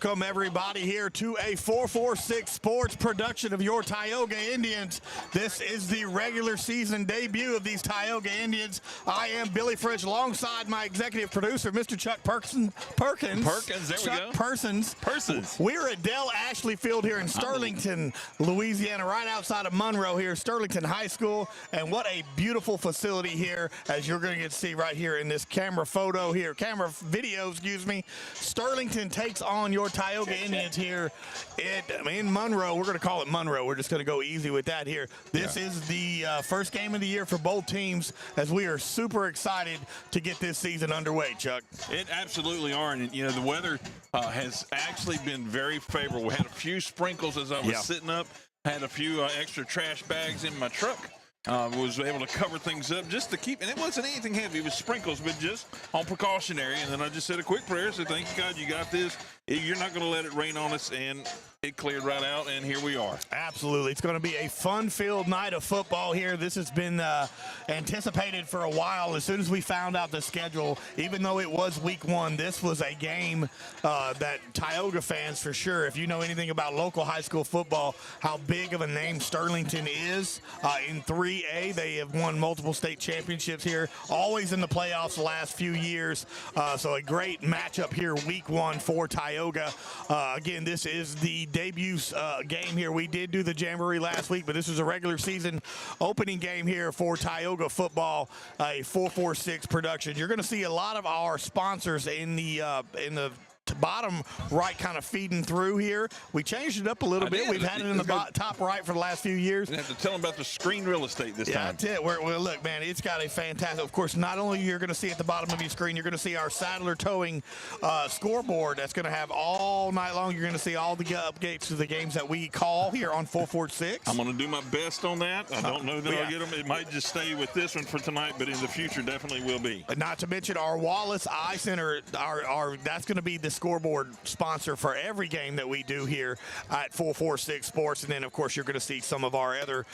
Welcome, everybody, here to a 446 Sports production of your Tioga Indians. This is the regular season debut of these Tioga Indians. I am Billy French, alongside my executive producer, Mr. Chuck Perkins. There Chuck we go. Persons. We're at Dell Ashley Field here in Sterlington, Louisiana, right outside of Monroe here, Sterlington High School. And what a beautiful facility here, as you're going to get to see right here in this camera video, Sterlington takes on your Tioga Indians here in Monroe. We're going to call it Monroe. We're just going to go easy with that here. This is the first game of the year for both teams, as we are super excited to get this season underway, Chuck. It absolutely are. And, you know, the weather has actually been very favorable. We had a few sprinkles as I was sitting up, had a few extra trash bags in my truck. Was able to cover things up just to keep, and it wasn't anything heavy. It was sprinkles, but just on precautionary. And then I just said a quick prayer, said, thank you, God, you got this. You're not going to let it rain on us, and it cleared right out, and here we are. Absolutely. It's going to be a fun-filled night of football here. This has been anticipated for a while. As soon as we found out the schedule, even though it was week one, this was a game that Tioga fans, for sure, if you know anything about local high school football, how big of a name Sterlington is in 3A. They have won multiple state championships here, always in the playoffs the last few years. So a great matchup here, week one for Tioga. Again, this is the debut game here. We did do the Jamboree last week, but this is a regular season opening game here for Tioga football, a 446 production. You're going to see a lot of our sponsors in the bottom right, kind of feeding through here. We changed it up a little bit. We've had it in the top right for the last few years. You have to tell them about the screen real estate this time. That's it. Well, look, man, it's got a fantastic, of course, not only you're going to see at the bottom of your screen, you're going to see our Sadler Towing scoreboard that's going to have all night long. You're going to see all the updates to the games that we call here on 446. I'm going to do my best on that. I don't know that I'll get them. It might just stay with this one for tonight, but in the future definitely will be. Not to mention our Wallace Eye Center, that's going to be the scoreboard sponsor for every game that we do here at 446 Sports. And then, of course, you're going to see some of our other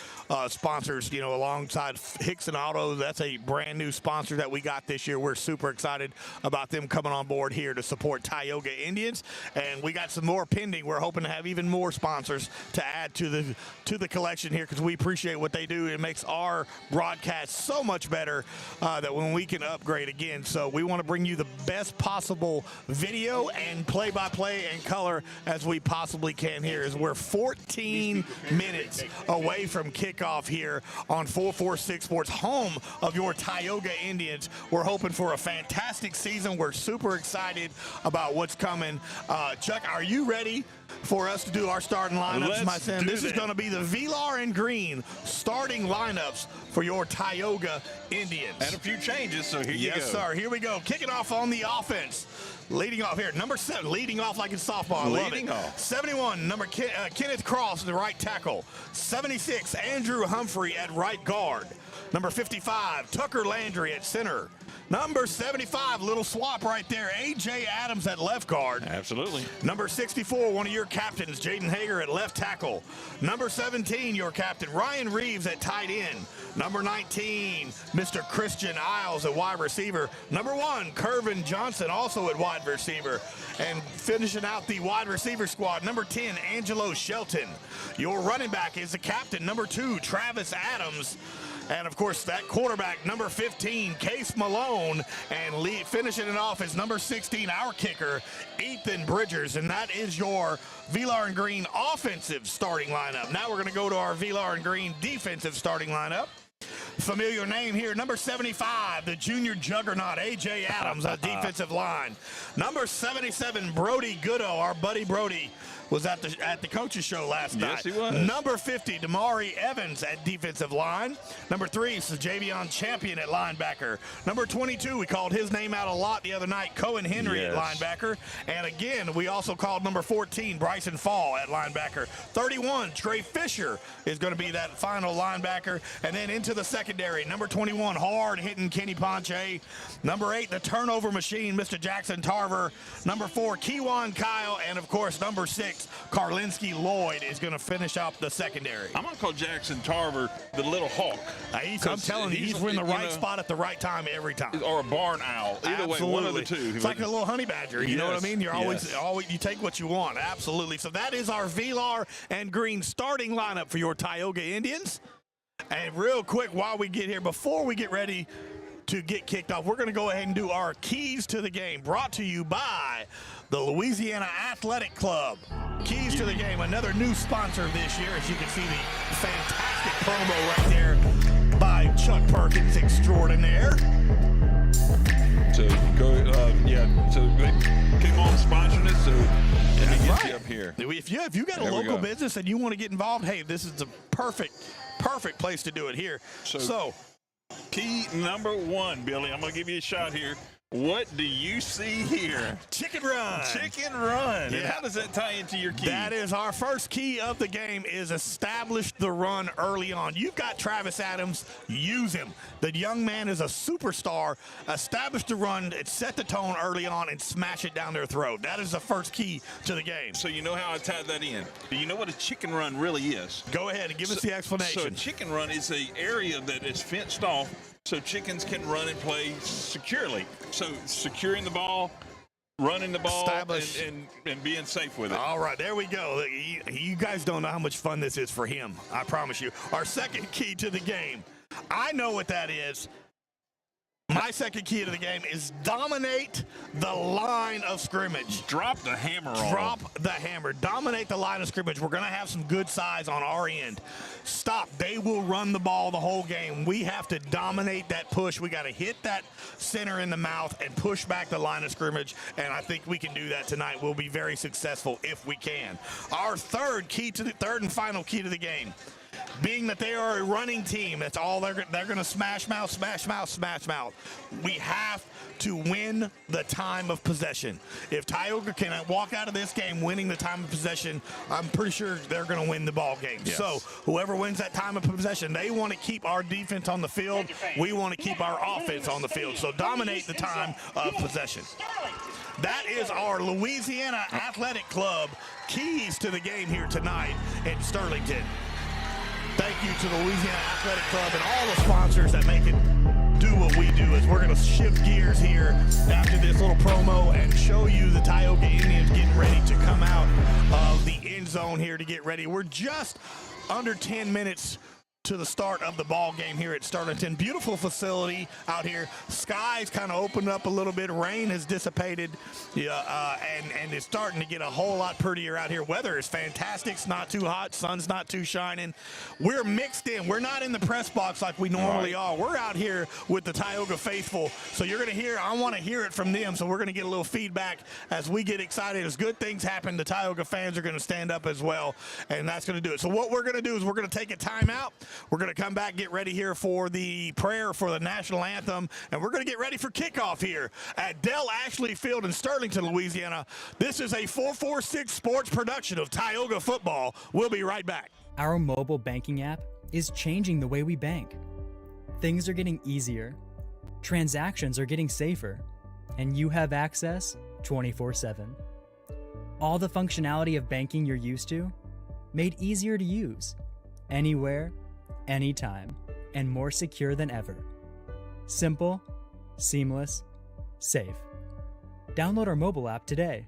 sponsors, you know, alongside Hickson Auto. That's a brand new sponsor that we got this year. We're super excited about them coming on board here to support Tioga Indians. And we got some more pending. We're hoping to have even more sponsors to add to the collection here, because we appreciate what they do. It makes our broadcast so much better that when we can upgrade again. So we want to bring you the best possible video and play-by-play and color as we possibly can here, as we're 14 minutes away from kickoff here on 446 Sports, home of your Tioga Indians. We're hoping for a fantastic season. We're super excited about what's coming. Chuck, are you ready for us to do our starting lineups, my son? This is going to be the Velar and Green starting lineups for your Tioga Indians. And a few changes, so here you go. Yes, sir. Here we go. Kicking off on the offense. Leading off here, number 7, leading off like it's softball. Leading off. 71, Kenneth Cross, the right tackle. 76, Andrew Humphrey at right guard. Number 55, Tucker Landry at center. Number 75, little swap right there, A.J. Adams at left guard. Absolutely. Number 64, one of your captains, Jaden Hager at left tackle. Number 17, your captain, Ryan Reeves at tight end. Number 19, Mr. Christian Isles at wide receiver. Number 1, Kervin Johnson, also at wide receiver. And finishing out the wide receiver squad, number 10, Angelo Shelton. Your running back is the captain, number 2, Travis Adams. And, of course, that quarterback, number 15, Case Malone. And finishing it off is number 16, our kicker, Ethan Bridgers. And that is your Velar and Green offensive starting lineup. Now we're going to go to our Velar and Green defensive starting lineup. Familiar name here, number 75, the junior juggernaut, A.J. Adams, on defensive line. Number 77, Brody Goodo, our buddy Brody, was at the coaches show last night. Yes, he was. Number 50, Damari Evans at defensive line. Number 3, Javion Champion at linebacker. Number 22, we called his name out a lot the other night, Cohen Henry at linebacker. And again, we also called number 14, Bryson Fall at linebacker. 31, Trey Fisher is going to be that final linebacker. And then into the secondary, number 21, hard-hitting Kenny Ponche. Number 8, the turnover machine, Mr. Jackson Tarver. Number 4, Kewan Kyle. And, of course, number 6, Alex Karlinski-Lloyd is going to finish up the secondary. I'm going to call Jackson Tarver the little hawk. I'm telling you, he's in the right spot at the right time every time. Or a barn owl. Either way, one of the two. It's like a little honey badger. You know what I mean? You're always you take what you want. Absolutely. So that is our Velar and Green starting lineup for your Tioga Indians. And real quick, while we get here, before we get ready to get kicked off, we're going to go ahead and do our keys to the game, brought to you by the Louisiana Athletic Club. Keys to the game, another new sponsor this year. As you can see, the fantastic promo right there by Chuck Perkins extraordinaire. So so they came on sponsoring it, so let me get you up here. If you got a local business and you want to get involved, hey, this is the perfect place to do it here. So key number one, Billy, I'm going to give you a shot here. What do you see here? Chicken run. Chicken run. Yeah. And how does that tie into your key? That is our first key of the game, is establish the run early on. You've got Travis Adams. Use him. The young man is a superstar. Establish the run, set the tone early on, and smash it down their throat. That is the first key to the game. So you know how I tied that in. Do you know what a chicken run really is? Go ahead and give us the explanation. So a chicken run is an area that is fenced off so chickens can run and play securely. So securing the ball, running the ball, and being safe with it. All right, there we go. You guys don't know how much fun this is for him, I promise you. Our second key to the game, I know what that is. My second key to the game is dominate the line of scrimmage. Drop the hammer on. Drop the hammer. Dominate the line of scrimmage. We're going to have some good size on our end. Stop. They will run the ball the whole game. We have to dominate that push. We got to hit that center in the mouth and push back the line of scrimmage, and I think we can do that tonight. We'll be very successful if we can. Our third and final key to the game, being that they are a running team, that's all they're going to smash mouth, smash mouth, smash mouth. We have to win the time of possession. If Tioga can walk out of this game winning the time of possession, I'm pretty sure they're going to win the ball game. Yes. So whoever wins that time of possession, they want to keep our defense on the field. We want to keep our offense on the field. So dominate the time of possession. That is our Louisiana Athletic Club keys to the game here tonight in Sterlington. Thank you to the Louisiana Athletic Club and all the sponsors that make it do what we do. As we're going to shift gears here after this little promo and show you the Tioga Indians getting ready to come out of the end zone here to get ready. We're just under 10 minutes to the start of the ball game here at Sterlington. Beautiful facility out here. Skies kind of opened up a little bit. Rain has dissipated, and it's starting to get a whole lot prettier out here. Weather is fantastic. It's not too hot. Sun's not too shining. We're mixed in. We're not in the press box like we normally are. We're out here with the Tioga faithful. So you're going to hear, I want to hear it from them. So we're going to get a little feedback as we get excited. As good things happen, the Tioga fans are going to stand up as well, and that's going to do it. So what we're going to do is we're going to take a timeout. We're going to come back, get ready here for the prayer for the national anthem, and we're going to get ready for kickoff here at Dell Ashley Field in Sterlington, Louisiana. This is a 446 Sports production of Tioga football. We'll be right back. Our mobile banking app is changing the way we bank. Things are getting easier, transactions are getting safer, and you have access 24/7. All the functionality of banking you're used to, made easier to use, anywhere, anytime, and more secure than ever. Simple, seamless, safe. Download our mobile app today.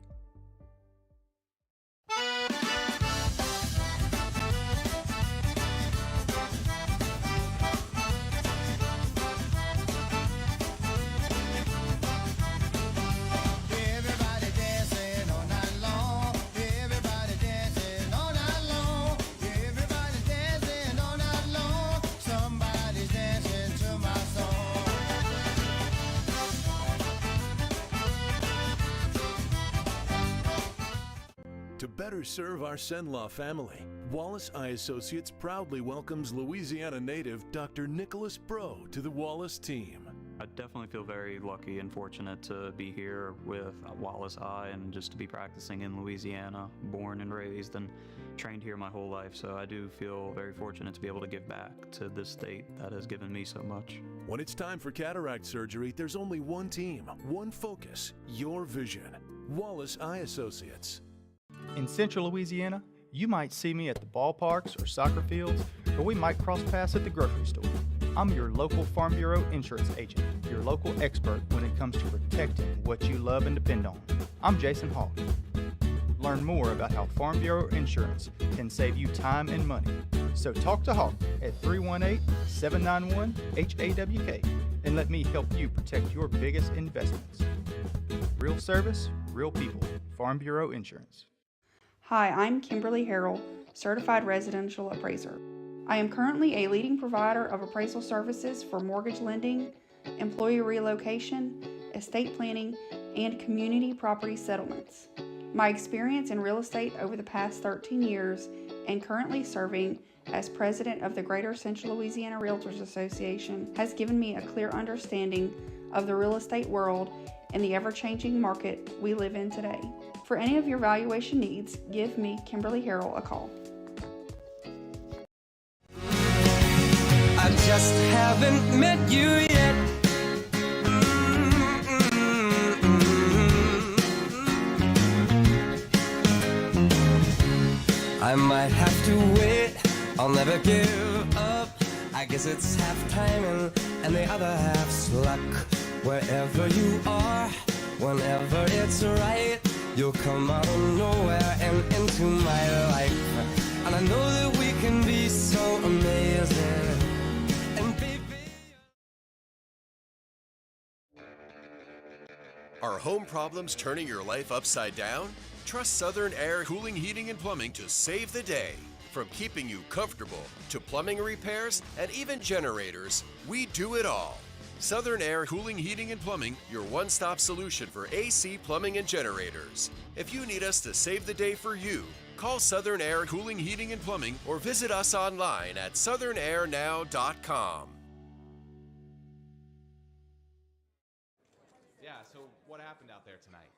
To better serve our Senlaw family, Wallace Eye Associates proudly welcomes Louisiana native Dr. Nicholas Bro to the Wallace team. I definitely feel very lucky and fortunate to be here with Wallace Eye and just to be practicing in Louisiana, born and raised and trained here my whole life. So I do feel very fortunate to be able to give back to this state that has given me so much. When it's time for cataract surgery, there's only one team, one focus, your vision. Wallace Eye Associates. In Central Louisiana, you might see me at the ballparks or soccer fields, or we might cross paths at the grocery store. I'm your local Farm Bureau insurance agent, your local expert when it comes to protecting what you love and depend on. I'm Jason Hawk. Learn more about how Farm Bureau insurance can save you time and money. So talk to Hawk at 318-791-HAWK and let me help you protect your biggest investments. Real service, real people. Farm Bureau Insurance. Hi, I'm Kimberly Harrell, Certified Residential Appraiser. I am currently a leading provider of appraisal services for mortgage lending, employee relocation, estate planning, and community property settlements. My experience in real estate over the past 13 years and currently serving as president of the Greater Central Louisiana Realtors Association has given me a clear understanding of the real estate world and the ever-changing market we live in today. For any of your valuation needs, give me, Kimberly Harrell, a call. I just haven't met you yet. I might have to wait, I'll never give up. I guess it's half timing and the other half's luck. Wherever you are, whenever it's right, you'll come out of nowhere and into my life. And I know that we can be so amazing. And baby, are home problems turning your life upside down? Trust Southern Air Cooling, Heating, and Plumbing to save the day. From keeping you comfortable to plumbing repairs and even generators, we do it all. Southern Air Cooling, Heating, and Plumbing, your one-stop solution for AC, plumbing, and generators. If you need us to save the day for you, call Southern Air Cooling, Heating, and Plumbing or visit us online at southernairnow.com. Yeah, so what happened out there tonight?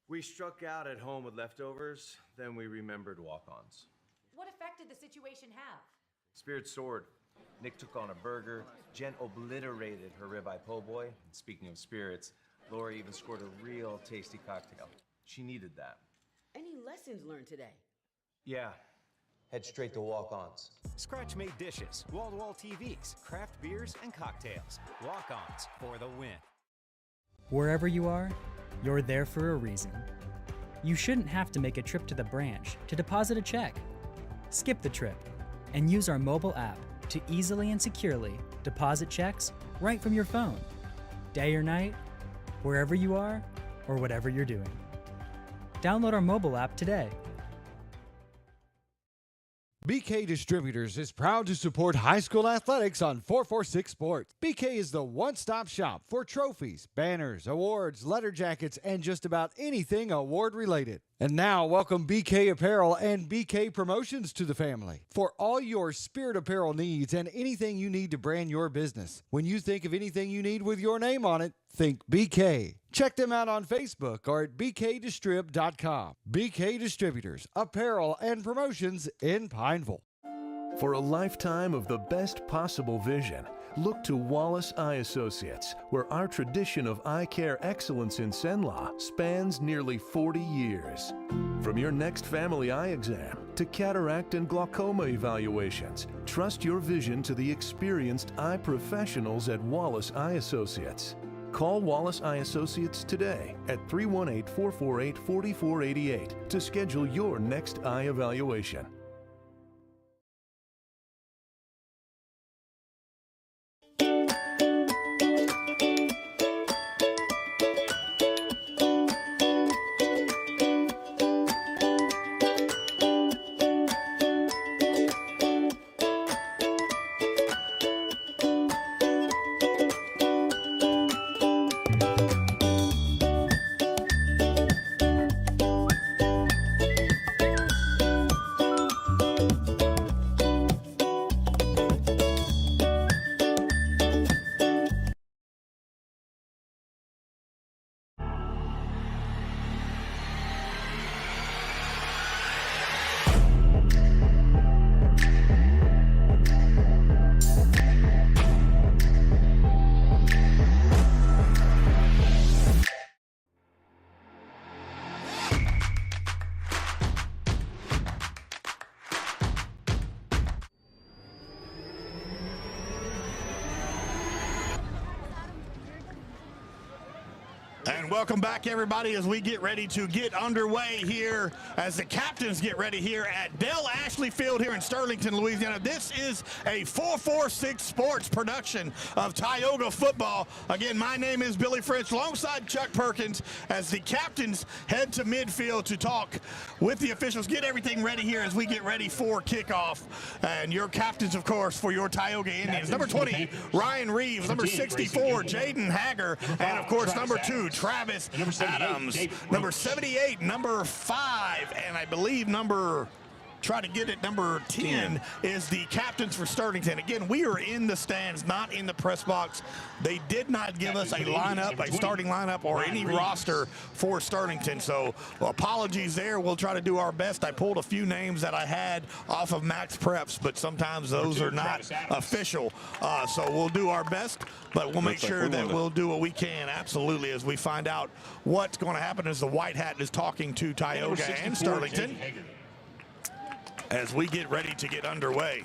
We struck out at home with leftovers, then we remembered walk-ons. What effect did the situation have? Spirit soared. Nick took on a burger. Jen obliterated her ribeye po' boy. And speaking of spirits, Laura even scored a real tasty cocktail. She needed that. Any lessons learned today? Yeah. Head straight to walk-ons. Scratch-made dishes, wall-to-wall TVs, craft beers, and cocktails. Walk-ons for the win. Wherever you are, you're there for a reason. You shouldn't have to make a trip to the branch to deposit a check. Skip the trip and use our mobile app to easily and securely deposit checks right from your phone, day or night, wherever you are or whatever you're doing. Download our mobile app today. BK Distributors is proud to support high school athletics on 446 Sports. BK is the one-stop shop for trophies, banners, awards, letter jackets, and just about anything award-related. And now, welcome BK Apparel and BK Promotions to the family. For all your spirit apparel needs and anything you need to brand your business. When you think of anything you need with your name on it, think BK. Check them out on Facebook or at bkdistrib.com. BK Distributors, Apparel and Promotions in Pineville. For a lifetime of the best possible vision, look to Wallace Eye Associates, where our tradition of eye care excellence in Cenla spans nearly 40 years. From your next family eye exam to cataract and glaucoma evaluations, trust your vision to the experienced eye professionals at Wallace Eye Associates. Call Wallace Eye Associates today at 318-448-4488 to schedule your next eye evaluation. And welcome back, everybody, as we get ready to get underway here, as the captains get ready here at Dell Ashley Field here in Sterlington, Louisiana. This is a 446 Sports production of Tioga football. Again, my name is Billy French, alongside Chuck Perkins, as the captains head to midfield to talk with the officials, get everything ready here as we get ready for kickoff. And your captains, of course, for your Tioga Indians. Number 20, Ryan Reeves. Number 64, Jaden Hager. And, of course, number 2, Travis Adams. Number 78, number 5, and I believe number 10 is the captains for Sterlington. Again, we are in the stands, not in the press box. They did not give us a lineup, a starting lineup, or any roster for Sterlington, so apologies there. We'll try to do our best. I pulled a few names that I had off of Max Preps, but sometimes those are not official, so we'll do our best, but we'll make sure that we'll do what we can, absolutely, as we find out what's going to happen as the White Hat is talking to Tioga and Sterlington as we get ready to get underway.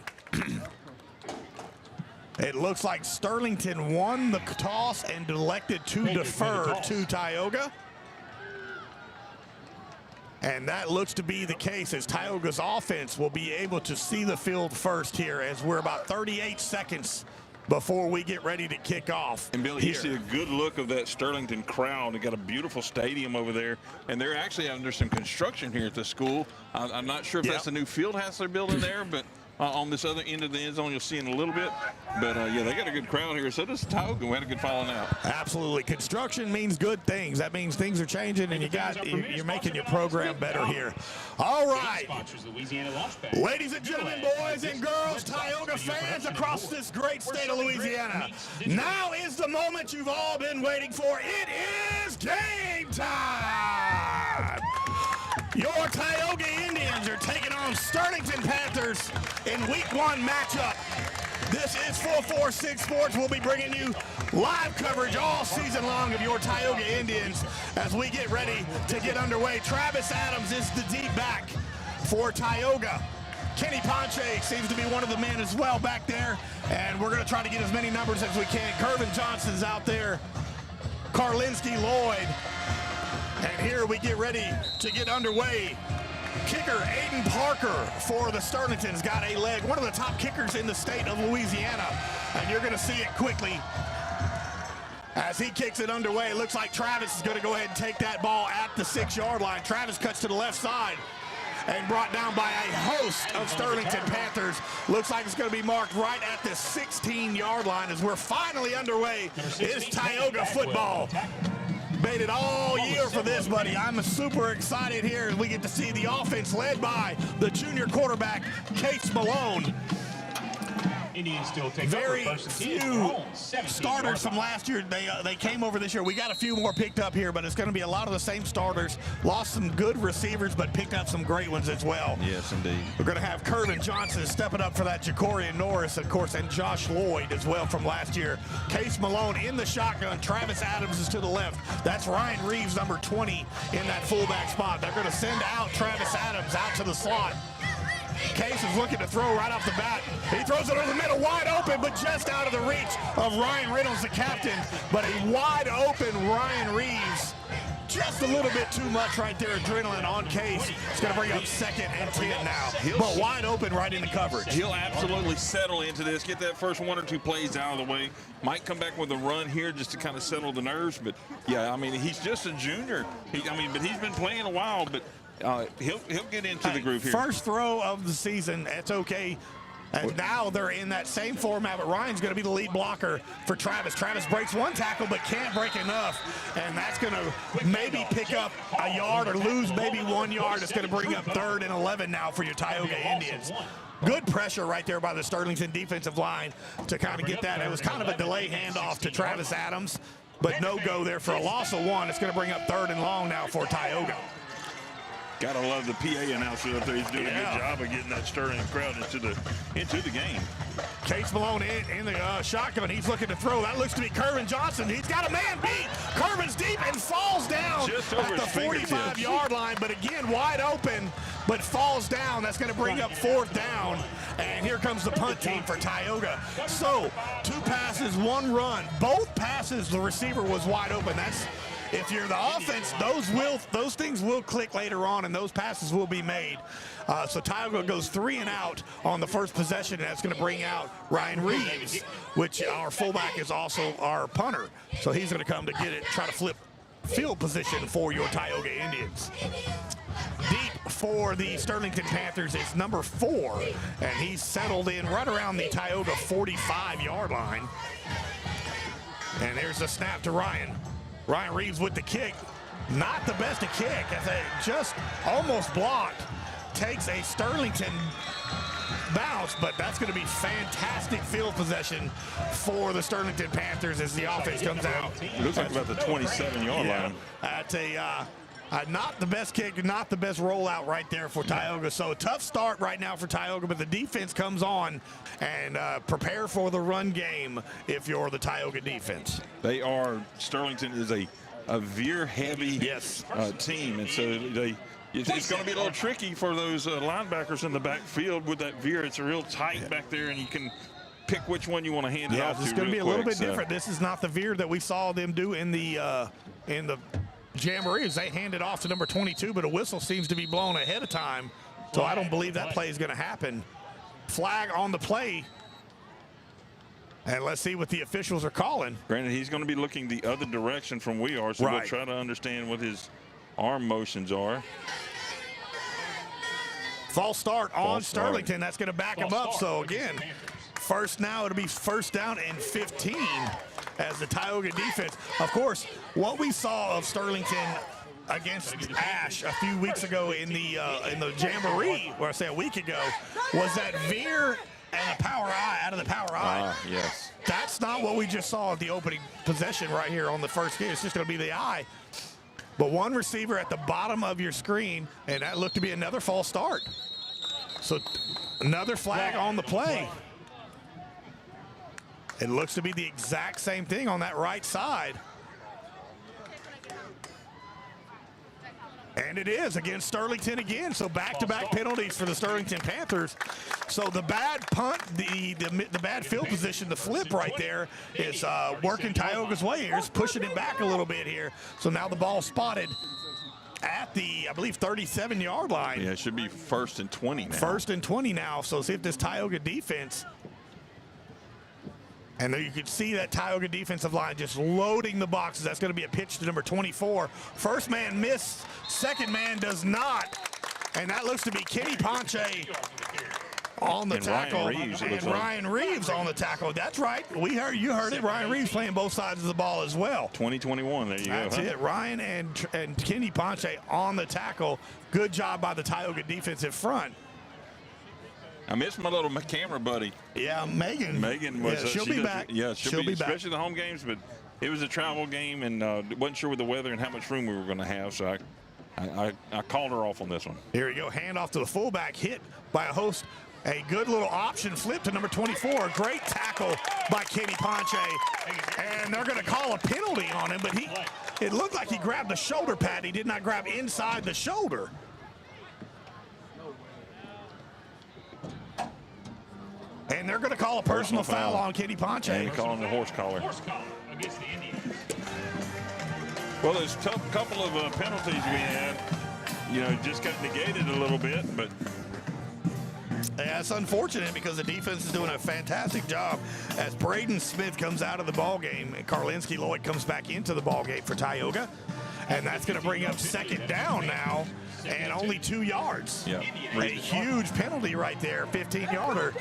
It looks like Sterlington won the toss and elected to defer to Tioga. And that looks to be the case, as Tioga's offense will be able to see the field first here, as we're about 38 seconds before we get ready to kick off. And Billy, you see a good look of that Sterlington crowd. They got a beautiful stadium over there, and they're actually under some construction here at the school. I'm not sure if that's the new field house they're building there, but on this other end of the end zone, you'll see in a little bit. But yeah, they got a good crowd here. So does Tioga. We had a good falling out. Absolutely. Construction means good things. That means things are changing, and you're making your program better here. All right. Ladies and gentlemen, boys and girls, Tioga fans across this great state of Louisiana, now is the moment you've all been waiting for. It is game time. Your Tioga Indians are taking on Sterlington Panthers in Week 1 matchup. This is 446 Sports. We'll be bringing you live coverage all season long of your Tioga Indians as we get ready to get underway. Travis Adams is the deep back for Tioga. Kenny Ponche seems to be one of the men as well back there, and we're going to try to get as many numbers as we can. Kervin Johnson's out there. Karlinski Lloyd. And here we get ready to get underway. Kicker Aiden Parker for the Sterlingtons got a leg. One of the top kickers in the state of Louisiana. And you're going to see it quickly as he kicks it underway. It looks like Travis is going to go ahead and take that ball at the 6-yard line. Travis cuts to the left side and brought down by a host of Sterlington Panthers. Looks like it's going to be marked right at the 16-yard line as we're finally underway. It's Tioga football. Waited all year for this, buddy. I'm super excited here as we get to see the offense led by the junior quarterback, Case Malone. Indians still take very few starters from last year. They came over this year. We got a few more picked up here, but it's going to be a lot of the same starters. Lost some good receivers, but picked up some great ones as well. Yes, indeed. We're going to have Kervin Johnson stepping up for that Jacorian Norris, of course, and Josh Lloyd as well from last year. Case Malone in the shotgun. Travis Adams is to the left. That's Ryan Reeves, number 20, in that fullback spot. They're going to send out Travis Adams out to the slot. Case is looking to throw right off the bat. He throws it over the middle, wide open, but just out of the reach of Ryan Reynolds, the captain. But a wide open Ryan Reeves. Just a little bit too much right there, adrenaline on Case. It's going to bring up 2nd and 10 now. But wide open right into coverage. He'll absolutely settle into this, get that first 1 or 2 plays out of the way. Might come back with a run here just to kind of settle the nerves. But, yeah, I mean, he's just a junior. But he's been playing a while, but he'll get into the groove here. First throw of the season, it's okay. And now they're in that same format, but Ryan's going to be the lead blocker for Travis. Travis breaks 1 tackle, but can't break enough. And that's going to maybe pick up a yard or lose maybe 1 yard. It's going to bring up 3rd and 11 now for your Tioga Indians. Good pressure right there by the Sterlington defensive line to kind of get that. It was kind of a delay handoff to Travis Adams, but no go there for a loss of 1. It's going to bring up 3rd and long now for Tioga. Gotta love the PA announcer up there. He's doing a good job of getting that Sterling crowd into the game. Case Malone in the shotgun. He's looking to throw. That looks to be Kervin Johnson. He's got a man beat. Kervin's deep and falls down at the 45-yard line. But again, wide open, but falls down. That's going to bring up 4th down. And here comes the punt team for Tioga. So 2 passes, 1 run. Both passes, the receiver was wide open. That's if you're the offense, those things will click later on, and those passes will be made. So Tioga goes 3 and out on the first possession, and that's going to bring out Ryan Reeves, which our fullback is also our punter. So he's going to come to get it, try to flip field position for your Tioga Indians. Deep for the Sterlington Panthers is number 4, and he's settled in right around the Tioga 45-yard line. And there's a snap to Ryan. Ryan Reeves with the kick. Not the best of kick, as it just almost blocked. Takes a Sterlington bounce, but that's going to be fantastic field possession for the Sterlington Panthers as the offense comes out. It looks like about the 27-yard line. That's not the best kick, not the best rollout right there for Tioga. So a tough start right now for Tioga, but the defense comes on, and prepare for the run game if you're the Tioga defense. Sterlington is a veer-heavy team, and so it's going to be a little tricky for those linebackers in the backfield with that veer. It's real tight back there, and you can pick which one you want to hand it off to. It's going to be a little bit different. This is not the veer that we saw them do in the Jamboree. They handed off to number 22, but a whistle seems to be blown ahead of time, so I don't believe that play is going to happen. Flag on the play, and let's see what the officials are calling. Granted, he's going to be looking the other direction from we are, so we'll try to understand what his arm motions are. False start on Sterlington. That's going to back him up. So again, it'll be first down and 15 as the Tioga defense. Of course, what we saw of Sterlington against Ash a few weeks ago in the Jamboree, or I say a week ago, was that veer and a power eye out of the power eye. Yes. That's not what we just saw at the opening possession right here on the first game. It's just going to be the eye. But one receiver at the bottom of your screen, and that looked to be another false start. So another flag on the play. It looks to be the exact same thing on that right side. And it is against Sterlington again. So back-to-back penalties for the Sterlington Panthers. So the bad punt, the bad field position, the flip right there is working Tioga's way here. It's pushing it back a little bit here. So now the ball spotted at the, I believe, 37-yard line. Yeah, it should be 1st and 20 now. 1st and 20 now. So see if this Tioga defense, and there you can see that Tioga defensive line just loading the boxes. That's going to be a pitch to number 24. First man missed, second man does not. And that looks to be Kenny Ponche on the tackle. Ryan Reeves on the tackle. That's right. You heard it. Ryan Reeves playing both sides of the ball as well. 2021. There you go. That's it. Ryan and Kenny Ponche on the tackle. Good job by the Tioga defensive front. I miss my little camera buddy. Yeah, Megan. Megan was. She'll be back. Yeah, she'll be back. Especially the home games, but it was a travel game, and wasn't sure with the weather and how much room we were going to have, so I called her off on this one. Here we go. Handoff to the fullback, hit by a host. A good little option flip to number 24. Great tackle by Kenny Ponche. And they're going to call a penalty on him, but it looked like he grabbed the shoulder pad. He did not grab inside the shoulder. And they're going to call a personal foul on Kenny Ponche. And they're calling the horse collar. Against the Indians. Well, there's a couple of penalties we had. Just got negated a little bit, but. Yeah, it's unfortunate because the defense is doing a fantastic job as Braden Smith comes out of the ball game and Karlinski Lloyd comes back into the ball game for Tioga. And that's going to bring up second down now and only 2 yards. Yeah. A huge penalty right there, 15-yarder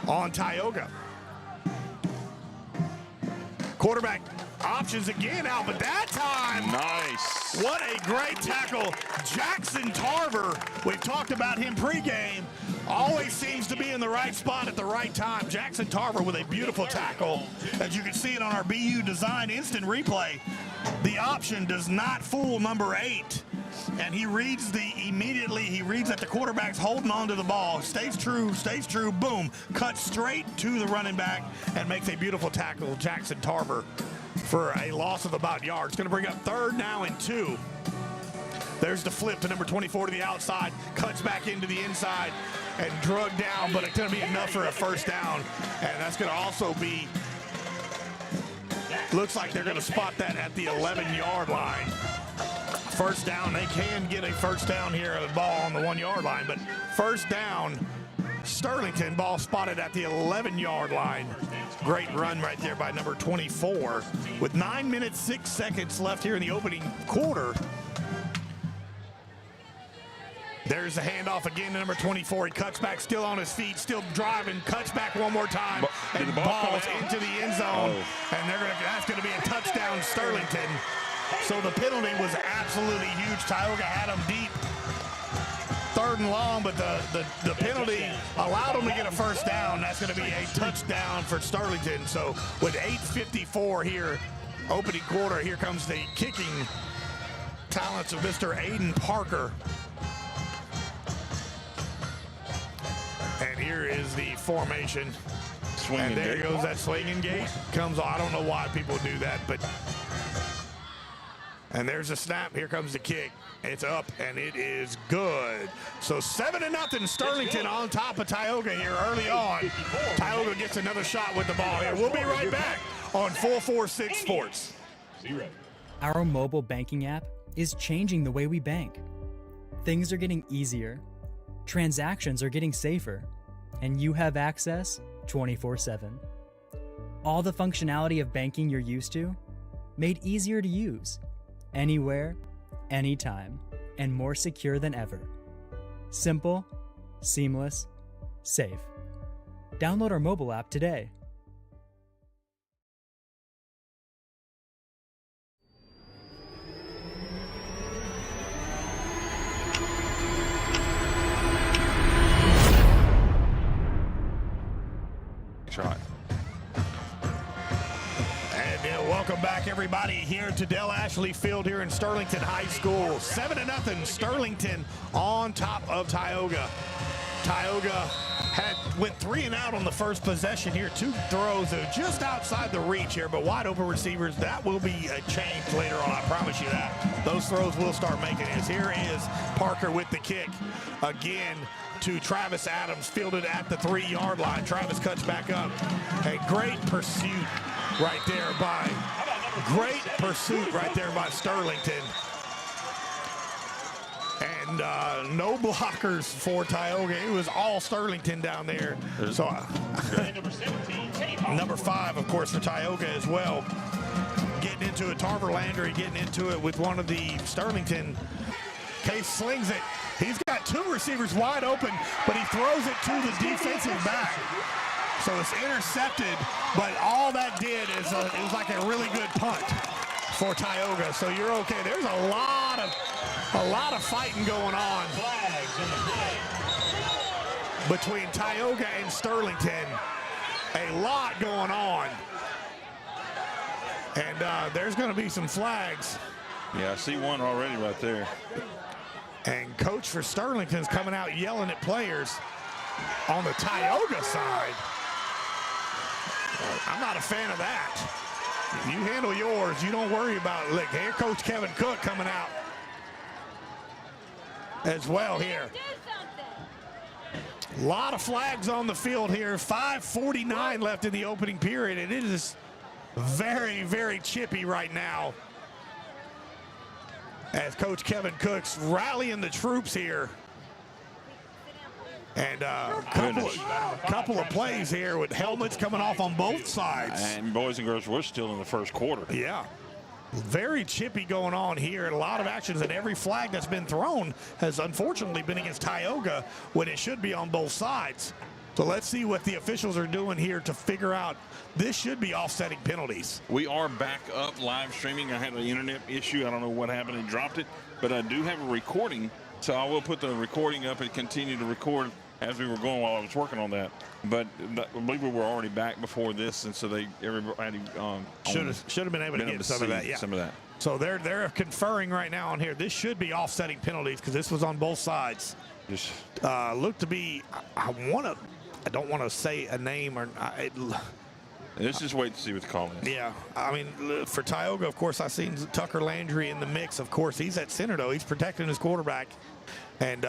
on Tioga. Quarterback options again out, but that time, nice. What a great tackle. Jackson Tarver, we've talked about him pregame, always seems to be in the right spot at the right time. Jackson Tarver with a beautiful tackle. As you can see it on our BU Design instant replay, the option does not fool number 8. And he reads that the quarterback's holding on to the ball. Stays true, boom. Cuts straight to the running back and makes a beautiful tackle, Jackson Tarver, for a loss of about yards. It's going to bring up 3rd now and 2. There's the flip to number 24 to the outside, cuts back into the inside and drug down, but it's going to be enough for a first down. And that's going to also be Looks like they're going to spot that at the 11-yard line. First down, they can get a first down here, a ball on the 1-yard line, but first down, Sterlington, ball spotted at the 11-yard line. Great run right there by number 24. With 9 minutes, 6 seconds left here in the opening quarter. There's the handoff again to number 24. He cuts back, still on his feet, still driving, cuts back one more time, and balls into the end zone. And that's going to be a touchdown, Sterlington. So the penalty was absolutely huge. Tioga had them deep, 3rd and long, but the penalty allowed them to get a first down. That's going to be a touchdown for Sterlington. So with 8:54 here, opening quarter, here comes the kicking talents of Mr. Aiden Parker. And here is the formation. And there goes that swinging gate. Comes on. I don't know why people do that, but. And there's a snap. Here comes the kick. It's up, and it is good. So 7-0 Sterlington on top of Tioga here early on. Tioga gets another shot with the ball here. We'll be right back on 446 Sports. Our mobile banking app is changing the way we bank. Things are getting easier. Transactions are getting safer, and you have access 24/7. All the functionality of banking you're used to, made easier to use, anywhere, anytime, and more secure than ever. Simple, seamless, safe. Download our mobile app today. Shot. And welcome back, everybody, here to Dell Ashley Field here in Sterlington High School. 7-0 Sterlington on top of Tioga. Tioga went 3 and out on the first possession here. 2 throws just outside the reach here, but wide open receivers. That will be a change later on, I promise you that. Those throws will start making it. Here is Parker with the kick. Again to Travis Adams, fielded at the 3-yard line. Travis cuts back up. A great pursuit right there by Sterlington. And no blockers for Tioga. It was all Sterlington down there. So number 5, of course, for Tioga as well. Getting into it, Tarver Landry getting into it with one of the Sterlington. Case slings it. He's got 2 receivers wide open, but he throws it to the defensive back. So it's intercepted, but all that did is it was like a really good punt for Tioga. So you're okay. There's a lot of fighting going on between Tioga and Sterlington. A lot going on. And there's going to be some flags. Yeah, I see one already right there. And coach for Sterlington's coming out yelling at players on the Tioga side. I'm not a fan of that. You handle yours. You don't worry about it. Look, here Coach Kevin Cook coming out as well here. A lot of flags on the field here. 5:49 left in the opening period, and it is very, very chippy right now as Coach Kevin Cook's rallying the troops here. And a couple of plays here with helmets coming off on both sides. And boys and girls, we're still in the first quarter. Yeah. Very chippy going on here, and a lot of actions, and every flag that's been thrown has unfortunately been against Tioga when it should be on both sides. So let's see what the officials are doing here to figure out. This should be offsetting penalties. We are back up live streaming. I had an internet issue. I don't know what happened. He dropped it, but I do have a recording, so I will put the recording up and continue to record as we were going while I was working on that. But I believe we were already back before this, and so everybody should have been able to get some of that. Yeah, some of that. So they're conferring right now on here. This should be offsetting penalties because this was on both sides. Just looked to be. I don't want to say a name or. Let's just wait to see what the call is. Yeah, I mean, for Tioga, of course, I've seen Tucker Landry in the mix. Of course, he's at center, though. He's protecting his quarterback. And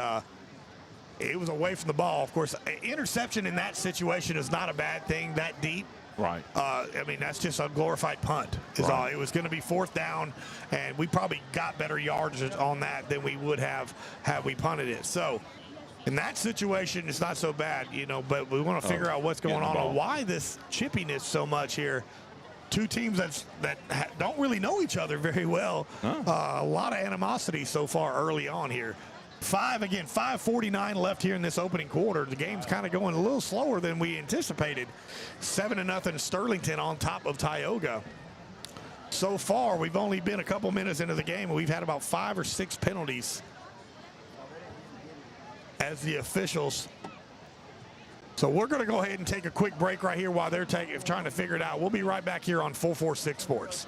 it was away from the ball. Of course, interception in that situation is not a bad thing that deep. Right. I mean, that's just a glorified punt is all. It was going to be 4th down, and we probably got better yards on that than we would have had we punted it. So in that situation, it's not so bad, you know, but we want to figure out what's going on and why this chippiness so much here. Two teams that don't really know each other very well. A lot of animosity so far early on here. 5:49 left here in this opening quarter. The game's kind of going a little slower than we anticipated. 7-0 Sterlington on top of Tioga. So far, we've only been a couple minutes into the game, and we've had about 5 or 6 penalties as the officials. So we're going to go ahead and take a quick break right here while they're trying to figure it out. We'll be right back here on 446 Sports.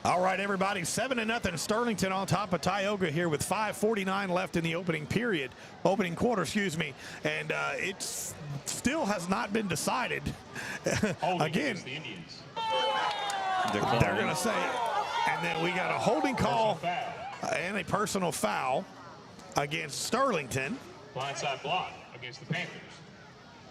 All right, everybody, 7-0 Sterlington on top of Tioga here with 5:49 left in the opening quarter, excuse me. And it still has not been decided. Again, the Indians. They're going to say, and then we got a holding call and a personal foul against Sterlington. Blindside block against the Panthers.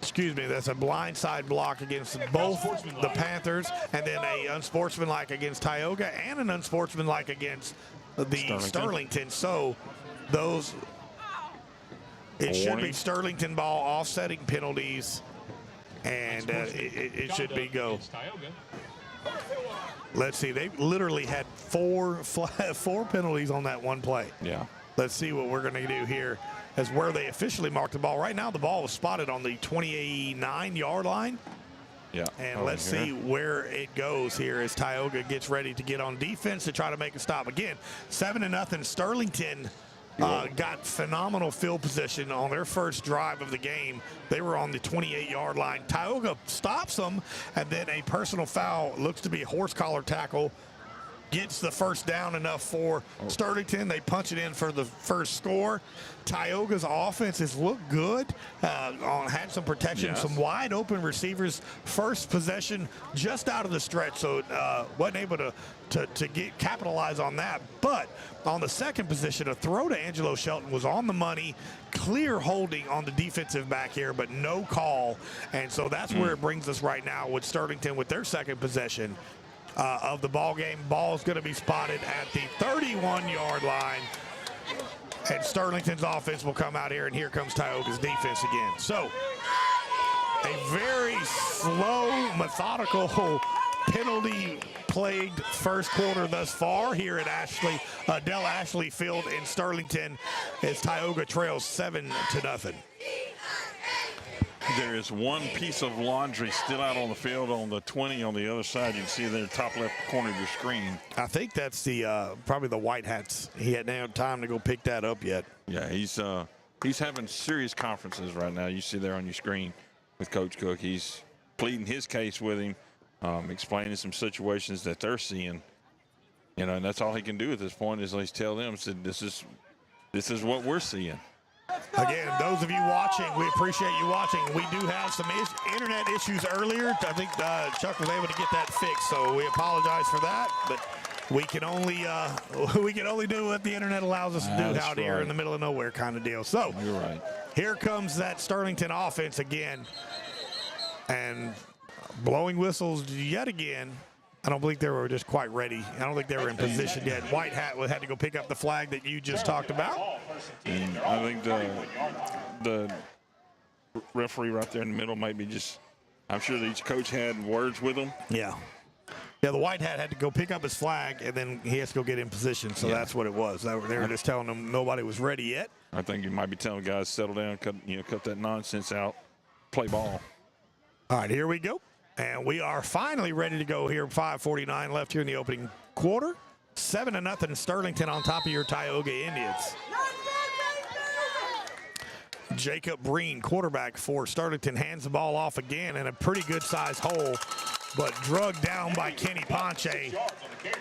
Excuse me, that's a blindside block against both the Panthers, and then a unsportsmanlike against Tioga, and an unsportsmanlike against the Sterlington. So those, it should be Sterlington ball offsetting penalties, and it should be go. Let's see, they literally had four penalties on that one play. Yeah. Let's see what we're going to do here as where they officially marked the ball. Right now, the ball was spotted on the 29-yard line. Yeah. And let's see where it goes here as Tioga gets ready to get on defense to try to make a stop. Again, 7-0 Sterlington got phenomenal field position on their first drive of the game. They were on the 28-yard line. Tioga stops them, and then a personal foul, looks to be a horse collar tackle, gets the first down enough for Sterlington. They punch it in for the first score. Tioga's offense has looked good, had some protection, some wide open receivers. First possession just out of the stretch, so wasn't able to capitalize on that. But on the second position, a throw to Angelo Shelton was on the money, clear holding on the defensive back here, but no call. And so that's where it brings us right now with Sterlington with their second possession of the ball game. Ball is going to be spotted at the 31-yard line, and Sterlington's offense will come out here, and here comes Tioga's defense again. So a very slow, methodical, penalty-plagued first quarter thus far here at Dell Ashley Field in Sterlington as Tioga trails 7-0. There is one piece of laundry still out on the field on the 20 on the other side. You can see there, top left corner of your screen. I think that's the probably the white hats. He hadn't had time to go pick that up yet. Yeah, he's having serious conferences right now. You see there on your screen with Coach Cook. He's pleading his case with him, explaining some situations that they're seeing. You know, and that's all he can do at this point is at least tell them, said, this is what we're seeing. Again, those of you watching, we appreciate you watching. We do have some internet issues earlier. I think Chuck was able to get that fixed, so we apologize for that. But we can only do what the internet allows us to do out here in the middle of nowhere kind of deal. So you're right. Here comes that Sterlington offense again, and blowing whistles yet again. I don't believe they were just quite ready. I don't think they were in position yet. White hat had to go pick up the flag that you just talked about. And I think the referee right there in the middle might be just, I'm sure each coach had words with him. Yeah. Yeah, the white hat had to go pick up his flag, and then he has to go get in position. So that's what it was. They were just telling him nobody was ready yet. I think you might be telling guys, settle down, cut that nonsense out, play ball. All right, here we go. And we are finally ready to go here. 5:49 left here in the opening quarter. 7-0 Sterlington on top of your Tioga Indians. Jacob Breen, quarterback for Sterlington, hands the ball off again in a pretty good size hole, but drugged down by Kenny Ponche,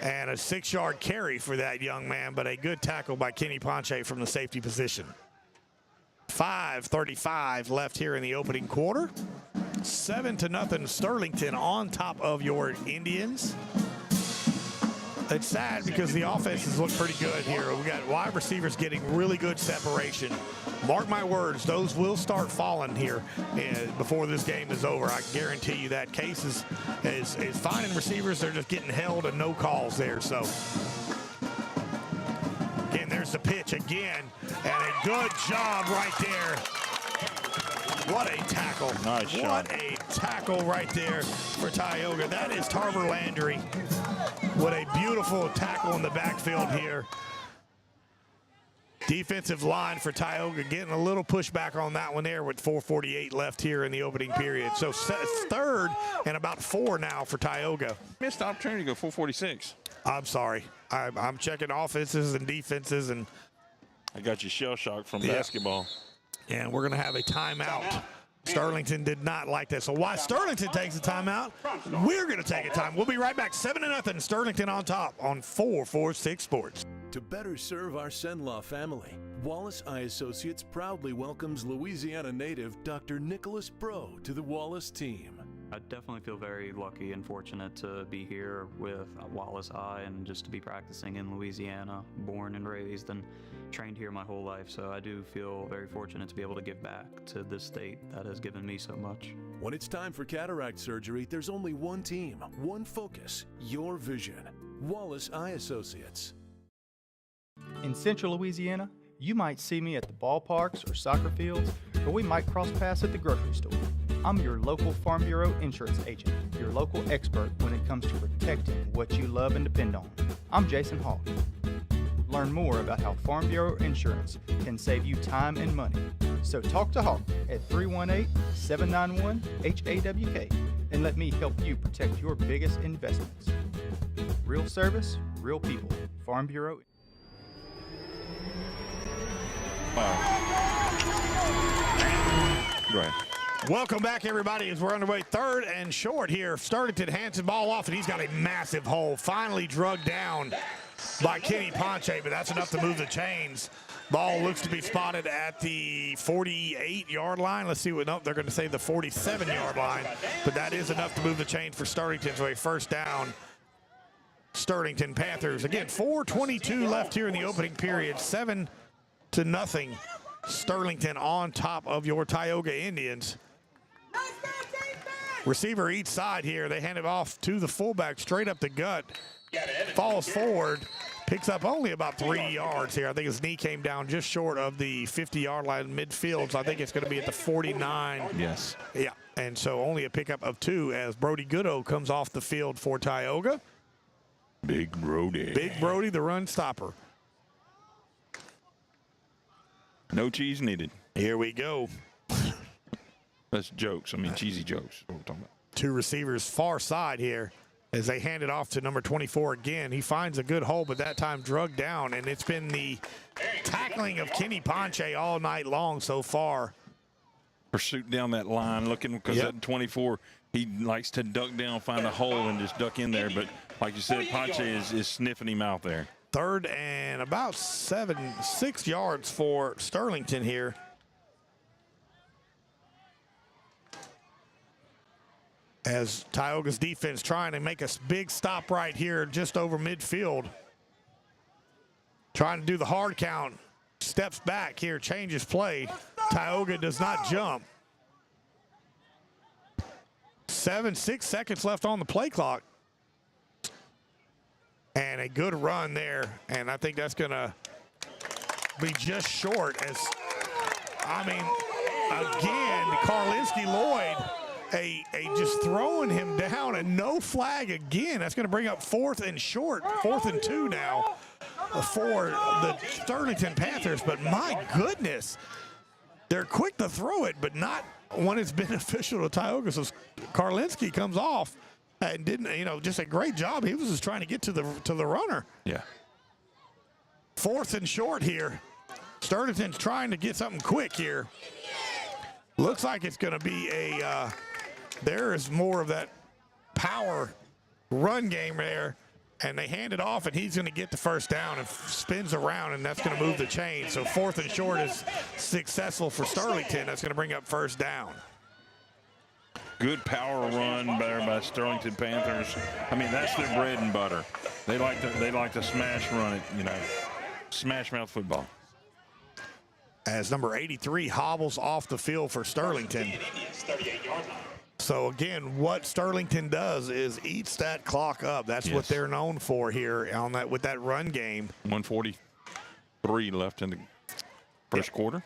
and a 6-yard carry for that young man, but a good tackle by Kenny Ponche from the safety position. 5:35 left here in the opening quarter. 7-0 Sterlington on top of your Indians. It's sad because the offenses look pretty good here. We got wide receivers getting really good separation. Mark my words, those will start falling here before this game is over. I guarantee you that. Case is finding receivers. They're just getting held and no calls there. So, again, there's the pitch again. And a good job right there. What a tackle. Nice shot. What a tackle right there for Tioga. That is Tarver Landry. What a beautiful tackle in the backfield here. Defensive line for Tioga getting a little pushback on that one there with 4:48 left here in the opening period. So third and about 4 now for Tioga. Missed the opportunity to go 446. I'm sorry. I'm checking offenses and defenses, and I got you shell shocked from basketball. And we're going to have a timeout. Sterlington did not like that. So while Sterlington takes a timeout, we're going to take a time. We'll be right back. 7-0 Sterlington on top on 446 Sports. To better serve our Cenla family, Wallace Eye Associates proudly welcomes Louisiana native Dr. Nicholas Bro to the Wallace team. I definitely feel very lucky and fortunate to be here with Wallace Eye and just to be practicing in Louisiana, born and raised and trained here my whole life. So I do feel very fortunate to be able to give back to this state that has given me so much. When it's time for cataract surgery, there's only one team, one focus, your vision. Wallace Eye Associates. In Central Louisiana, you might see me at the ballparks or soccer fields, or we might cross paths at the grocery store. I'm your local Farm Bureau insurance agent, your local expert when it comes to protecting what you love and depend on. I'm Jason Hawk. Learn more about how Farm Bureau insurance can save you time and money. So talk to Hawk at 318-791-HAWK and let me help you protect your biggest investments. Real service, real people. Farm Bureau. Right. Welcome back, everybody, as we're underway. 3rd and short here. Sterlington hands the ball off, and he's got a massive hole. Finally drugged down by Kenny Ponche, but that's enough to move the chains. Ball looks to be spotted at the 48-yard line. Let's see what, nope, they're going to say the 47-yard line, but that is enough to move the chains for Sterlington. So a first down, Sterlington Panthers. Again, 4:22 left here in the opening period. 7-0 Sterlington on top of your Tioga Indians. Receiver each side here. They hand it off to the fullback straight up the gut. Falls forward. Picks up only about 3 yards here. I think his knee came down just short of the 50-yard line midfield. So I think it's going to be at the 49. Yes. Yeah. And so only a pickup of 2 as Brody Goodo comes off the field for Tioga. Big Brody. Big Brody, the run stopper. No cheese needed. Here we go. That's jokes. I mean, cheesy jokes. What we're talking about. 2 receivers far side here as they hand it off to number 24 again. He finds a good hole, but that time drugged down, and it's been the tackling of Kenny Ponche all night long so far. Pursuit down that line, looking, because that 24, he likes to duck down, find a hole, and just duck in there. But like you said, Ponche is sniffing him out there. 3rd and about 6 yards for Sterlington here. As Tioga's defense trying to make a big stop right here just over midfield. Trying to do the hard count. Steps back here, changes play. Tioga does not jump. 6 seconds left on the play clock. And a good run there. And I think that's going to be just short as, I mean, again, Karlinski Lloyd, just throwing him down and no flag again. That's going to bring up 4th and short, 4th and 2 now for the Sterlington Panthers. But my goodness, they're quick to throw it, but not when it's beneficial to Tioga. So Karlinski comes off. and didn't, just a great job. He was just trying to get to the runner. Yeah. 4th and short here. Sterlington's trying to get something quick here. Looks like it's going to be there is more of that power run game there, and they hand it off, and he's going to get the first down and spins around, and that's going to move the chain. So 4th and short is successful for Sterlington. That's going to bring up first down. Good power run there by Sterlington Panthers. I mean, that's their bread and butter. They like to smash run it, smash mouth football. As number 83 hobbles off the field for Sterlington. So again, what Sterlington does is eats that clock up. That's what they're known for here with that run game. 1:43 left in the first quarter.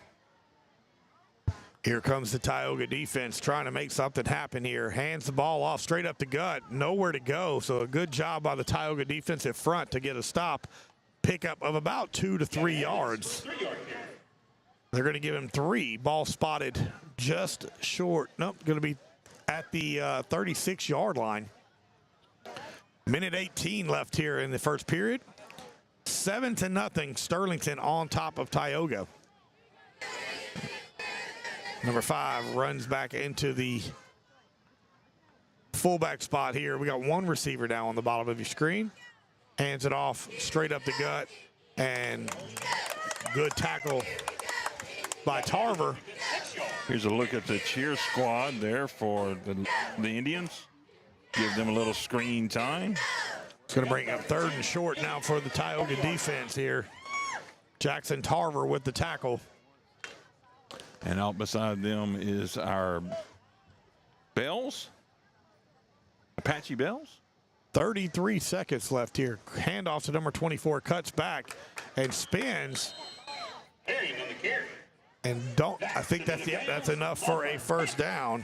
Here comes the Tioga defense trying to make something happen here. Hands the ball off straight up the gut. Nowhere to go. So a good job by the Tioga defensive front to get a stop. Pickup of about 2 to 3 yards. They're going to give him 3. Ball spotted just short. Nope, going to be at the 36-yard line. Minute 18 left here in the first period. 7-0 Sterlington on top of Tioga. Number 5 runs back into the fullback spot here. We got one receiver now on the bottom of your screen. Hands it off straight up the gut, and good tackle by Tarver. Here's a look at the cheer squad there for the Indians. Give them a little screen time. It's going to bring up 3rd and short now for the Tioga defense here. Jackson Tarver with the tackle. And out beside them is our Bells, Apache Bells. 33 seconds left here. Handoff to number 24, cuts back and spins. And I think that's enough for a first down.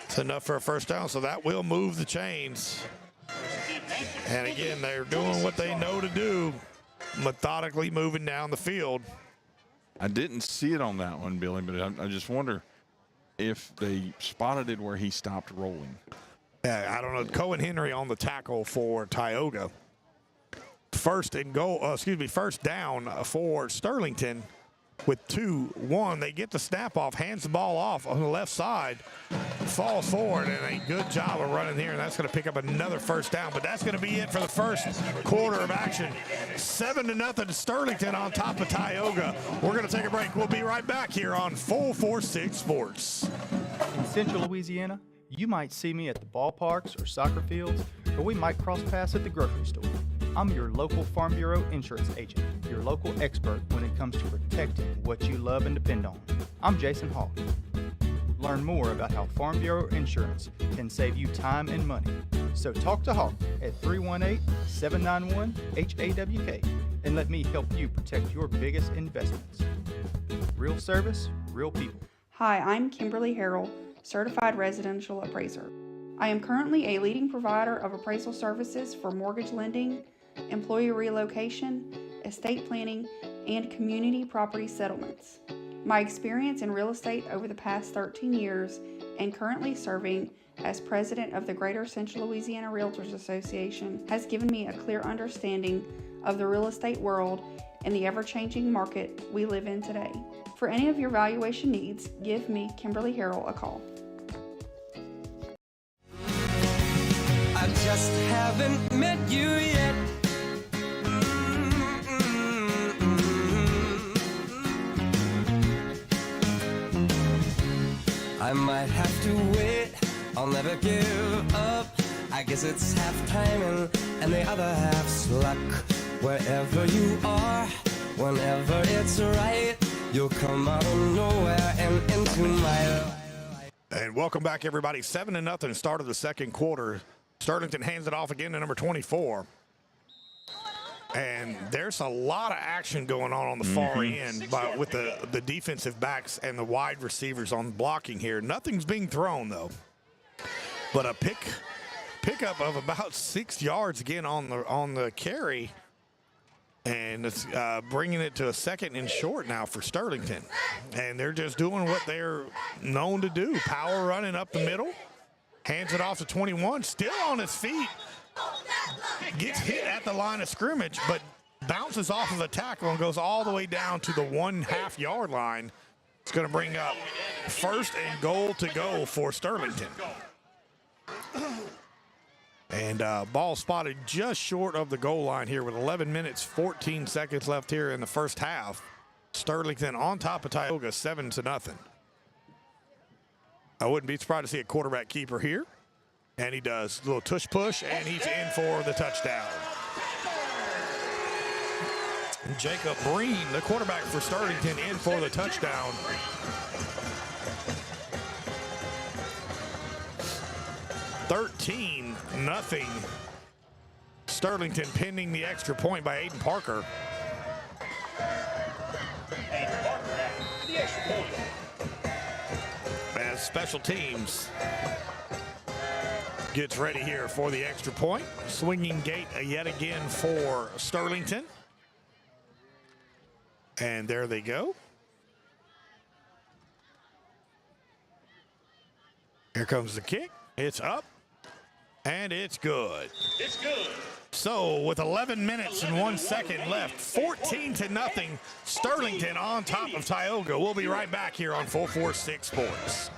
It's enough for a first down, so that will move the chains. And again, they're doing what they know to do, methodically moving down the field. I didn't see it on that one, Billy, but I just wonder if they spotted it where he stopped rolling. Yeah, I don't know. Cohen Henry on the tackle for Tioga. First down for Sterlington with 2-1. They get the snap off, hands the ball off on the left side, falls forward, and a good job of running here, and that's going to pick up another first down. But that's going to be it for the first quarter of action. 7-0 Sterlington on top of Tioga. We're going to take a break. We'll be right back here on 446 Sports. In Central Louisiana, you might see me at the ballparks or soccer fields, or we might cross paths at the grocery store. I'm your local Farm Bureau insurance agent, your local expert when it comes to protecting what you love and depend on. I'm Jason Hawk. Learn more about how Farm Bureau insurance can save you time and money. So talk to Hawk at 318-791-HAWK and let me help you protect your biggest investments. Real service, real people. Hi, I'm Kimberly Harrell, Certified Residential Appraiser. I am currently a leading provider of appraisal services for mortgage lending, employee relocation, estate planning, and community property settlements. My experience in real estate over the past 13 years and currently serving as president of the Greater Central Louisiana Realtors Association has given me a clear understanding of the real estate world and the ever-changing market we live in today. For any of your valuation needs, give me, Kimberly Harrell, a call. I just haven't met you yet. I might have to wait, I'll never give up. I guess it's half timing and the other half's luck. Wherever you are, whenever it's right, you'll come out of nowhere and into my life. And welcome back, everybody. 7-0 start of the second quarter. Sterlington hands it off again to number 24. And there's a lot of action going on the far end with the defensive backs and the wide receivers on blocking here. Nothing's being thrown, though. But a pickup of about 6 yards again on the carry. And it's bringing it to a 2nd and short now for Sterlington. And they're just doing what they're known to do. Power running up the middle. Hands it off to 21, still on his feet. Gets hit at the line of scrimmage, but bounces off of a tackle and goes all the way down to the 1.5 yard line. It's going to bring up 1st and goal to go for Sterlington. And ball spotted just short of the goal line here with 11 minutes, 14 seconds left here in the first half. Sterlington on top of Tioga, 7-0. I wouldn't be surprised to see a quarterback keeper here. And he does. A little tush push, and he's in for the touchdown. Jacob Breen, the quarterback for Sterlington, in for the touchdown. $13-0. Sterlington pending the extra point by Aiden Parker. Aiden Parker after the extra point. As special teams gets ready here for the extra point. Swinging gate yet again for Sterlington. And there they go. Here comes the kick. It's up. And it's good. It's good. So with 11 minutes and 1 second left, 14-0, Sterlington on top of Tioga. We'll be right back here on 446 Sports.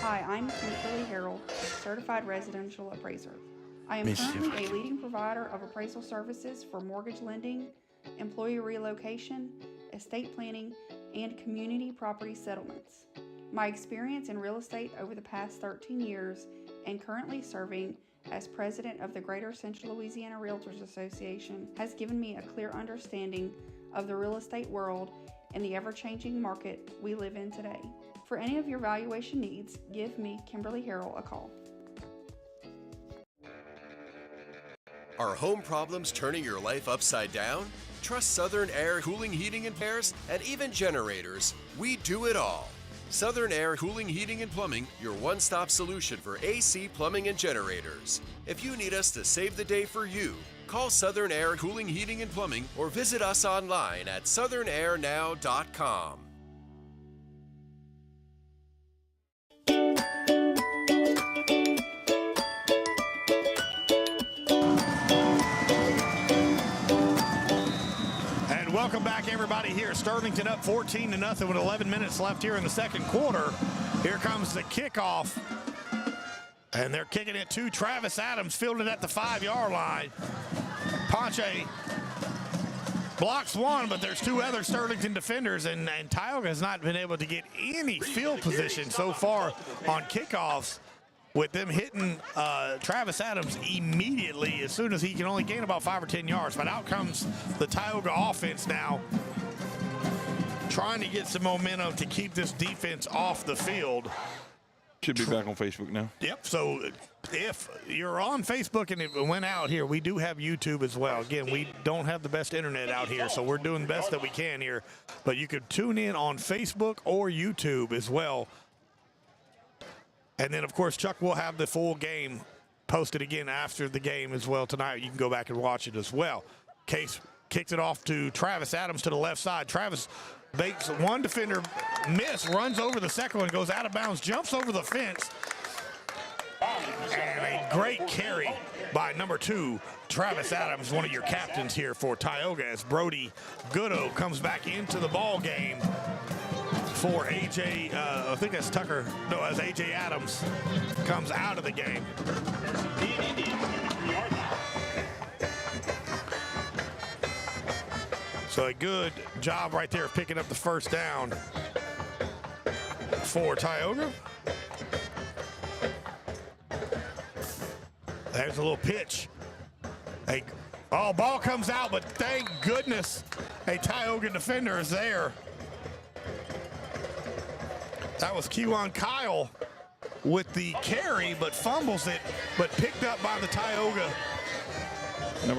Hi, I'm Kimberly Harrell, Certified Residential Appraiser. I am currently a leading provider of appraisal services for mortgage lending, employee relocation, estate planning, and community property settlements. My experience in real estate over the past 13 years and currently serving as president of the Greater Central Louisiana Realtors Association has given me a clear understanding of the real estate world and the ever-changing market we live in today. For any of your valuation needs, give me, Kimberly Harrell, a call. Are home problems turning your life upside down? Trust Southern Air Cooling, Heating, and Repairs, and even generators. We do it all. Southern Air Cooling, Heating, and Plumbing, your one-stop solution for AC, plumbing, and generators. If you need us to save the day for you, call Southern Air Cooling, Heating, and Plumbing or visit us online at southernairnow.com. Welcome back, everybody, here. Sterlington up 14-0 with 11 minutes left here in the second quarter. Here comes the kickoff. And they're kicking it to Travis Adams, fielded at the 5-yard line. Ponche blocks one, but there's two other Sterlington defenders, and Tioga has not been able to get any field position so far on kickoffs, with them hitting Travis Adams immediately as soon as he can only gain about 5 or 10 yards. But out comes the Tioga offense now, trying to get some momentum to keep this defense off the field. Should be back on Facebook now. Yep, so if you're on Facebook and it went out here, we do have YouTube as well. Again, we don't have the best internet out here, so we're doing the best that we can here. But you could tune in on Facebook or YouTube as well. And then, of course, Chuck will have the full game posted again after the game as well tonight. You can go back and watch it as well. Case kicks it off to Travis Adams to the left side. Travis bakes one defender, miss, runs over the second one, goes out of bounds, jumps over the fence. And a great carry by number 2, Travis Adams, one of your captains here for Tioga, as Brody Goodo comes back into the ball game for A.J., I think that's Tucker, no, as A.J. Adams comes out of the game. So a good job right there of picking up the first down for Tioga. There's a little pitch. Ball comes out, but thank goodness a Tioga defender is there. That was Kewan Kyle with the carry, but fumbles it, but picked up by the Tioga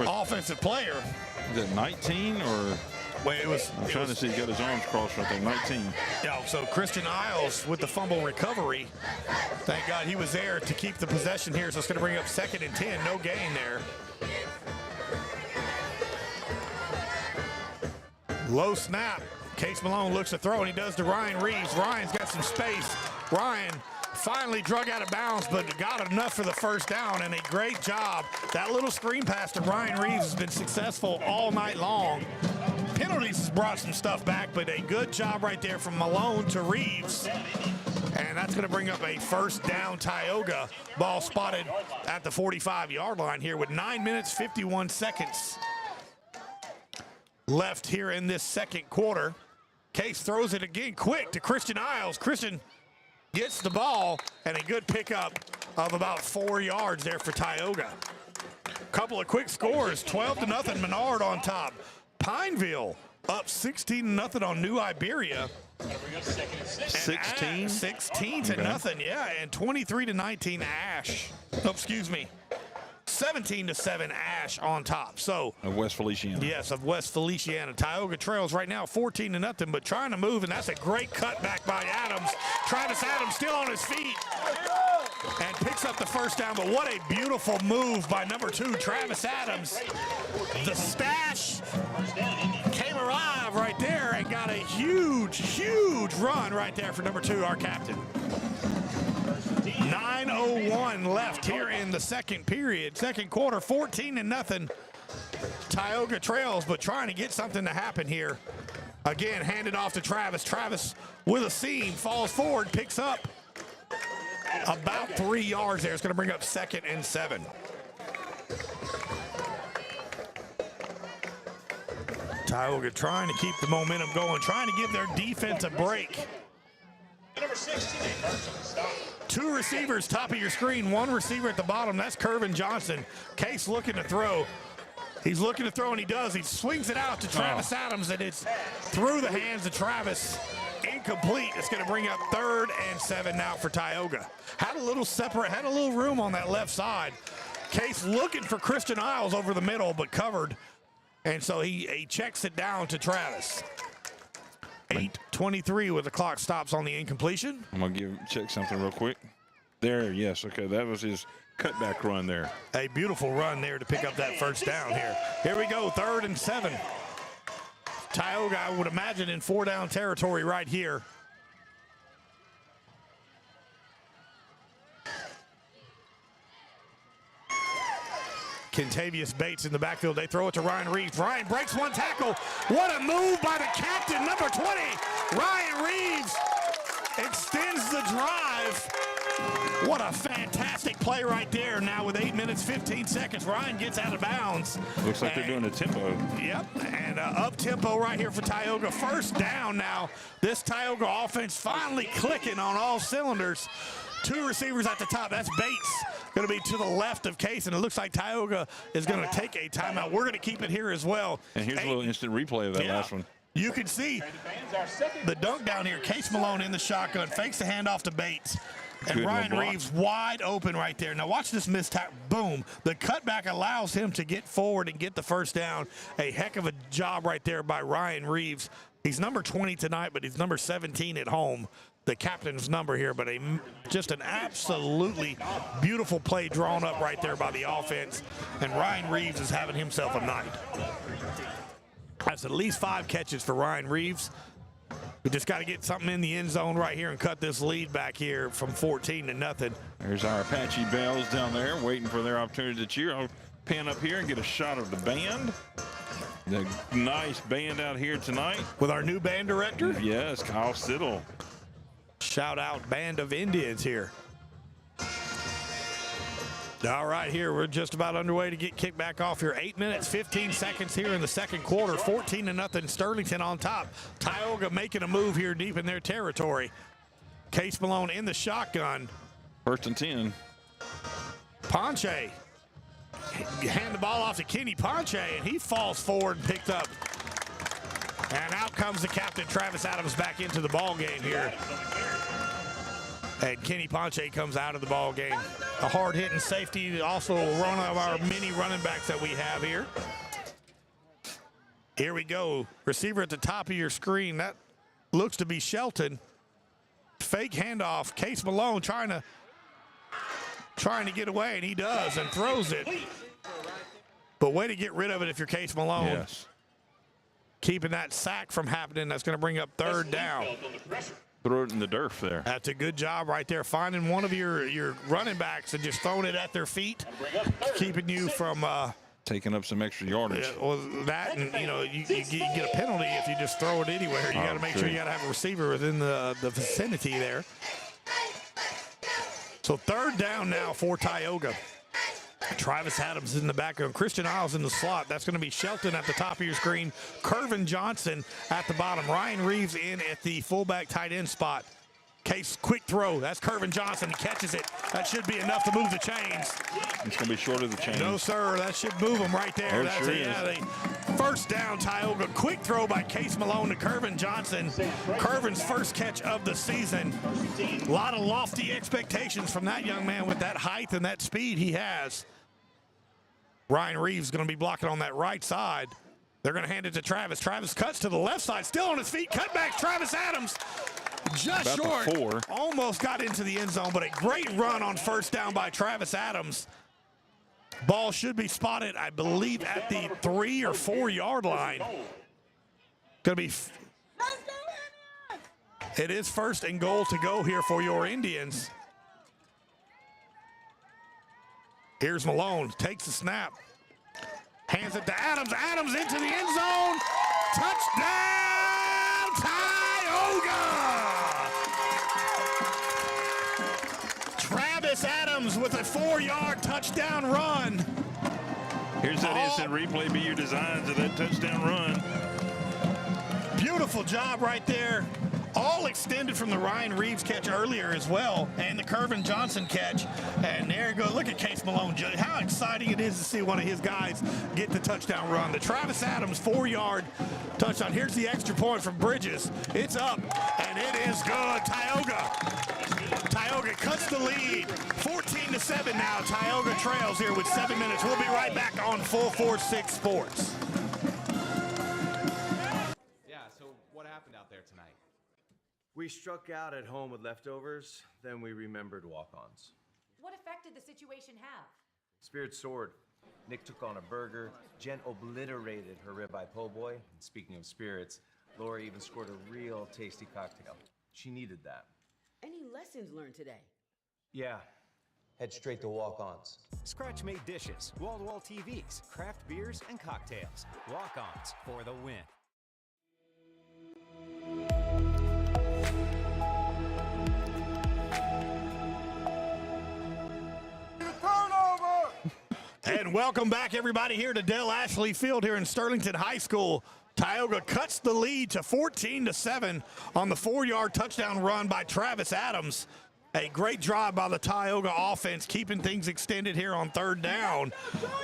offensive player. Is it 19 or? Wait, it was. I'm trying to see. He got his arms crossed right there. 19. Yeah. So Christian Isles with the fumble recovery. Thank God he was there to keep the possession here. So it's going to bring up 2nd and 10. No gain there. Low snap. Case Malone looks to throw, and he does to Ryan Reeves. Ryan's got some space. Ryan finally drug out of bounds, but got enough for the first down, and a great job. That little screen pass to Ryan Reeves has been successful all night long. Penalties brought some stuff back, but a good job right there from Malone to Reeves. And that's going to bring up a first down Tioga. Ball spotted at the 45-yard line here with 9 minutes, 51 seconds left here in this second quarter. Case throws it again quick to Christian Isles. Christian gets the ball, and a good pickup of about 4 yards there for Tioga. Couple of quick scores, 12-0 Menard on top. Pineville up 16-0 on New Iberia. 16? 16-0, yeah, and 23-19 Ash. Oh, excuse me. 17-7 Ash on top. So of West Feliciana. Yes, of West Feliciana. Tioga trails right now 14-0, but trying to move, and that's a great cutback by Adams. Travis Adams still on his feet and picks up the first down, but what a beautiful move by number 2, Travis Adams. The stash came alive right there and got a huge, huge run right there for number 2, our captain. 9:01 left here in the second period, second quarter, 14-0. Tioga trails, but trying to get something to happen here. Again, handed off to Travis. Travis with a seam, falls forward, picks up about 3 yards there. It's going to bring up 2nd and 7. Tioga trying to keep the momentum going, trying to give their defense a break. Number 16, stop. 2 receivers, top of your screen, 1 receiver at the bottom. That's Kervin Johnson. Case looking to throw. He's looking to throw, and he does. He swings it out to Travis Adams, and it's through the hands of Travis. Incomplete. It's going to bring up 3rd and 7 now for Tioga. Had a little room on that left side. Case looking for Christian Isles over the middle, but covered. And so he checks it down to Travis. 8:23 with the clock stops on the incompletion. I'm going to check something real quick. There, yes, okay, that was his cutback run there. A beautiful run there to pick up that first down here. Here we go, 3rd and 7. Tioga, I would imagine, in 4-down territory right here. Kentavious Bates in the backfield. They throw it to Ryan Reeves. Ryan breaks one tackle. What a move by the captain, number 20. Ryan Reeves extends the drive. What a fantastic play right there. Now with 8 minutes, 15 seconds, Ryan gets out of bounds. Looks like they're doing a tempo. Yep, and up tempo right here for Tioga. First down now. This Tioga offense finally clicking on all cylinders. 2 receivers at the top. That's Bates. Going to be to the left of Case, and it looks like Tioga is going to take a timeout. We're going to keep it here as well. And here's a little instant replay of that last one. You can see the dunk down here. Case Malone in the shotgun, fakes the handoff to Bates. And Good Ryan Reeves wide open right there. Now watch this missed tackle. Boom. The cutback allows him to get forward and get the first down. A heck of a job right there by Ryan Reeves. He's number 20 tonight, but he's number 17 at home. The captain's number here, but just an absolutely beautiful play drawn up right there by the offense. And Ryan Reeves is having himself a night. That's at least 5 catches for Ryan Reeves. We just got to get something in the end zone right here and cut this lead back here from 14-0. There's our Apache Bells down there waiting for their opportunity to cheer. I'll pan up here and get a shot of the band. The nice band out here tonight. With our new band director? Yes, Kyle Siddle. Shout out Band of Indians here. All right, here we're just about underway to get kicked back off here. 8 minutes, 15 seconds here in the second quarter. 14-0 Sterlington on top. Tioga making a move here deep in their territory. Case Malone in the shotgun. 1st and 10. Ponche. Hand the ball off to Kenny Ponche, and he falls forward and picked up. And out comes the captain, Travis Adams, back into the ball game here. And Kenny Ponche comes out of the ball game. A hard-hitting safety, also one of our many running backs that we have here. Here we go. Receiver at the top of your screen. That looks to be Shelton. Fake handoff. Case Malone trying to get away, and he does, and throws it. But way to get rid of it if you're Case Malone. Yes. Keeping that sack from happening. That's going to bring up 3rd down. throw it in the dirt there. That's a good job right there, finding one of your running backs and just throwing it at their feet, keeping you from taking up some extra yardage. well, that, and you get a penalty if you just throw it anywhere. You got to make sure you got to have a receiver within the vicinity there. So 3rd down now for Tioga. Travis Adams in the background. Christian Isles in the slot. That's going to be Shelton at the top of your screen. Kervin Johnson at the bottom. Ryan Reeves in at the fullback tight end spot. Case quick throw. That's Kervin Johnson. He catches it. That should be enough to move the chains. It's going to be short of the chains. No, sir. That should move them right there. Oh, That's sure the 1st down, Tioga. Quick throw by Case Malone to Kervin Johnson. Kervin's first catch of the season. A lot of lofty expectations from that young man with that height and that speed he has. Ryan Reeves going to be blocking on that right side. They're going to hand it to Travis. Travis cuts to the left side, still on his feet. Cut back, Travis Adams. Just about short. Almost got into the end zone, but a great run on 1st down by Travis Adams. Ball should be spotted, I believe, at the 3 or 4 yard line. Going to be. It is 1st and goal to go here for your Indians. Here's Malone, takes the snap. Hands it to Adams. Adams into the end zone. Touchdown, Tioga! Travis Adams with a 4-yard touchdown run. Here's that instant replay be your designs of that touchdown run. Beautiful job right there. All extended from the Ryan Reeves catch earlier as well, and the Kervin Johnson catch. And there you go. Look at Case Malone. How exciting it is to see one of his guys get the touchdown run. The Travis Adams 4-yard touchdown. Here's the extra point from Bridges. It's up, and it is good. Tioga cuts the lead. 14-7 now. Tioga trails here with 7 minutes. We'll be right back on 446 Sports. Yeah, so what happened out there tonight? We struck out at home with leftovers, then we remembered walk-ons. What effect did the situation have? Spirit soared. Nick took on a burger. Jen obliterated her ribeye po' boy. And speaking of spirits, Lori even scored a real tasty cocktail. She needed that. Any lessons learned today? Yeah. Head straight to walk-ons. Scratch-made dishes, wall-to-wall TVs, craft beers, and cocktails. Walk-ons for the win. And welcome back, everybody, here to Dell Ashley Field here in Sterlington High School. Tioga cuts the lead to 14-7 on the 4-yard touchdown run by Travis Adams. A great drive by the Tioga offense, keeping things extended here on 3rd down.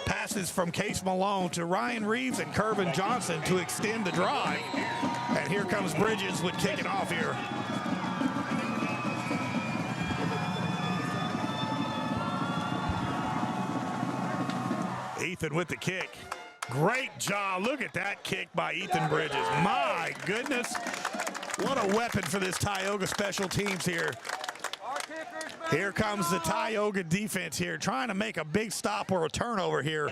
Passes from Case Malone to Ryan Reeves and Kervin Johnson to extend the drive. And here comes Bridges with kicking off here. Ethan with the kick. Great job. Look at that kick by Ethan Bridges. My goodness. What a weapon for this Tioga special teams here. Here comes the Tioga defense here, trying to make a big stop or a turnover here.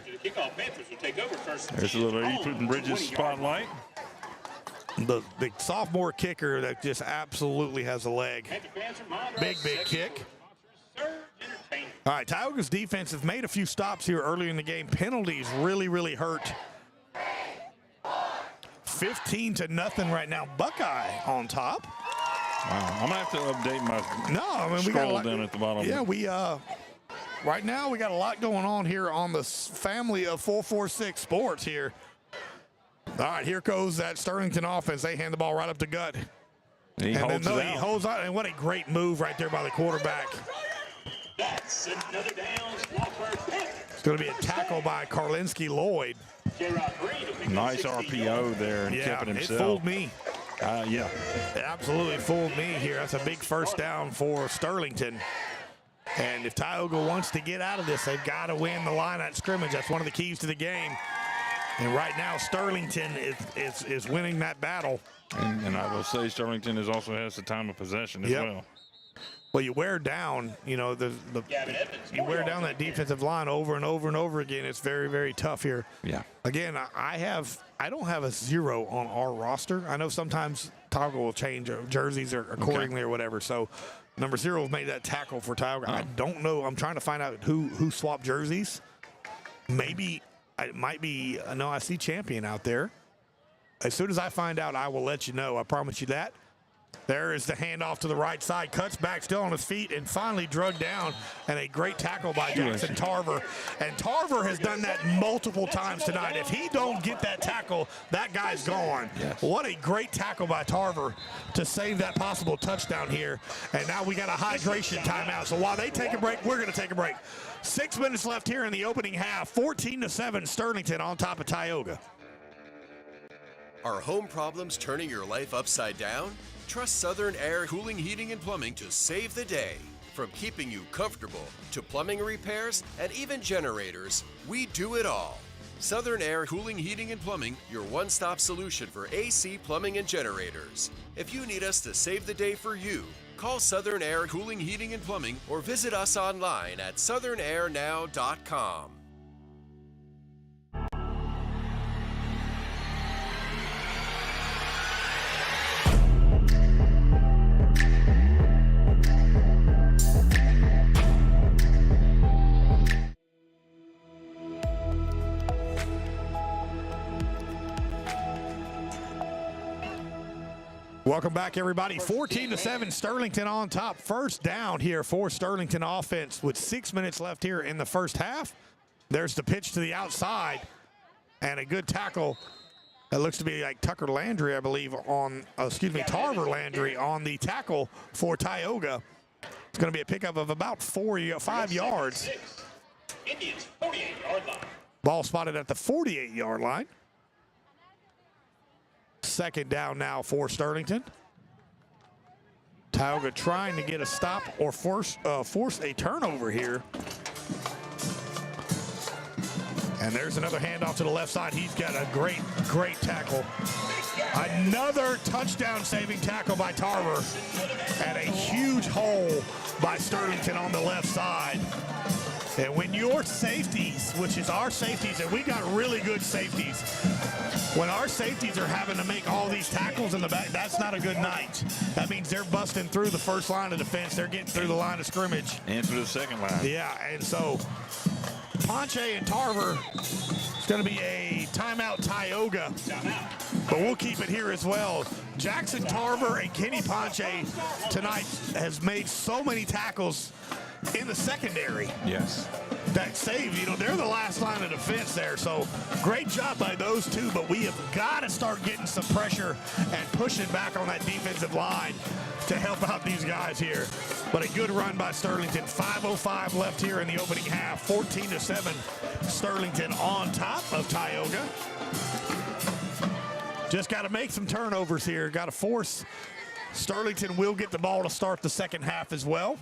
There's a little Ethan Bridges spotlight. The sophomore kicker that just absolutely has a leg. Big kick. All right, Tioga's defense has made a few stops here earlier in the game. Penalties really hurt. 15-0 right now. Buckeye on top. Wow, I'm gonna have to update my we got a lot, down at the bottom. Yeah, we right now we got a lot going on here on the family of 446 Sports here. All right, here goes that Sterlington offense. They hand the ball right up the gut. He holds on, and what a great move right there by the quarterback. That's another down. It's going to be a tackle by Karlinski Lloyd. Nice RPO there and keeping himself. It fooled me. Yeah. It absolutely fooled me here. That's a big 1st down for Sterlington. And if Tioga wants to get out of this, they've got to win the line at scrimmage. That's one of the keys to the game. And right now, Sterlington is winning that battle. And I will say Sterlington also has the time of possession as well. Well, you wear down, you wear down that defensive line over and over again. It's very tough here. Yeah. Again, I don't have a 0 on our roster. I know sometimes Tioga will change jerseys accordingly or whatever. So number 0 made that tackle for Tioga. I don't know. I'm trying to find out who swapped jerseys. Maybe it might be. No, I see Champion out there. As soon as I find out, I will let you know. I promise you that. There is the handoff to the right side. Cuts back, still on his feet, and finally drugged down. And a great tackle by Jackson Tarver. And Tarver has done that multiple times tonight. If he don't get that tackle, that guy's gone. Yes. What a great tackle by Tarver to save that possible touchdown here. And now we got a hydration timeout. So while they take a break, we're going to take a break. 6 minutes left here in the opening half. 14-7, Sterlington on top of Tioga. Are home problems turning your life upside down? Trust Southern Air Cooling, Heating, and Plumbing to save the day. From keeping you comfortable to plumbing repairs and even generators, we do it all. Southern Air Cooling, Heating, and Plumbing, your one-stop solution for AC, plumbing, and generators. If you need us to save the day for you, call Southern Air Cooling, Heating, and Plumbing or visit us online at southernairnow.com. Welcome back, everybody. 14-7, Sterlington on top. First down here for Sterlington offense with 6 minutes left here in the first half. There's the pitch to the outside and a good tackle. That looks to be like Tucker Landry, I believe, Tarver Landry on the tackle for Tioga. It's going to be a pickup of about 5 yards. Indians, 48-yard line. Ball spotted at the 48-yard line. Second down now for Sterlington. Tioga trying to get a stop or force a turnover here. And there's another handoff to the left side. He's got a great tackle. Another touchdown-saving tackle by Tarver. And a huge hole by Sterlington on the left side. And when your safeties, which is our safeties, and we got really good safeties, when our safeties are having to make all these tackles in the back, that's not a good night. That means they're busting through the first line of defense. They're getting through the line of scrimmage. And through the second line. Yeah, and so Ponche and Tarver, it's going to be a timeout Tioga, but we'll keep it here as well. Jackson Tarver and Kenny Ponche tonight has made so many tackles in the secondary. Yes. That save, they're the last line of defense there. So great job by those two, but we have got to start getting some pressure and pushing back on that defensive line to help out these guys here. But a good run by Sterlington. 5:05 left here in the opening half. 14-7, Sterlington on top of Tioga. Just got to make some turnovers here. Got to force. Sterlington will get the ball to start the second half as well.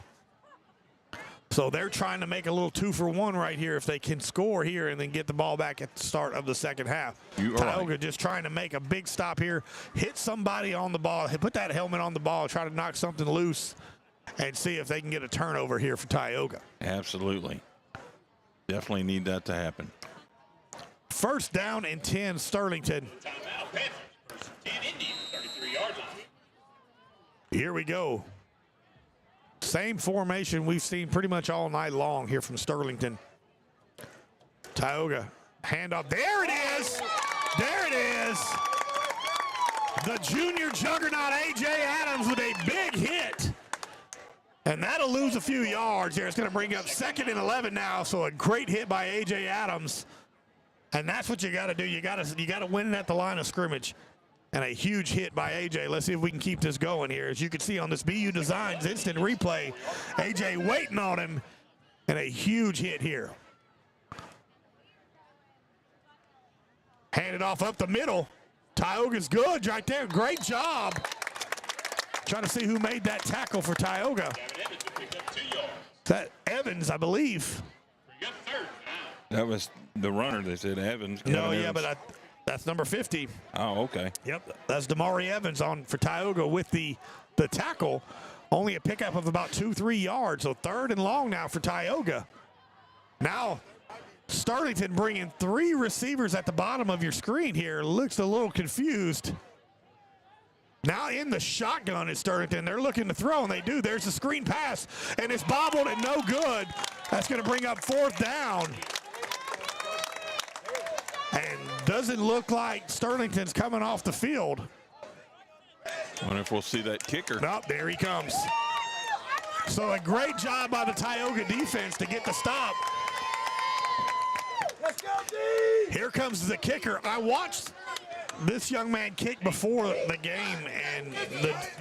So they're trying to make a little 2-for-1 right here if they can score here and then get the ball back at the start of the second half. Tioga just trying to make a big stop here, hit somebody on the ball, put that helmet on the ball, try to knock something loose, and see if they can get a turnover here for Tioga. Absolutely. Definitely need that to happen. First down and 10, Sterlington. Timeout, Panthers. 10 Indians, 33-yard line. Here we go. Same formation we've seen pretty much all night long here from Sterlington. Tioga, handoff. There it is. There it is. The junior juggernaut, A.J. Adams, with a big hit. And that'll lose a few yards here. It's going to bring up 2nd and 11 now. So a great hit by A.J. Adams. And that's what you got to do. You got to win it at the line of scrimmage. And a huge hit by A.J. Let's see if we can keep this going here. As you can see on this BU Designs instant replay, A.J. waiting on him, and a huge hit here. Hand it off up the middle. Tioga's good right there. Great job. Trying to see who made that tackle for Tioga. That Evans, I believe. That was the runner. They said Evans. No, yeah, but that's number 50. Oh, okay. Yep, that's Damari Evans on for Tioga with the tackle. Only a pickup of about 2-3 yards, so 3rd and long now for Tioga. Now, Sterlington bringing 3 receivers at the bottom of your screen here. Looks a little confused. Now in the shotgun is Sterlington. They're looking to throw, and they do. There's the screen pass, and it's bobbled and no good. That's going to bring up 4th down. And doesn't look like Sterlington's coming off the field. Wonder if we'll see that kicker. Nope, there he comes. So a great job by the Tioga defense to get the stop. Let's go, D! Here comes the kicker. I watched this young man kick before the game, and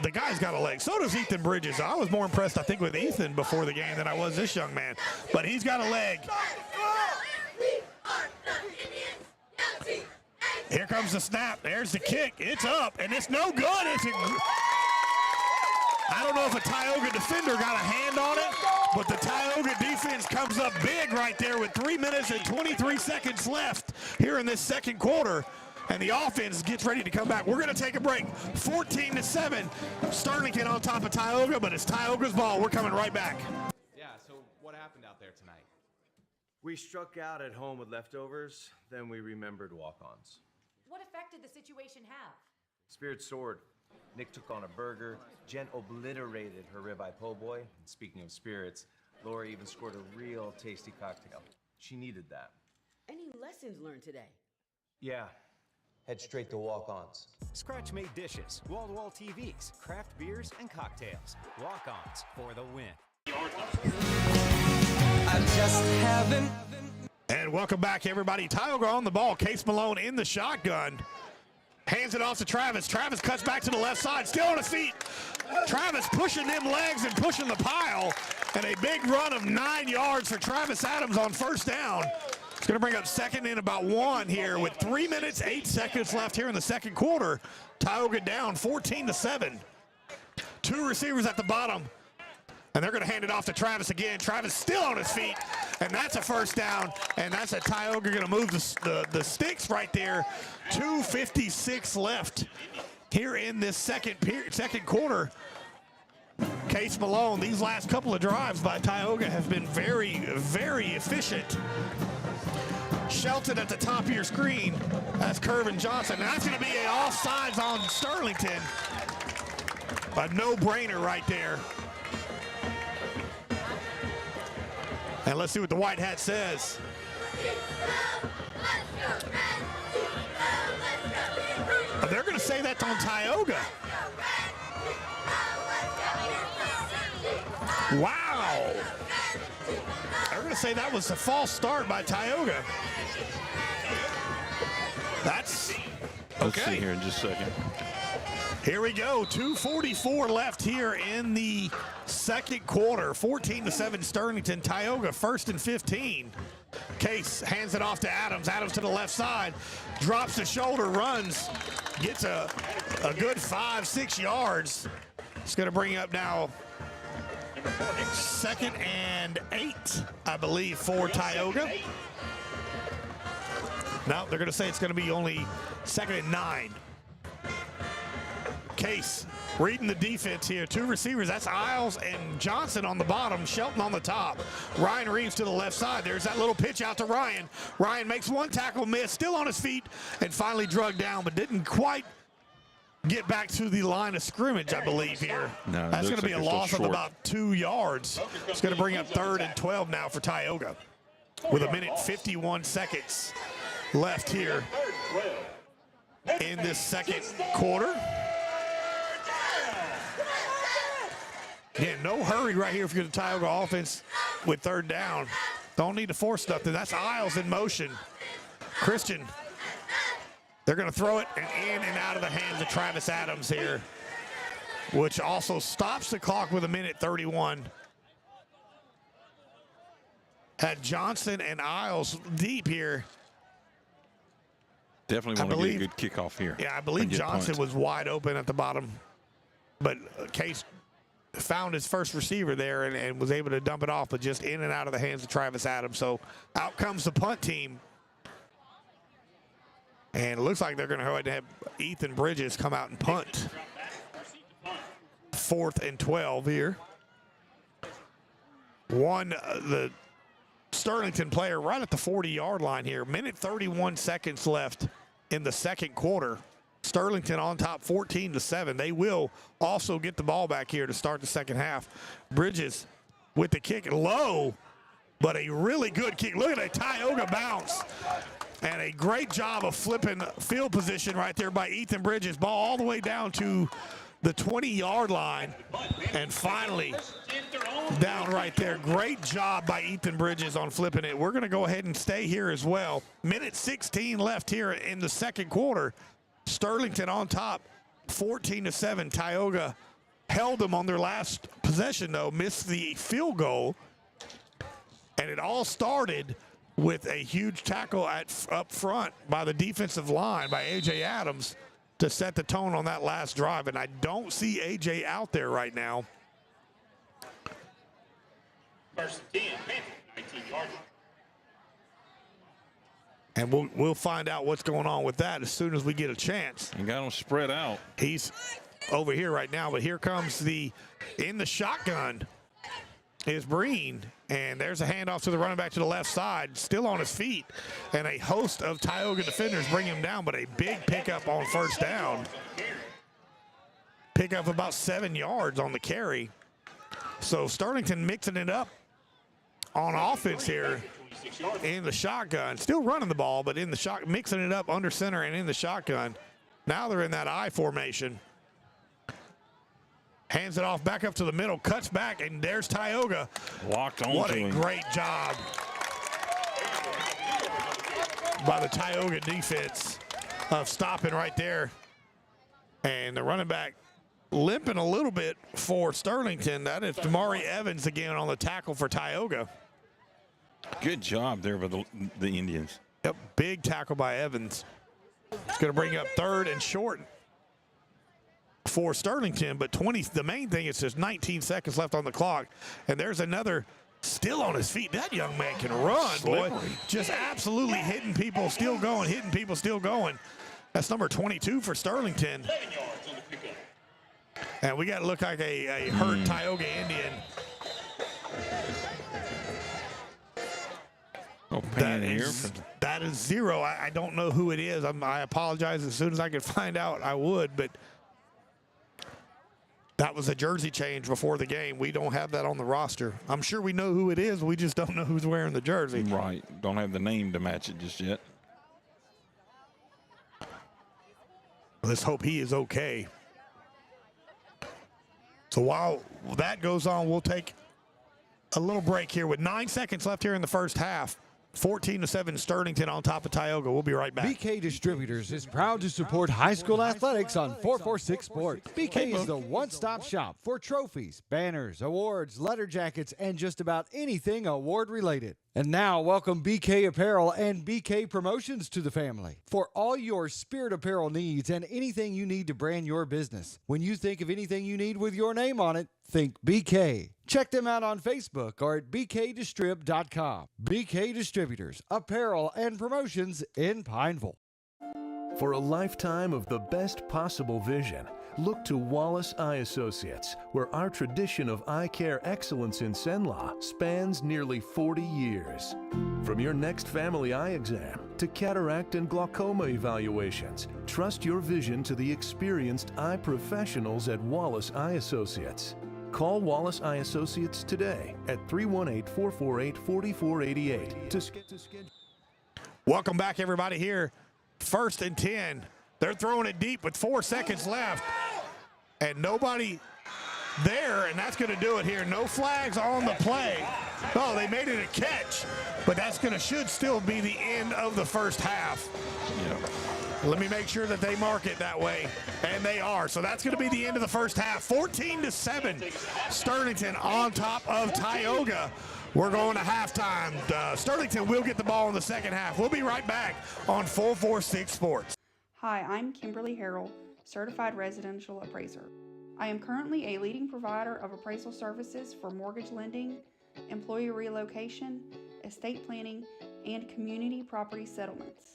the guy's got a leg. So does Ethan Bridges. I was more impressed, I think, with Ethan before the game than I was this young man. But he's got a leg. Here comes the snap. There's the kick. It's up, and it's no good. I don't know if a Tioga defender got a hand on it, but the Tioga defense comes up big right there with 3 minutes and 23 seconds left here in this second quarter, and the offense gets ready to come back. We're going to take a break. 14-7. Sterlington on top of Tioga, but it's Tioga's ball. We're coming right back. Yeah, so what happened out there tonight? We struck out at home with leftovers, then we remembered walk-ons. What effect did the situation have? Spirit soared. Nick took on a burger. Jen obliterated her ribeye po' boy. And speaking of spirits, Lori even scored a real tasty cocktail. She needed that. Any lessons learned today? Yeah. Head straight to walk-ons. Scratch-made dishes, wall-to-wall TVs, craft beers, and cocktails. Walk-ons for the win. I just haven't. And welcome back, everybody. Tioga on the ball. Case Malone in the shotgun. Hands it off to Travis. Travis cuts back to the left side, still on his feet. Travis pushing them legs and pushing the pile. And a big run of 9 yards for Travis Adams on 1st down. It's going to bring up 2nd and about 1 here with 3 minutes, 8 seconds left here in the second quarter. Tioga down 14-7. 2 receivers at the bottom. And they're going to hand it off to Travis again. Travis still on his feet, and that's a 1st down. And that's a Tioga going to move the sticks right there. 2:56 left here in this second quarter. Case Malone, these last couple of drives by Tioga have been very, very efficient. Shelton at the top of your screen. That's Kervin Johnson. And that's going to be an offsides on Sterlington. A no-brainer right there. And let's see what the white hat says. They're going to say that's on Tioga. Wow. They're going to say that was a false start by Tioga. That's okay. Let's see here in just a second. Here we go. 2:44 left here in the second quarter. 14-7 Sterlington. Tioga 1st and 15. Case hands it off to Adams. Adams to the left side. Drops the shoulder, runs. Gets a good 5-6 yards. It's going to bring up now 2nd and 8, I believe, for Tioga. No, they're going to say it's going to be only 2nd and 9. Case reading the defense here. 2 receivers. That's Isles and Johnson on the bottom. Shelton on the top. Ryan Reeves to the left side. There's that little pitch out to Ryan. Ryan makes 1 tackle miss. Still on his feet and finally drugged down, but didn't quite get back to the line of scrimmage, I believe, here. No, that's going to be a loss of about 2 yards. It's going to bring up 3rd and 12 now for Tioga with 1:51 seconds left here in this second quarter. Again, no hurry right here for the Tioga offense with 3rd down. Don't need to force nothing. That's Isles in motion. Christian. They're going to throw it and in and out of the hands of Travis Adams here, which also stops the clock with 1:31. Had Johnson and Isles deep here. Definitely want to get a good kickoff here. Yeah, I believe Johnson was wide open at the bottom, but Case found his first receiver there and was able to dump it off, but just in and out of the hands of Travis Adams. So out comes the punt team. And it looks like they're going to go ahead and have Ethan Bridges come out and punt. 4th and 12 here. The Sterlington player right at the 40-yard line here. 1:31 seconds left in the second quarter. Sterlington on top 14-7. They will also get the ball back here to start the second half. Bridges with the kick low, but a really good kick. Look at a Tioga bounce. And a great job of flipping field position right there by Ethan Bridges. Ball all the way down to the 20-yard line. And finally, down right there. Great job by Ethan Bridges on flipping it. We're going to go ahead and stay here as well. Minute 16 left here in the second quarter. Sterlington on top, 14-7. Tioga held them on their last possession, though. Missed the field goal. And it all started with a huge tackle up front by the defensive line by A.J. Adams to set the tone on that last drive. And I don't see A.J. out there right now. First and 10, Panthers, 19 yards. And we'll find out what's going on with that as soon as we get a chance. You got him spread out. He's over here right now, but here comes in the shotgun is Breen, and there's a handoff to the running back to the left side, still on his feet, and a host of Tioga defenders bring him down, but a big pickup on first down. Pick up about 7 yards on the carry. So Sterlington mixing it up on offense here in the shotgun. Still running the ball, but in the mixing it up under center and in the shotgun. Now they're in that I formation. Hands it off back up to the middle, cuts back, and there's Tioga. Locked on. What a great job by the Tioga defense of stopping right there. And the running back limping a little bit for Sterlington. That is Damari Evans again on the tackle for Tioga. Good job there by the Indians. Yep, big tackle by Evans. It's going to bring up third and short for Sterlington, but the main thing is there's 19 seconds left on the clock, and there's another still on his feet. That young man can run, boy. Just absolutely hitting people, still going, hitting people, still going. That's number 22 for Sterlington. And we got to look like a hurt Tioga Indian. That is zero. I don't know who it is. I apologize. As soon as I could find out, I would, but that was a jersey change before the game. We don't have that on the roster. I'm sure we know who it is. We just don't know who's wearing the jersey. Right. Don't have the name to match it just yet. Let's hope he is okay. So while that goes on, we'll take a little break here with 9 seconds left here in the first half. 14-7 Sterlington on top of Tioga. We'll be right back. BK Distributors is proud to support high school athletics on 446 Sports. BK is the one-stop shop for trophies, banners, awards, letter jackets, and just about anything award-related. And now, welcome BK Apparel and BK Promotions to the family. For all your spirit apparel needs and anything you need to brand your business. When you think of anything you need with your name on it, think BK. Check them out on Facebook or at bkdistrib.com. BK Distributors, apparel and promotions in Pineville. For a lifetime of the best possible vision, look to Wallace Eye Associates, where our tradition of eye care excellence in Cenla spans nearly 40 years. From your next family eye exam to cataract and glaucoma evaluations, trust your vision to the experienced eye professionals at Wallace Eye Associates. Call Wallace Eye Associates today at 318-448-4488 to schedule. Welcome back, everybody, here. First and 10. They're throwing it deep with 4 seconds left. And nobody there, and that's going to do it here. No flags on the play. Oh, they made it a catch, but should still be the end of the first half. Yeah. Let me make sure that they mark it that way, and they are. So that's going to be the end of the first half. 14-7, Sterlington on top of Tioga. We're going to halftime. Sterlington will get the ball in the second half. We'll be right back on 446 Sports. Hi, I'm Kimberly Harrell, Certified Residential Appraiser. I am currently a leading provider of appraisal services for mortgage lending, employee relocation, estate planning, and community property settlements.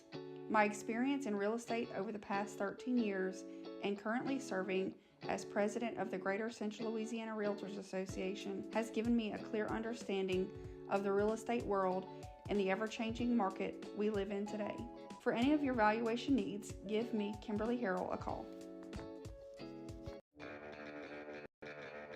My experience in real estate over the past 13 years and currently serving as president of the Greater Central Louisiana Realtors Association has given me a clear understanding of the real estate world and the ever-changing market we live in today. For For any of your valuation needs, give me, Kimberly Harrell, a call.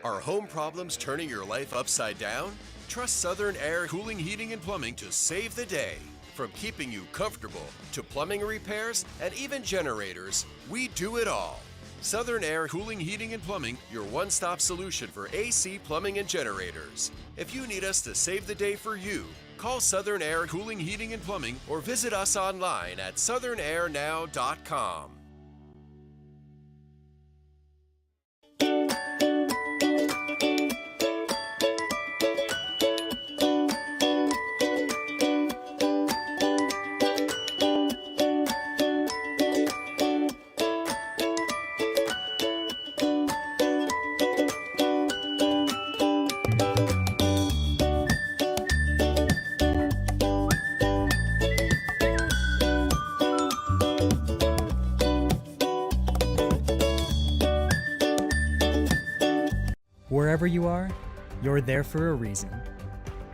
Are home problems turning your life upside down? Trust Southern Air Cooling, Heating, and Plumbing to save the day. From keeping you comfortable to plumbing repairs and even generators, we do it all. Southern Air Cooling, Heating, and Plumbing, your one-stop solution for AC, plumbing, and generators. If you need us to save the day for you, call Southern Air Cooling, Heating, and Plumbing or visit us online at southernairnow.com. Wherever you are, you're there for a reason.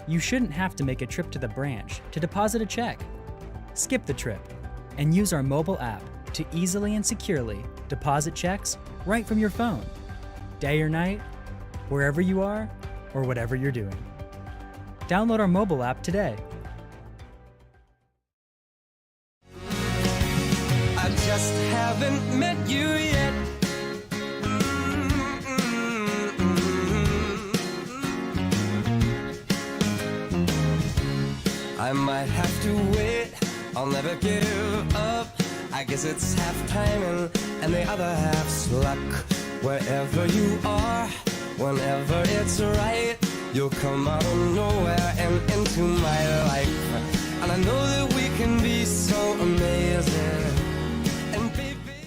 You shouldn't have to make a trip to the branch to deposit a check. Skip the trip and use our mobile app to easily and securely deposit checks right from your phone. Day or night, wherever you are, or whatever you're doing. Download our mobile app today. I just haven't met you yet. I might have to wait, I'll never give up. I guess it's half timing and the other half's luck. Wherever you are, whenever it's right, you'll come out of nowhere and into my life. And I know that we can be so amazing. And baby...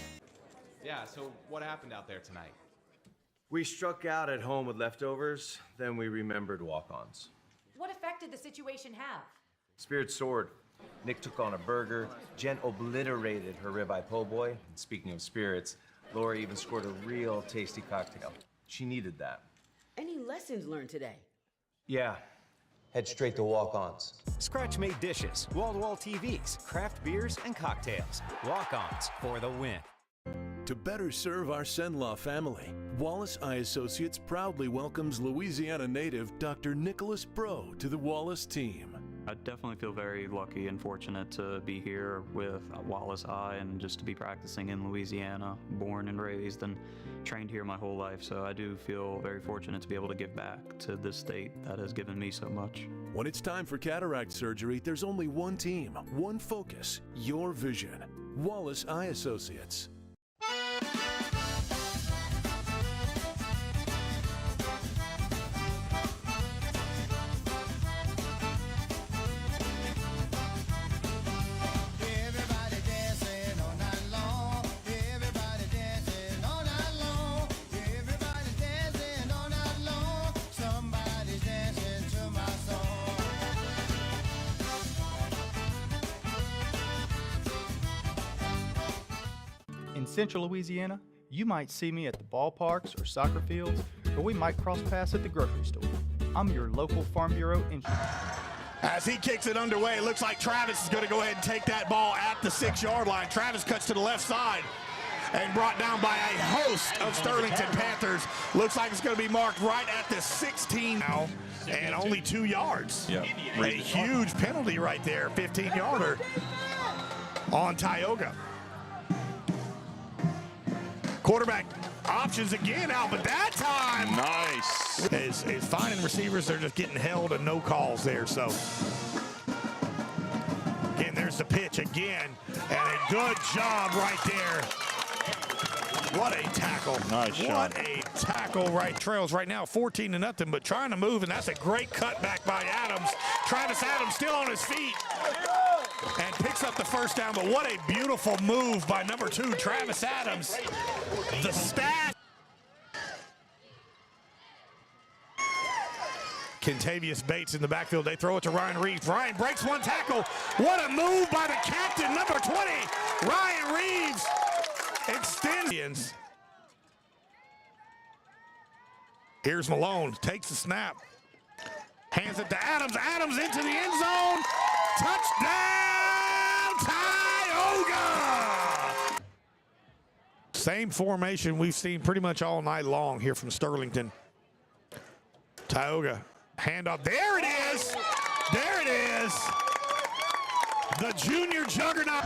Yeah, so what happened out there tonight? We struck out at home with leftovers, then we remembered walk-ons. What effect did the situation have? Spirit soared. Nick took on a burger. Jen obliterated her ribeye po' boy. And speaking of spirits, Laura even scored a real tasty cocktail. She needed that. Any lessons learned today? Yeah. Head straight to walk-ons. Scratch-made dishes, wall-to-wall TVs, craft beers, and cocktails. Walk-ons for the win. To better serve our Cenla family, Wallace Eye Associates proudly welcomes Louisiana native Dr. Nicholas Bro to the Wallace team. I definitely feel very lucky and fortunate to be here with Wallace Eye and just to be practicing in Louisiana, born and raised and trained here my whole life. So I do feel very fortunate to be able to give back to this state that has given me so much. When it's time for cataract surgery, there's only one team, one focus, your vision. Wallace Eye Associates. In Central Louisiana, you might see me at the ballparks or soccer fields, or we might cross paths at the grocery store. I'm your local Farm Bureau insurance. As he kicks it underway, it looks like Travis is going to go ahead and take that ball at the 6-yard line. Travis cuts to the left side and brought down by a host of Sterlington Panthers. Looks like it's going to be marked right at the 16 now, and only 2 yards. Yeah. A huge penalty right there, 15-yarder on Tioga. Quarterback options again out, but that time nice is finding receivers. They're just getting held and no calls there. So again, there's the pitch again, and a good job right there. What a tackle! Nice shot. What a tackle! Right, Trails right now 14-0, but trying to move, and that's a great cutback by Adams. Travis Adams still on his feet and picks up the first down, but what a beautiful move by number 2, Travis Adams. The stat. Kentavious Bates in the backfield. They throw it to Ryan Reeves. Ryan breaks one tackle. What a move by the captain, number 20, Ryan Reeves. Extends. Here's Malone, takes the snap. Hands it to Adams. Adams into the end zone. Touchdown, Tioga! Same formation we've seen pretty much all night long here from Sterlington. Tioga, handoff. There it is. There it is. The junior juggernaut.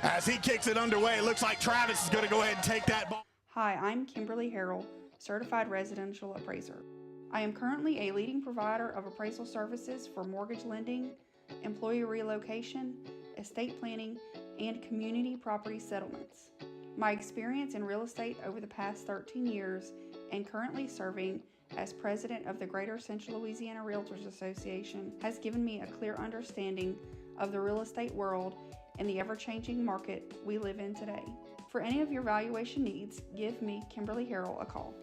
As he kicks it underway, it looks like Travis is going to go ahead and take that ball. Hi, I'm Kimberly Harrell, Certified Residential Appraiser. I am currently a leading provider of appraisal services for mortgage lending, employee relocation, estate planning, and community property settlements. My experience in real estate over the past 13 years and currently serving as president of the Greater Central Louisiana Realtors Association has given me a clear understanding of the real estate world and the ever-changing market we live in today. For any of your valuation needs, give me, Kimberly Harrell, a call.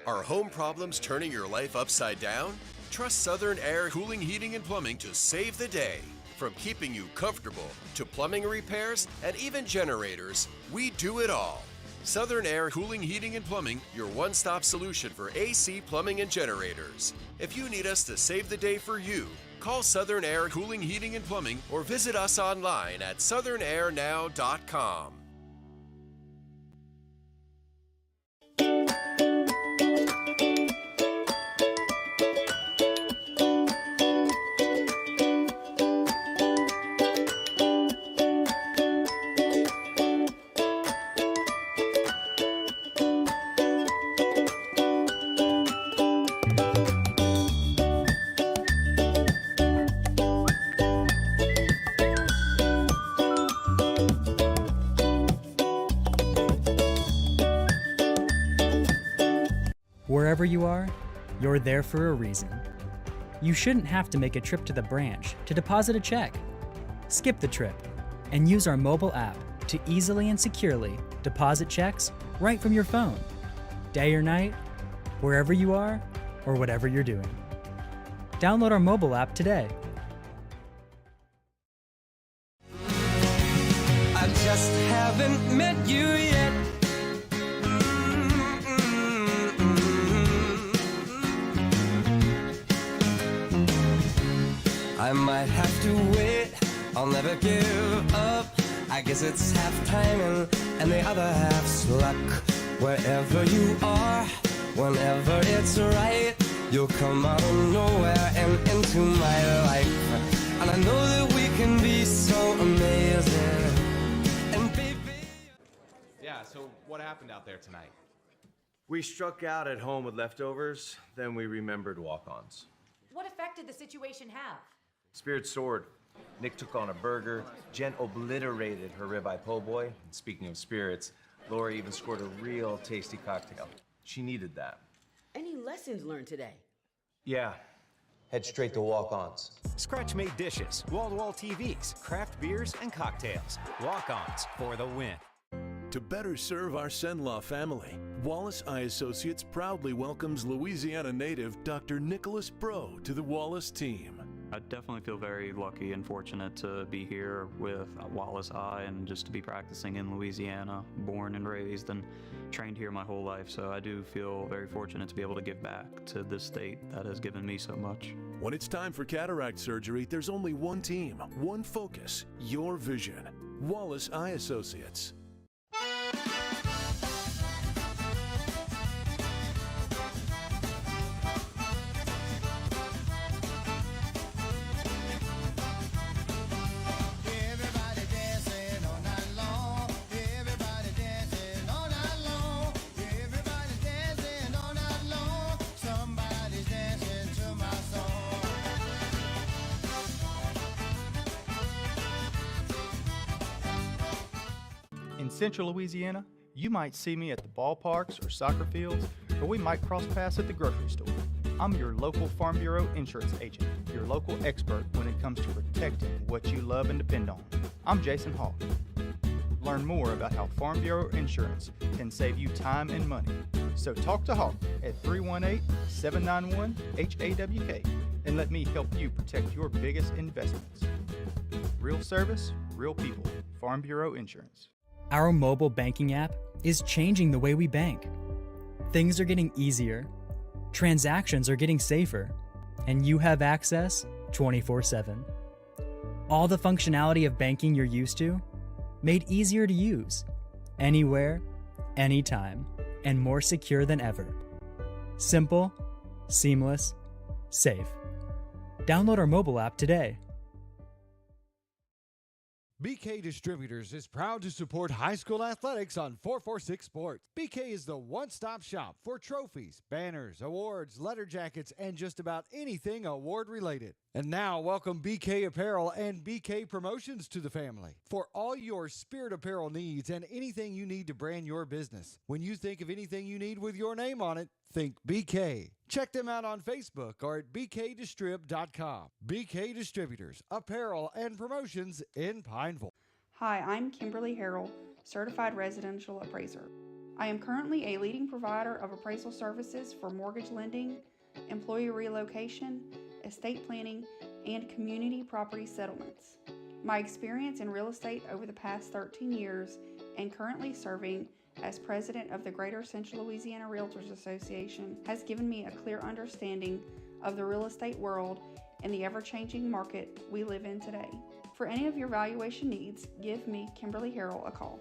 Are home problems turning your life upside down? Trust Southern Air Cooling, Heating, and Plumbing to save the day. From keeping you comfortable to plumbing repairs and even generators, we do it all. Southern Air Cooling, Heating, and Plumbing, your one-stop solution for AC, plumbing, and generators. If you need us to save the day for you, call Southern Air Cooling, Heating, and Plumbing or visit us online at southernairnow.com. Wherever you are, you're there for a reason. You shouldn't have to make a trip to the branch to deposit a check. Skip the trip and use our mobile app to easily and securely deposit checks right from your phone. Day or night, wherever you are, or whatever you're doing. Download our mobile app today. I just haven't met you yet. I might have to wait, I'll never give up. I guess it's half timing and the other half's luck. Wherever you are, whenever it's right, you'll come out of nowhere and into my life. And I know that we can be so amazing. And baby... Yeah, so what happened out there tonight? We struck out at home with leftovers, then we remembered walk-ons. What effect did the situation have? Spirit soared. Nick took on a burger. Jen obliterated her ribeye po' boy. And speaking of spirits, Lori even scored a real tasty cocktail. She needed that. Any lessons learned today? Yeah. Head straight to walk-ons. Scratch-made dishes, wall-to-wall TVs, craft beers, and cocktails. Walk-ons for the win. To better serve our Senlaw family, Wallace Eye Associates proudly welcomes Louisiana native Dr. Nicholas Bro to the Wallace team. I definitely feel very lucky and fortunate to be here with Wallace Eye and just to be practicing in Louisiana, born and raised and trained here my whole life. So I do feel very fortunate to be able to give back to this state that has given me so much. When it's time for cataract surgery, there's only one team, one focus, your vision. Wallace Eye Associates. In Central Louisiana, you might see me at the ballparks or soccer fields, or we might cross paths at the grocery store. I'm your local Farm Bureau insurance agent, your local expert when it comes to protecting what you love and depend on. I'm Jason Hawk. Learn more about how Farm Bureau insurance can save you time and money. So talk to Hawk at 318-791-HAWK and let me help you protect your biggest investments. Real service, real people. Farm Bureau Insurance. Our mobile banking app is changing the way we bank. Things are getting easier, transactions are getting safer, and you have access 24/7. All the functionality of banking you're used to, made easier to use, anywhere, anytime, and more secure than ever. Simple, seamless, safe. Download our mobile app today. BK Distributors is proud to support high school athletics on 446 Sports. BK is the one-stop shop for trophies, banners, awards, letter jackets, and just about anything award-related. And now, welcome BK Apparel and BK Promotions to the family for all your spirit apparel needs and anything you need to brand your business. When you think of anything you need with your name on it, think BK. Check them out on Facebook or at bkdistrib.com. BK Distributors, Apparel and Promotions in Pineville. Hi, I'm Kimberly Harrell, Certified Residential Appraiser. I am currently a leading provider of appraisal services for mortgage lending, employee relocation, estate planning, and community property settlements. My experience in real estate over the past 13 years and currently serving as president of the Greater Central Louisiana Realtors Association has given me a clear understanding of the real estate world and the ever-changing market we live in today. For any of your valuation needs, give me, Kimberly Harrell, a call.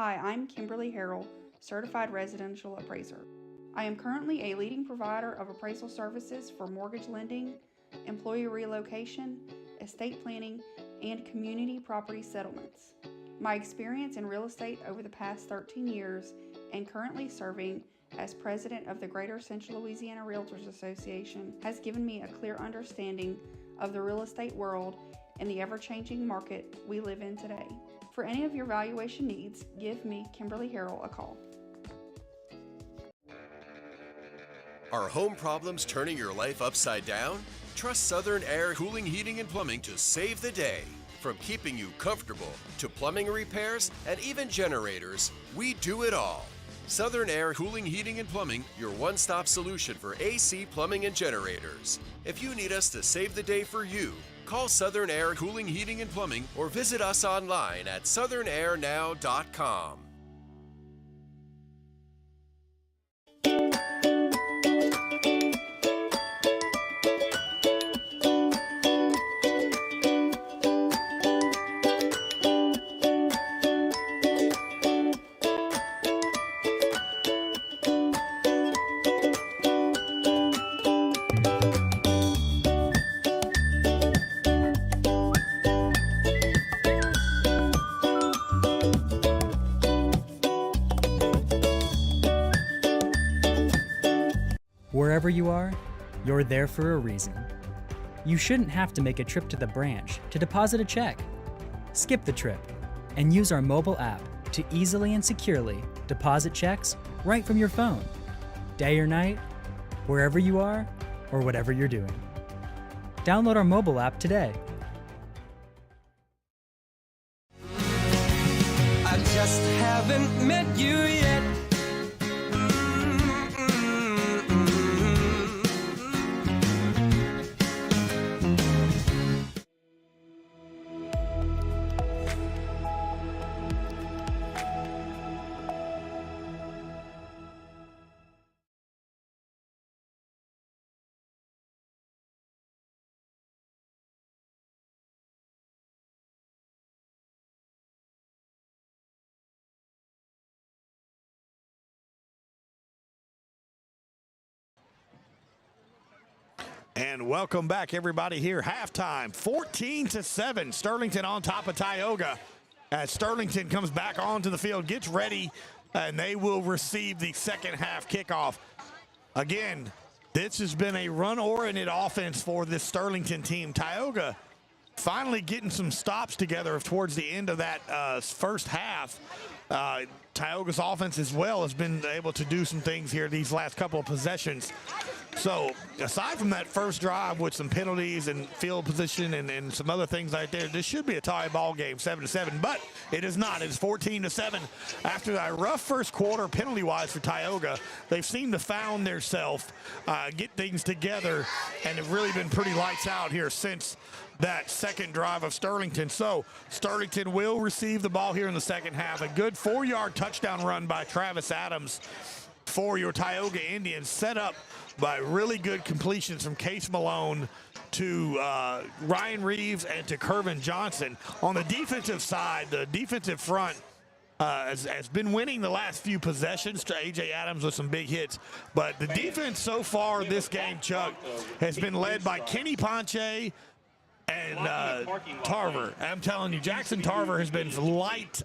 Hi, I'm Kimberly Harrell, Certified Residential Appraiser. I am currently a leading provider of appraisal services for mortgage lending, employee relocation, estate planning, and community property settlements. My experience in real estate over the past 13 years and currently serving as president of the Greater Central Louisiana Realtors Association has given me a clear understanding of the real estate world and the ever-changing market we live in today. For any of your valuation needs, give me, Kimberly Harrell, a call. Are home problems turning your life upside down? Trust Southern Air Cooling, Heating, and Plumbing to save the day. From keeping you comfortable to plumbing repairs and even generators, we do it all. Southern Air Cooling, Heating, and Plumbing, your one-stop solution for AC, plumbing, and generators. If you need us to save the day for you, call Southern Air Cooling, Heating, and Plumbing or visit us online at southernairnow.com. Wherever you are, you're there for a reason. You shouldn't have to make a trip to the branch to deposit a check. Skip the trip and use our mobile app to easily and securely deposit checks right from your phone, day or night, wherever you are or whatever you're doing. Download our mobile app today. I just haven't met you yet. And welcome back, everybody, here. Halftime, 14-7. Sterlington on top of Tioga. As Sterlington comes back onto the field, gets ready, and they will receive the second half kickoff. Again, this has been a run-oriented offense for this Sterlington team. Tioga finally getting some stops together towards the end of that first half. Tioga's offense as well has been able to do some things here these last couple of possessions. So aside from that first drive with some penalties and field position and some other things right there, this should be a tie ball game, 7-7, but it is not. It is 14-7. After that rough first quarter penalty-wise for Tioga, they've seemed to found themselves, get things together, and have really been pretty lights out here since that second drive of Sterlington. So Sterlington will receive the ball here in the second half. A good 4-yard touchdown run by Travis Adams for your Tioga Indians, set up by really good completions from Case Malone to Ryan Reeves and to Kervin Johnson. On the defensive side, the defensive front has been winning the last few possessions to A.J. Adams with some big hits. But the defense so far this game, Chuck, has been led by Kenny Ponche and Tarver. I'm telling you, Jackson Tarver has been light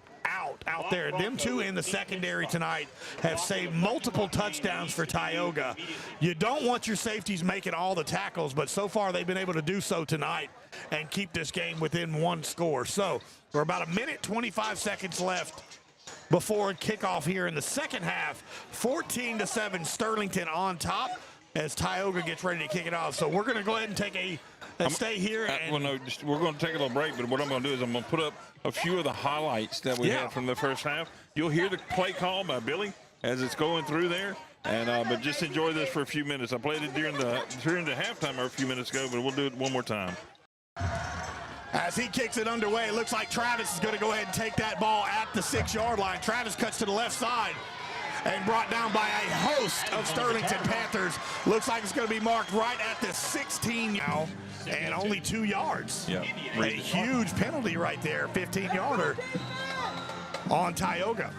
out there. Them two in the secondary tonight have saved multiple touchdowns for Tioga. You don't want your safeties making all the tackles, but so far they've been able to do so tonight and keep this game within one score. So we're about 1:25 seconds left before kickoff here in the second half. 14-7, Sterlington on top as Tioga gets ready to kick it off. So we're going to go ahead and take stay here. We're going to take a little break, but what I'm going to do is I'm going to put up a few of the highlights that we had from the first half. You'll hear the play call by Billy as it's going through there, and but just enjoy this for a few minutes. I played it during the halftime a few minutes ago, but we'll do it one more time. As he kicks it underway, it looks like Travis is going to go ahead and take that ball at the 6-yard line. Travis cuts to the left side and brought down by a host of Sterlington Panthers. Looks like it's going to be marked right at the 16 now, and only 2 yards. Yeah, a huge penalty right there, 15-yarder on Tioga.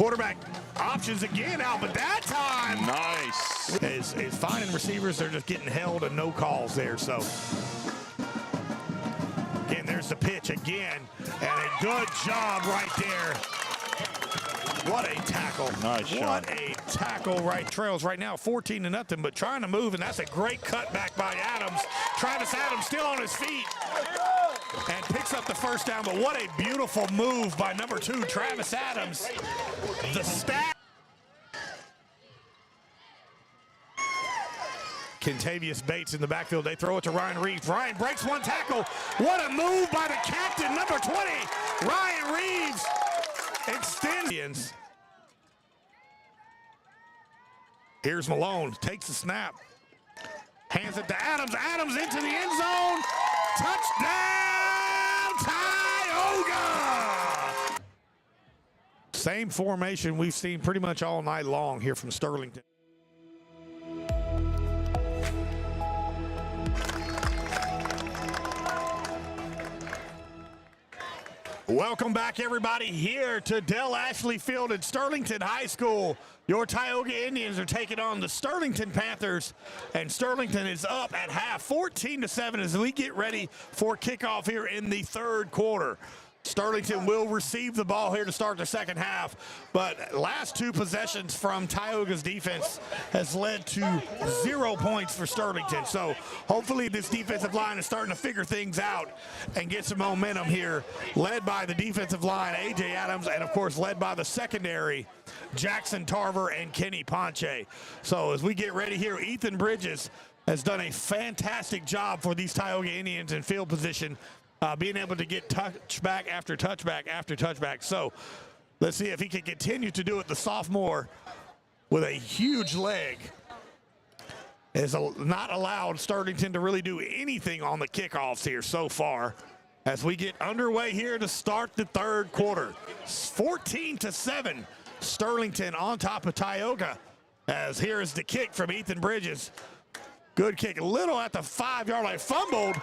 Quarterback options again out, but that time nice is finding receivers. They're just getting held and no calls there. So again, there's the pitch again, and a good job right there. What a tackle. Nice shot. What a tackle right. Trails right now 14-0, but trying to move, and that's a great cutback by Adams. Travis Adams still on his feet and picks up the first down, but what a beautiful move by number 2, Travis Adams. The stat. Kentavious Bates in the backfield. They throw it to Ryan Reeves. Ryan breaks one tackle. What a move by the captain, number 20, Ryan Reeves. Extends. Here's Malone, takes the snap, hands it to Adams. Adams into the end zone. Touchdown, Tioga! Same formation we've seen pretty much all night long here from Sterlington. Welcome back, everybody, here to Dell Ashley Field at Sterlington High School. Your Tioga Indians are taking on the Sterlington Panthers, and Sterlington is up at half, 14-7, as we get ready for kickoff here in the third quarter. Sterlington will receive the ball here to start the second half, but last 2 possessions from Tioga's defense has led to 0 points for Sterlington. So hopefully this defensive line is starting to figure things out and get some momentum here, led by the defensive line, A.J. Adams, and of course led by the secondary, Jackson Tarver and Kenny Ponche. So as we get ready here, Ethan Bridges has done a fantastic job for these Tioga Indians in field position, being able to get touchback after touchback after touchback. So let's see if he can continue to do it. The sophomore with a huge leg has not allowed Sterlington to really do anything on the kickoffs here so far as we get underway here to start the third quarter. 14-7, Sterlington on top of Tioga, as here is the kick from Ethan Bridges. Good kick, a little at the 5-yard line, fumbled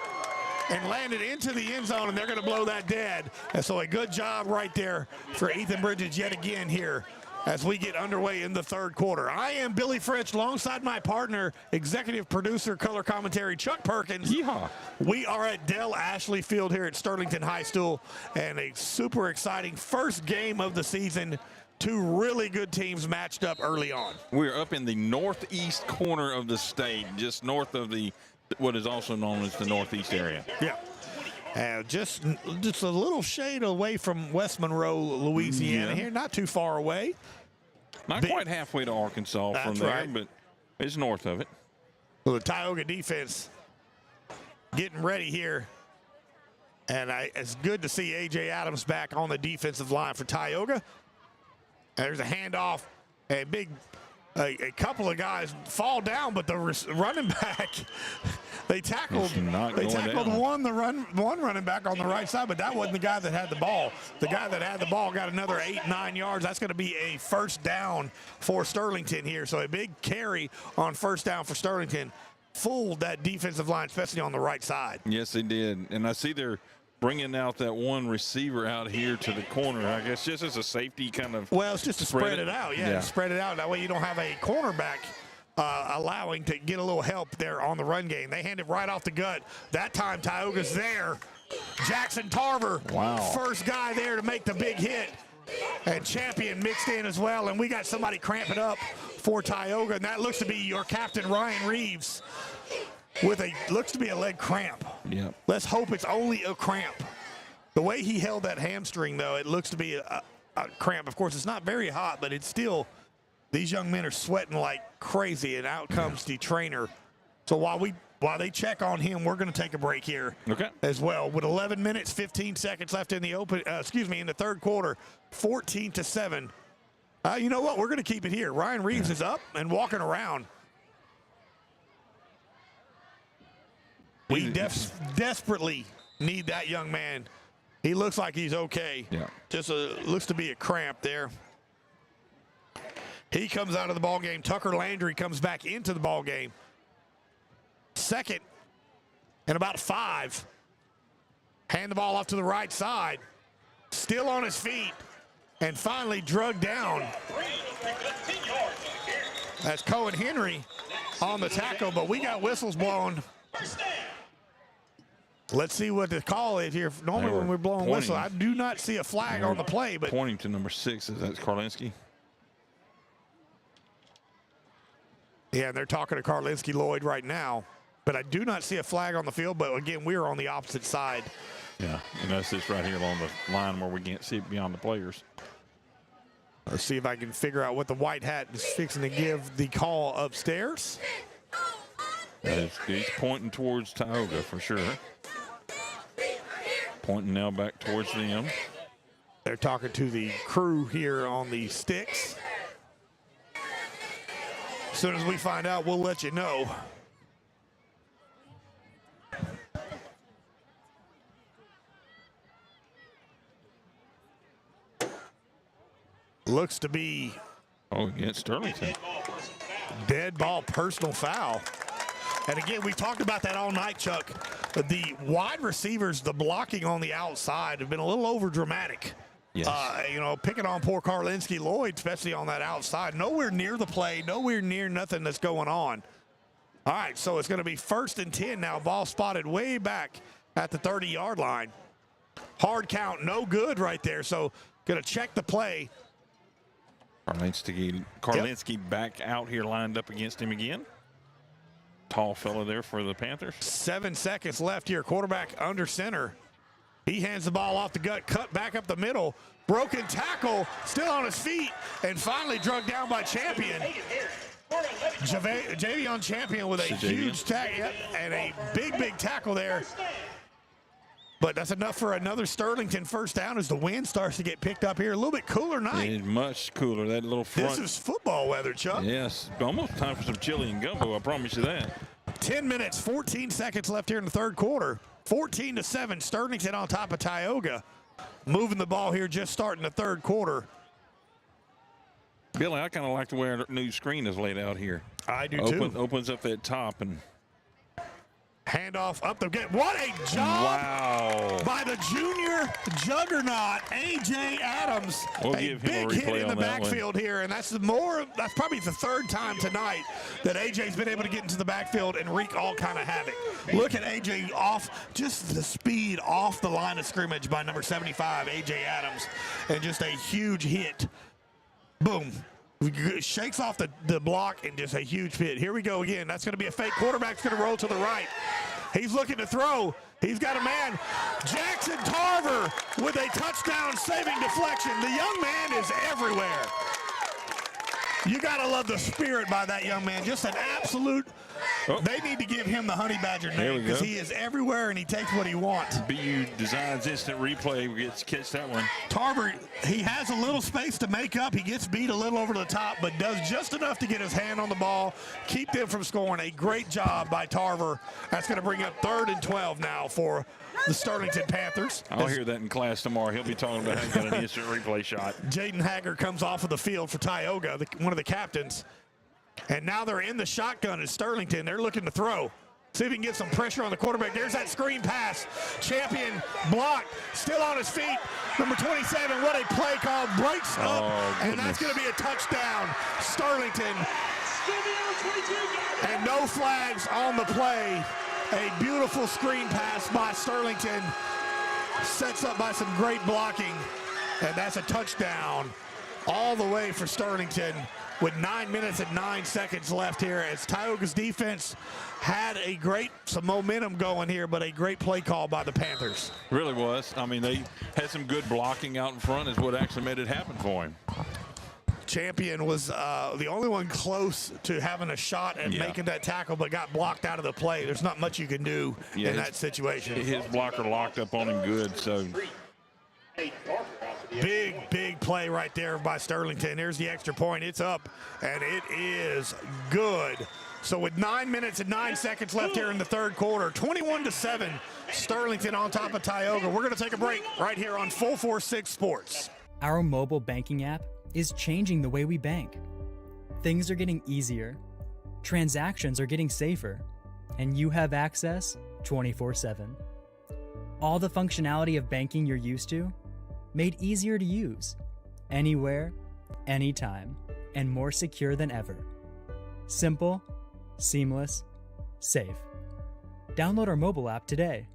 and landed into the end zone, and they're going to blow that dead. And so a good job right there for Ethan Bridges yet again here as we get underway in the third quarter. I am Billy French alongside my partner, executive producer, color commentary, Chuck Perkins. Yeehaw. We are at Dell Ashley Field here at Sterlington High School, and a super exciting first game of the season. 2 really good teams matched up early on. We're up in the northeast corner of the state, just north of the what is also known as the northeast area. Yeah. Just a little shade away from West Monroe, Louisiana here, not too far away. Not quite halfway to Arkansas from there, right, but it's north of it. Well, the Tioga defense getting ready here. And it's good to see A.J. Adams back on the defensive line for Tioga. There's a handoff, a couple of guys fall down, but the running back, they tackled one running back on the right side, but that wasn't the guy that had the ball. The guy that had the ball got another 8-9 yards. That's going to be a first down for Sterlington here. So a big carry on first down for Sterlington. Fooled that defensive line, especially on the right side. Yes, they did. And I see they're bringing out that one receiver out here to the corner, I guess just as a safety kind of. Well, it's just to spread it out. Yeah, spread it out. That way you don't have a cornerback allowing to get a little help there on the run game. They hand it right off the gut. That time Tioga's there. Jackson Tarver, first guy there to make the big hit. And Champion mixed in as well. And we got somebody cramping up for Tioga, and that looks to be your captain, Ryan Reeves, with looks to be a leg cramp. Yep. Let's hope it's only a cramp. The way he held that hamstring, though, it looks to be a cramp. Of course, it's not very hot, but it's still, these young men are sweating like crazy, and out comes the trainer. So while they check on him, we're going to take a break here as well. With 11 minutes, 15 seconds left in the in the third quarter, 14-7. You know what? We're going to keep it here. Ryan Reeves is up and walking around. We desperately need that young man. He looks like he's okay. Yeah. Just looks to be a cramp there. He comes out of the ball game. Tucker Landry comes back into the ball game. Second and about 5. Hand the ball off to the right side. Still on his feet. and finally drugged down. That's Cohen Henry on the tackle, but we got whistles blown. Let's see what the call is here. Normally when we're blowing whistle, I do not see a flag on the play. But pointing to number 6, is that Karlinski? Yeah, they're talking to Karlinski Lloyd right now. But I do not see a flag on the field. But, again, we are on the opposite side. Yeah, and that's just right here along the line where we can't see it beyond the players. Let's see if I can figure out what the white hat is fixing to give the call upstairs. He's pointing towards Tioga for sure. Pointing now back towards them. They're talking to the crew here on the sticks. As soon as we find out, we'll let you know. Looks to be against Sterlington. Dead ball, personal foul. And again, we talked about that all night, Chuck. The wide receivers, the blocking on the outside have been a little over dramatic. Yes. Picking on poor Karlinski Lloyd, especially on that outside. Nowhere near the play, nowhere near nothing that's going on. All right, so it's going to be 1st and 10 now. Ball spotted way back at the 30-yard line. Hard count, no good right there. So going to check the play. Karlinski back out here lined up against him again. Tall fella there for the Panthers. 7 seconds left here. Quarterback under center. He hands the ball off the gut, cut back up the middle. Broken tackle, still on his feet, and finally drugged down by Champion. Javion Champion with a huge tackle and a big tackle there. But that's enough for another Sterlington first down as the wind starts to get picked up here. A little bit cooler night. It's much cooler. That little front. This is football weather, Chuck. Yes, almost time for some chili and gumbo, I promise you that. 10 minutes, 14 seconds left here in the third quarter. 14-7, Sterlington on top of Tioga. Moving the ball here, just starting the third quarter. Billy, I kind of like the way our new screen is laid out here. I do too. Opens up that top and handoff up the gate. What a job by the junior juggernaut, A.J. Adams. We'll a give him big a replay hit in the on that backfield here, and that's probably the third time tonight that A.J.'s been able to get into the backfield and wreak all kind of havoc. Look at A.J. off, just the speed off the line of scrimmage by number 75, A.J. Adams, and just a huge hit. Boom. Shakes off the block and just a huge hit. Here we go again. That's going to be a fake. Quarterback's going to roll to the right. He's looking to throw. He's got a man. Jackson Tarver with a touchdown saving deflection. The young man is everywhere. You got to love the spirit by that young man. Just an absolute. They need to give him the Honey Badger name because he is everywhere and he takes what he wants. BU Designs instant replay gets catch that one. Tarver, he has a little space to make up. He gets beat a little over the top, but does just enough to get his hand on the ball, keep them from scoring. A great job by Tarver. That's going to bring up 3rd and 12 now for the Sterlington Panthers. I'll hear that in class tomorrow. He'll be talking about how he got an instant replay shot. Jaden Hager comes off of the field for Tioga, one of the captains. And now they're in the shotgun at Sterlington. They're looking to throw. See if he can get some pressure on the quarterback. There's that screen pass. Champion blocked. Still on his feet. Number 27, what a play call. Breaks up. And that's going to be a touchdown. Sterlington. And no flags on the play. A beautiful screen pass by Sterlington. Sets up by some great blocking. And that's a touchdown all the way for Sterlington. With 9 minutes and 9 seconds left here as Tioga's defense had some momentum going here, but a great play call by the Panthers. Really was. I mean, they had some good blocking out in front is what actually made it happen for him. Champion was the only one close to having a shot and making that tackle, but got blocked out of the play. There's not much you can do in that situation. His blocker locked up on him good, so... Big play right there by Sterlington. There's the extra point. It's up, and it is good. So with 9 minutes and 9 seconds left here in the third quarter, 21-7, Sterlington on top of Tioga. We're going to take a break right here on 446 Sports. Our mobile banking app is changing the way we bank. Things are getting easier, transactions are getting safer, and you have access 24/7. All the functionality of banking you're used to, made easier to use. anywhere, anytime, and more secure than ever. Simple, seamless, safe. Download our mobile app today.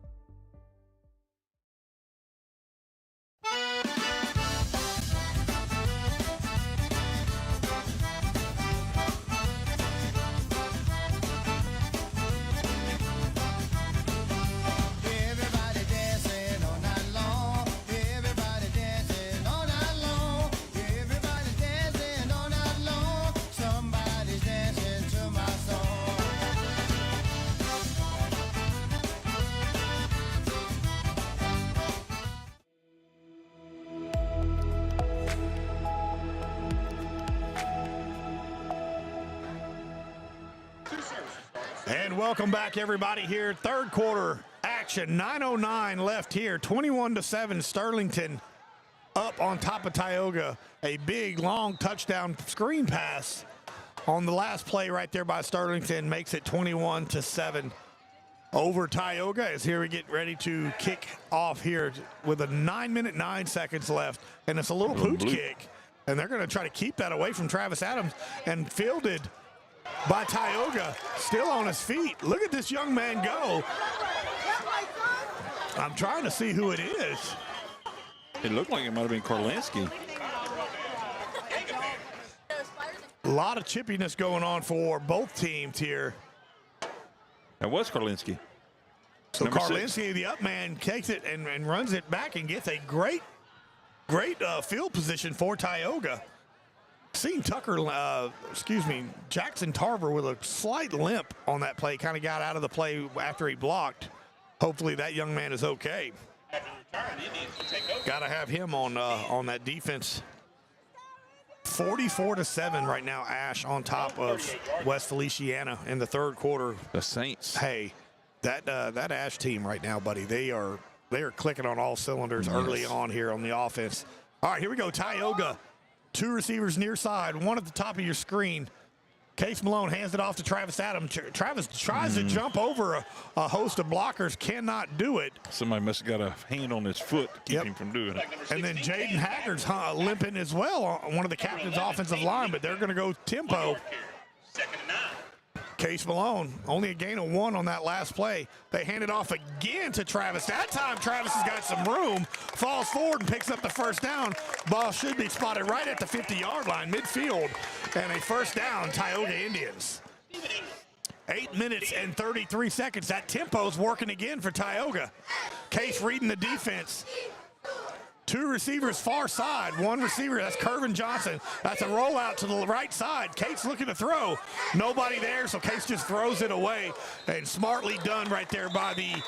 And welcome back, everybody, here. Third quarter action, 9:09 left here, 21-7, Sterlington up on top of Tioga. A big, long touchdown screen pass on the last play right there by Sterlington makes it 21-7 over Tioga. As here we get ready to kick off here with a 9-minute, 9 seconds left. And it's a little pooch kick. And they're going to try to keep that away from Travis Adams, and fielded by Tioga, still on his feet. Look at this young man go. I'm trying to see who it is. It looked like it might have been Karlinski. A lot of chippiness going on for both teams here. That was Karlinski. So Karlinski, the up man, takes it and runs it back and gets a great field position for Tioga. Seen Jackson Tarver with a slight limp on that play. Kind of got out of the play after he blocked. Hopefully that young man is okay. Got to have him on that defense. 44-7 right now, Ash on top of West Feliciana in the third quarter. The Saints. Hey, that Ash team right now, buddy, they are clicking on all cylinders early on here on the offense. All right, here we go. Tioga. Two receivers near side, one at the top of your screen. Case Malone hands it off to Travis Adams. Travis tries to jump over a host of blockers, cannot do it. Somebody must have got a hand on his foot to keep him from doing it. And then Jaden Haggard's limping as well on one of the captain's offensive line, but they're going to go tempo. Case Malone, only a gain of 1 on that last play. They hand it off again to Travis. That time, Travis has got some room, falls forward and picks up the first down. Ball should be spotted right at the 50-yard line, midfield, and a first down, Tioga Indians. 8 minutes and 33 seconds. That tempo's working again for Tioga. Case reading the defense. Two receivers far side. One receiver, that's Kervin Johnson. That's a rollout to the right side. Case looking to throw. Nobody there, so Case just throws it away. And smartly done right there by the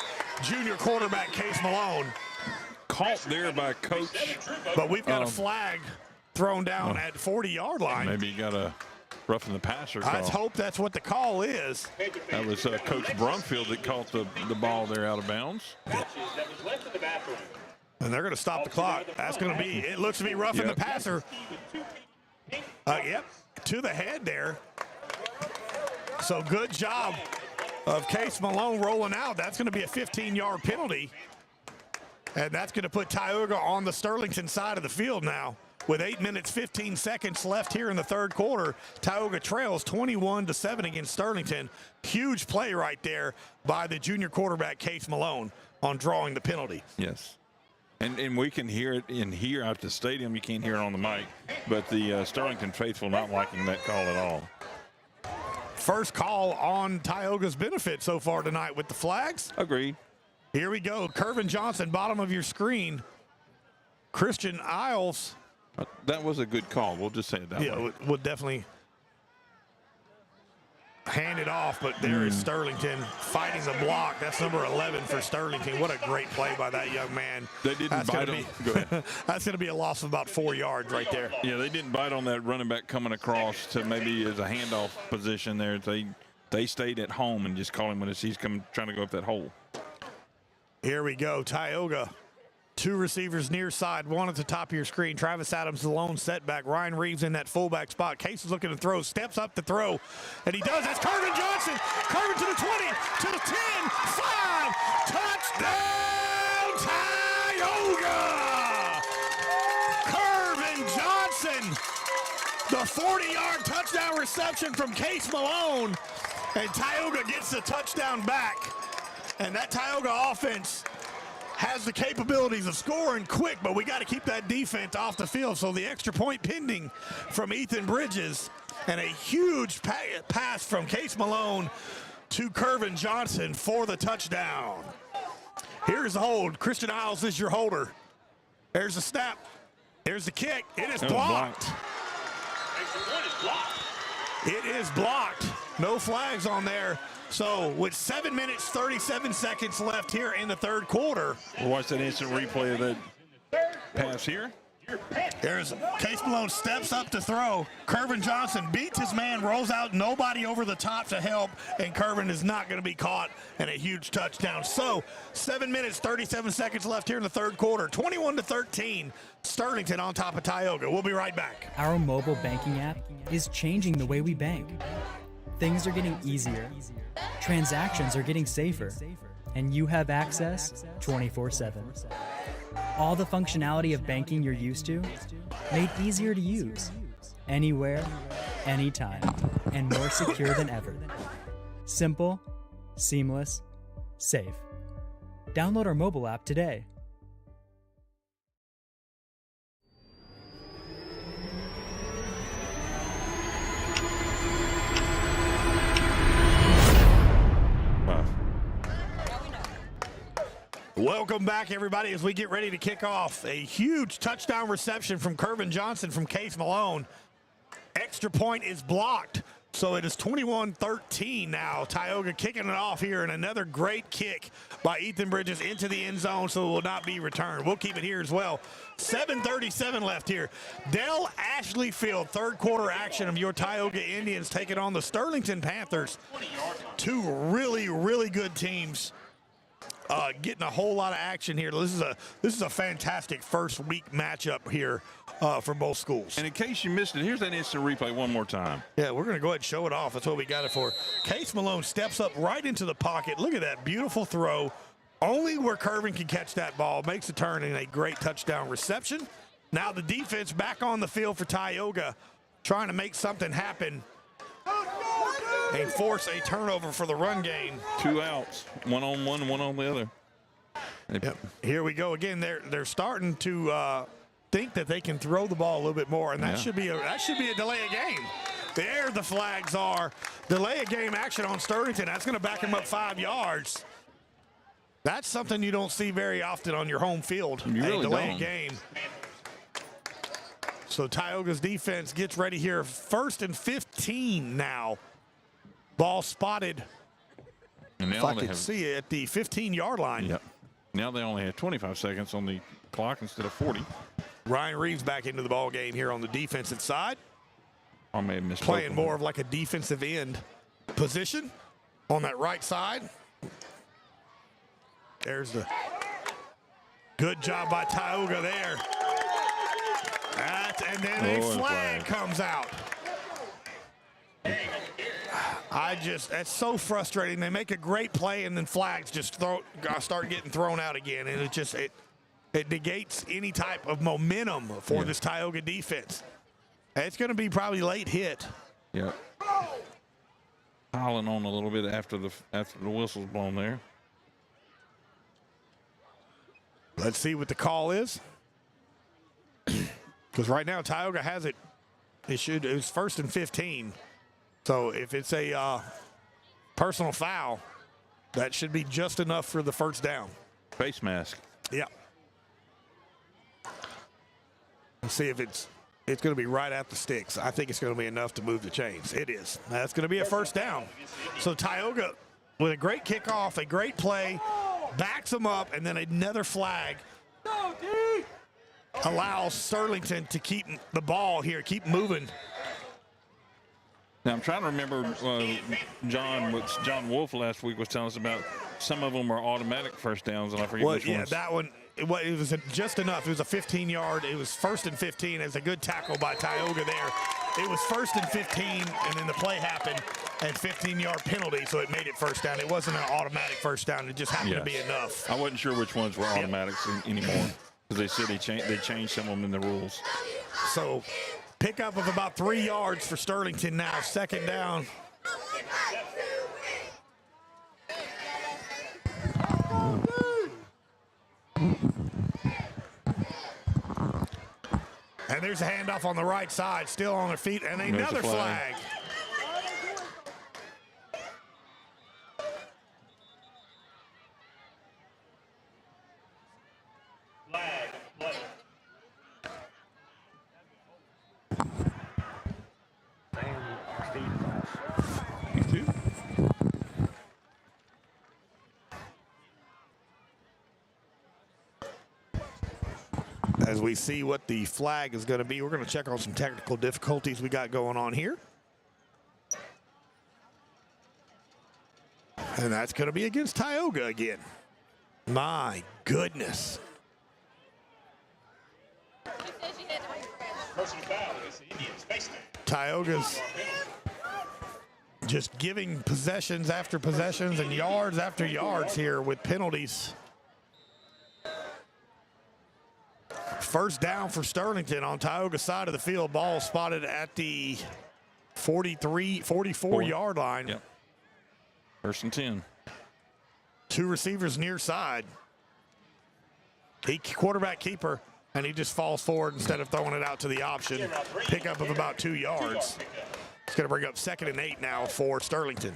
junior quarterback, Case Malone. Caught there by Coach. But we've got a flag thrown down at 40-yard line. Maybe you got a roughing the passer call. Let's hope that's what the call is. That was Coach Brumfield that caught the ball there out of bounds. And they're going to stop the clock. That's going to be, it looks to be roughing the passer. To the head there. So good job of Case Malone rolling out. That's going to be a 15-yard penalty. And that's going to put Tioga on the Sterlington side of the field now. With 8 minutes, 15 seconds left here in the third quarter, Tioga trails 21-7 against Sterlington. Huge play right there by the junior quarterback, Case Malone, on drawing the penalty. Yes. And we can hear it in here at the stadium. You can't hear it on the mic. But the Sterlington faithful not liking that call at all. First call on Tioga's benefit so far tonight with the flags. Agreed. Here we go. Kervin Johnson, bottom of your screen. Christian Isles. That was a good call. We'll just say it that way. Yeah, we'll definitely hand it off, but there is Sterlington fighting the block. That's number 11 for Sterlington. What a great play by that young man. They didn't bite him. Go ahead. That's going to be a loss of about 4 yards right there. Yeah, they didn't bite on that running back coming across to maybe as a handoff position there. They stayed at home and just called him when he's coming trying to go up that hole. Here we go. Tioga. Two receivers near side, one at the top of your screen. Travis Adams, the lone setback. Ryan Reeves in that fullback spot. Case is looking to throw, steps up to throw, and he does. That's Kervin Johnson. Kervin to the 20, to the 10, 5. Touchdown, Tioga! Kervin Johnson. The 40-yard touchdown reception from Case Malone, and Tioga gets the touchdown back. And that Tioga offense has the capabilities of scoring quick, but we got to keep that defense off the field. So the extra point pending from Ethan Bridges, and a huge pass from Case Malone to Kervin Johnson for the touchdown. Here's the hold. Christian Isles is your holder. There's the snap. There's the kick. It is blocked. It is blocked. No flags on there. So with 7 minutes, 37 seconds left here in the third quarter. We'll watch that instant replay of that pass here. There's Case Malone steps up to throw. Kervin Johnson beats his man, rolls out, nobody over the top to help, and Kervin is not going to be caught, and a huge touchdown. So 7 minutes, 37 seconds left here in the third quarter. 21-13, Sterlington on top of Tioga. We'll be right back. Our mobile banking app is changing the way we bank. Things are getting easier. Transactions are getting safer. And you have access 24/7. All the functionality of banking you're used to, made easier to use. Anywhere, anytime, and more secure than ever. Simple, seamless, safe. Download our mobile app today. Welcome back, everybody, as we get ready to kick off. A huge touchdown reception from Kervin Johnson from Case Malone. Extra point is blocked, so it is 21-13 now. Tioga kicking it off here, and another great kick by Ethan Bridges into the end zone, so it will not be returned. We'll keep it here as well. 7:37 left here. Dell Ashley Field, third quarter action of your Tioga Indians taking on the Sterlington Panthers. Two really, really good teams. Getting a whole lot of action here. This is a fantastic first week matchup here for both schools. And in case you missed it, here's that instant replay one more time. Yeah, we're going to go ahead and show it off. That's what we got it for. Case Malone steps up right into the pocket. Look at that beautiful throw. Only where Kervin can catch that ball. Makes a turn and a great touchdown reception. Now the defense back on the field for Tioga, trying to make something happen and force a turnover for the run game. 2 outs, one on one, one on the other. Yep. Here we go again. They're starting to think that they can throw the ball a little bit more, and that should be a delay of game. There the flags are. Delay of game action on Sterlington. That's going to back him up 5 yards. That's something you don't see very often on your home field. You really delay don't. of game. So Tioga's defense gets ready here. 1st and 15 now. Ball spotted, and if I can see it, at the 15-yard line. Yep. Now they only have 25 seconds on the clock instead of 40. Ryan Reeves back into the ball game here on the defensive side. I may have missed. Playing more of like a defensive end position on that right side. There's the good job by Tioga there. And then a flag comes out. That's so frustrating. They make a great play and then flags just start getting thrown out again, and it negates any type of momentum for this Tioga defense. It's going to be probably late hit. Yeah. Piling on a little bit after the whistle's blown there. Let's see what the call is. Because right now Tioga has it. It was 1st and 15. So if it's a personal foul, that should be just enough for the first down. Face mask. Yeah. Let's see if it's going to be right at the sticks. I think it's going to be enough to move the chains. It is. That's going to be a first down. So Tioga, with a great kickoff, a great play, backs them up, and then another flag allows Sterlington to keep the ball here, keep moving. Now, I'm trying to remember what John Wolf last week was telling us about. Some of them are automatic first downs, and I forget which ones. That one, it was just enough. It was a 15-yard. It was 1st and 15. It was a good tackle by Tioga there. It was 1st and 15, and then the play happened, and 15-yard penalty, so it made it first down. It wasn't an automatic first down. It just happened to be enough. I wasn't sure which ones were automatics anymore, because they said they changed some of them in the rules. So Pickup of about 3 yards for Sterlington now. 2nd down. And there's a handoff on the right side, still on their feet, and another flag. As we see what the flag is going to be, we're going to check on some technical difficulties we got going on here. And that's going to be against Tioga again. My goodness. Tioga's just giving possessions after possessions and yards after yards here with penalties. First down for Sterlington on Tioga's side of the field. Ball spotted at the 44-yard line. Yep. 1st and 10. 2 receivers near side. He quarterback keeper, and he just falls forward instead of throwing it out to the option. Pickup of about 2 yards. It's going to bring up 2nd and 8 now for Sterlington.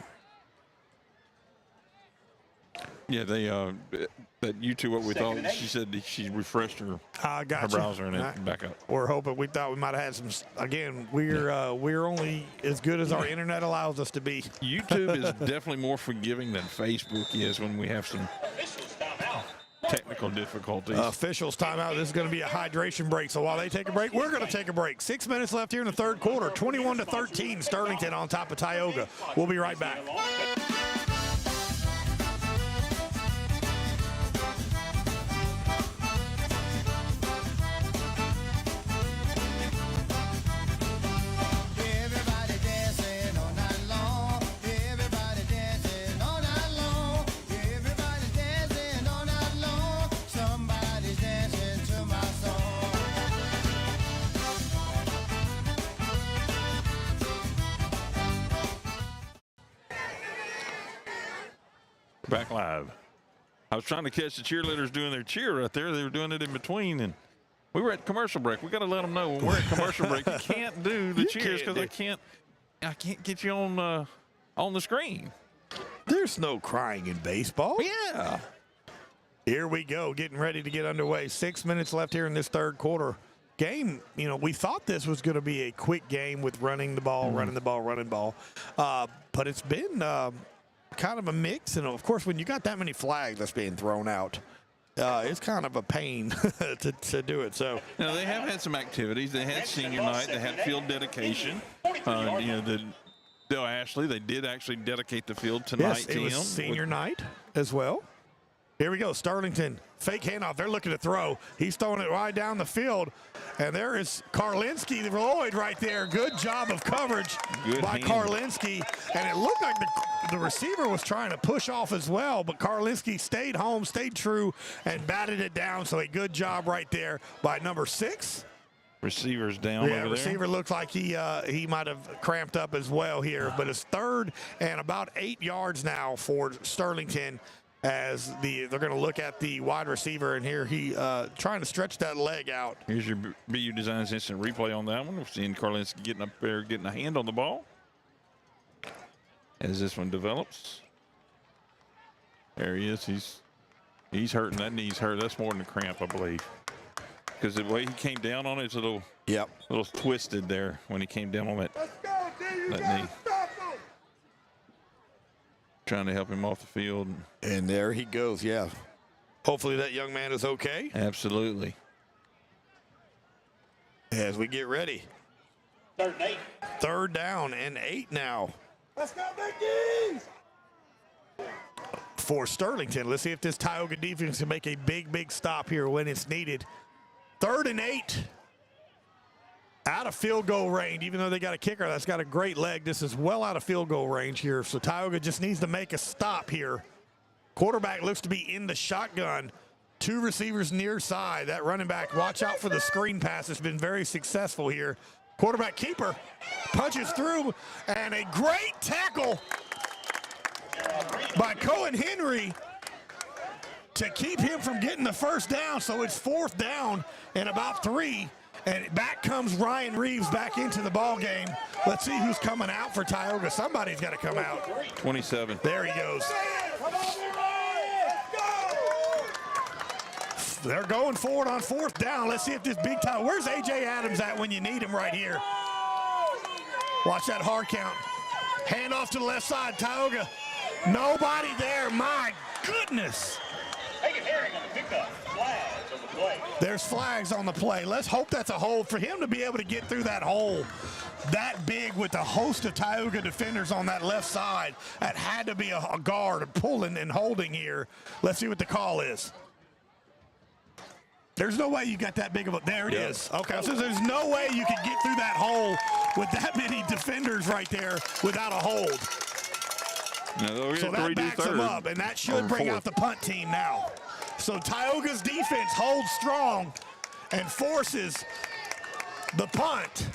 Yeah, they that YouTube what we thought. She said she refreshed her browser and it back up. We're hoping. We thought we might have had some. Again, we're only as good as our internet allows us to be. YouTube is definitely more forgiving than Facebook is when we have some technical difficulties. Officials timeout. This is going to be a hydration break. So while they take a break, we're going to take a break. 6 minutes left here in the 3rd quarter. 21-13. Sterlington on top of Tioga. We'll be right back. Back live. I was trying to catch the cheerleaders doing their cheer right there. They were doing it in between, and we were at commercial break. We got to let them know when we're at commercial break, you can't do the cheers because I can't get you on the screen. There's no crying in baseball. Yeah. Here we go, getting ready to get underway. 6 minutes left here in this 3rd quarter. Game, we thought this was going to be a quick game with running the ball, running the ball. But it's been kind of a mix. And, of course, when you got that many flags that's being thrown out, it's kind of a pain to do it. So they have had some activities. They had senior night. They had field dedication. Dale Ashley, they did actually dedicate the field tonight to him. It was senior night as well. Here we go, Sterlington, fake handoff. They're looking to throw. He's throwing it right down the field. And there is Karlinski Lloyd right there. Good job of coverage by Karlinski. And it looked like the receiver was trying to push off as well, but Karlinski stayed home, stayed true, and batted it down. So a good job right there by number 6. Receiver's down over there. Receiver looks like he might have cramped up as well here. But it's 3rd and about 8 yards now for Sterlington, as they're going to look at the wide receiver, and here he trying to stretch that leg out. Here's your BU Designs instant replay on that one. We're seeing Karlinski getting up there, getting a hand on the ball as this one develops. There he is. He's hurting. That knee's hurt. That's more than a cramp, I believe, because the way he came down on it, it's a little twisted there when he came down on that knee. Trying to help him off the field. And there he goes, yeah. Hopefully that young man is okay. Absolutely. As we get ready. 3rd and 8. 3rd down and 8 now. Let's go, Biggies! For Sterlington. Let's see if this Tioga defense can make a big stop here when it's needed. 3rd and 8. Out of field goal range, even though they got a kicker that's got a great leg. This is well out of field goal range here. So Tioga just needs to make a stop here. Quarterback looks to be in the shotgun. 2 receivers near side. That running back, watch out for the screen pass. It's been very successful here Quarterback keeper punches through, and a great tackle by Cohen Henry to keep him from getting the first down. So it's 4th down and about 3. And back comes Ryan Reeves back into the ball game. Let's see who's coming out for Tioga. Somebody's got to come out. 27. There he goes. They're going forward on 4th down. Let's see if this big time. Where's A.J. Adams at when you need him right here? Watch that hard count. Hand off to the left side. Tioga. Nobody there. My goodness. There's flags on the play. Let's hope that's a hold. For him to be able to get through that hole that big with a host of Tioga defenders on that left side, that had to be a guard pulling and holding here. Let's see what the call is. There's no way you got that big of a, there it is. Okay, so there's no way you could get through that hole with that many defenders right there without a hold. So that backs them up, and that should bring out the punt team now. So Tioga's defense holds strong and forces the punt.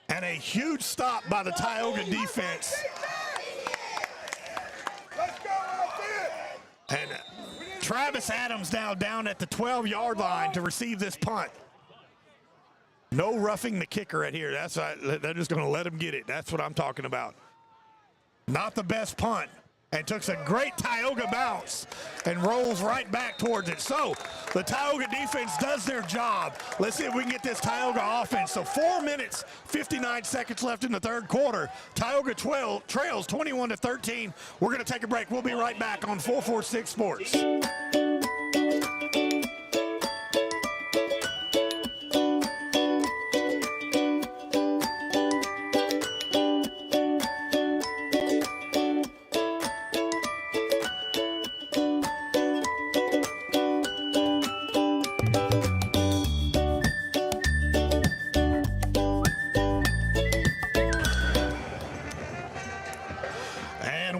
And a huge stop by the Tioga defense. And Travis Adams now down at the 12-yard line to receive this punt. No roughing the kicker right here. That's they're just going to let him get it. That's what I'm talking about. Not the best punt. And took a great Tioga bounce and rolls right back towards it. So the Tioga defense does their job. Let's see if we can get this Tioga offense. So 4 minutes, 59 seconds left in the third quarter. Tioga trails 21-13. We're going to take a break. We'll be right back on 446 Sports.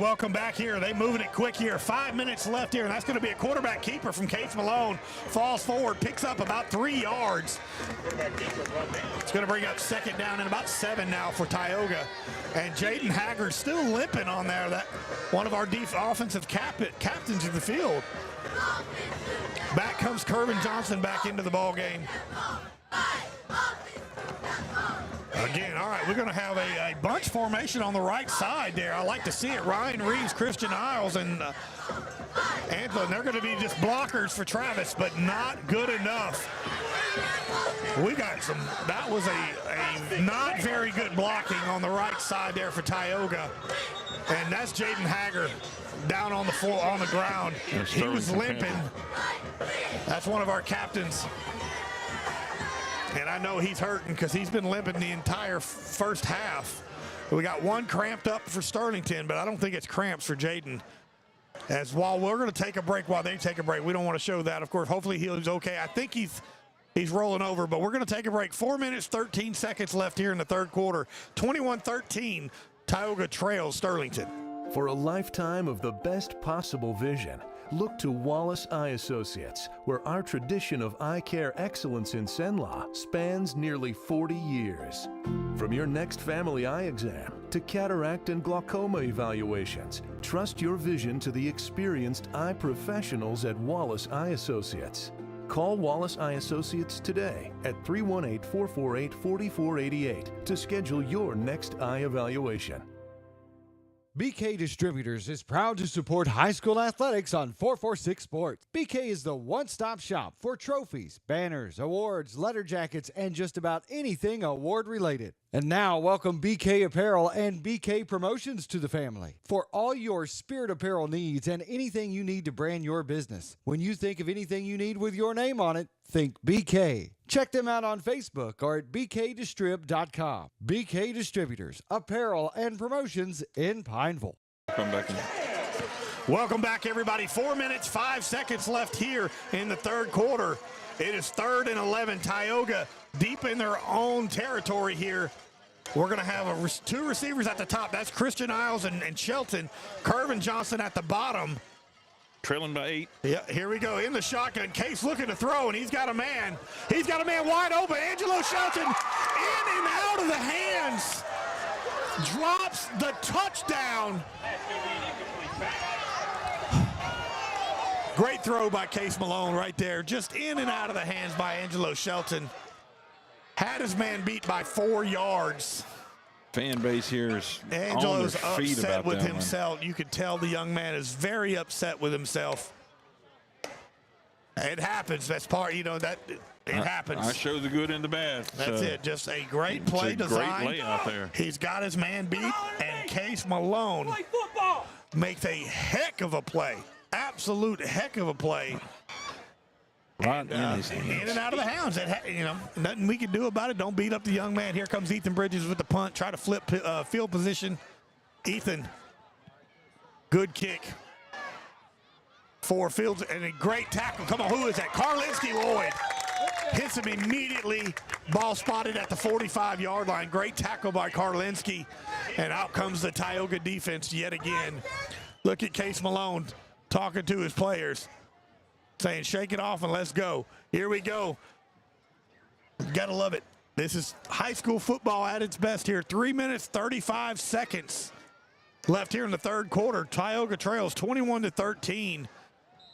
Welcome back here. They moving it quick here. 5 minutes left here, and that's going to be a quarterback keeper from Case Malone. Falls forward, picks up about 3 yards. It's going to bring up 2nd down and about 7 now for Tioga. And Jaden Haggard's still limping on there. That one of our offensive captains of the field. Back comes Kervin Johnson back into the ball game. Again, all right, we're going to have a bunch formation on the right side there. I like to see it. Ryan Reeves, Christian Isles, and Anthony. They're going to be just blockers for Travis, but not good enough. We got some. That was a not very good blocking on the right side there for Tioga, and that's Jaden Haggard down on the floor on the ground. He was limping. That's one of our captains. And I know he's hurting because he's been limping the entire first half. We got one cramped up for Sterlington, but I don't think it's cramps for Jaden. As while we're going to take a break while they take a break. We don't want to show that, of course. Hopefully he's okay. I think he's rolling over, but we're going to take a break. 4 minutes, 13 seconds left here in the third quarter. 21-13, Tioga trails Sterlington. For a lifetime of the best possible vision, look to Wallace Eye Associates, where our tradition of eye care excellence in Cenla spans nearly 40 years. From your next family eye exam to cataract and glaucoma evaluations, trust your vision to the experienced eye professionals at Wallace Eye Associates. Call Wallace Eye Associates today at 318-448-4488 to schedule your next eye evaluation. BK Distributors is proud to support high school athletics on 446 Sports. BK is the one-stop shop for trophies, banners, awards, letter jackets, and just about anything award-related. And now, welcome BK Apparel and BK Promotions to the family. For all your spirit apparel needs and anything you need to brand your business. When you think of anything you need with your name on it, think BK. Check them out on Facebook or at bkdistrib.com. BK Distributors, Apparel and Promotions in Pineville. Come back in. Welcome back, everybody. 4 minutes, 5 seconds left here in the third quarter. It is 3rd and 11. Tioga deep in their own territory here. We're going to have two receivers at the top. That's Christian Isles and Shelton. Kervin Johnson at the bottom. Trailing by 8. Yeah, here we go. In the shotgun. Case looking to throw, and he's got a man. He's got a man wide open. Angelo Shelton in and out of the hands. Drops the touchdown. Great throw by Case Malone right there. Just in and out of the hands by Angelo Shelton. Had his man beat by 4 yards. Fan base here is Angelo's on their feet upset about with that himself. You could tell the young man is very upset with himself. It happens. That's part, that it happens. I show the good and the bad. That's it. Just a great play design. Great layout there. He's got his man beat, and Case Malone makes a heck of a play. Absolute heck of a play. Right in his hands. In and out of the hounds. Nothing we can do about it. Don't beat up the young man. Here comes Ethan Bridges with the punt. Try to flip field position. Ethan, good kick. 4 fields and a great tackle. Come on, who is that? Karlinski Lloyd hits him immediately. Ball spotted at the 45-yard line. Great tackle by Karlinski. And out comes the Tioga defense yet again. Look at Case Malone talking to his players, saying, shake it off and let's go. Here we go. Gotta love it. This is high school football at its best here. 3 minutes, 35 seconds left here in the third quarter. Tioga trails 21-13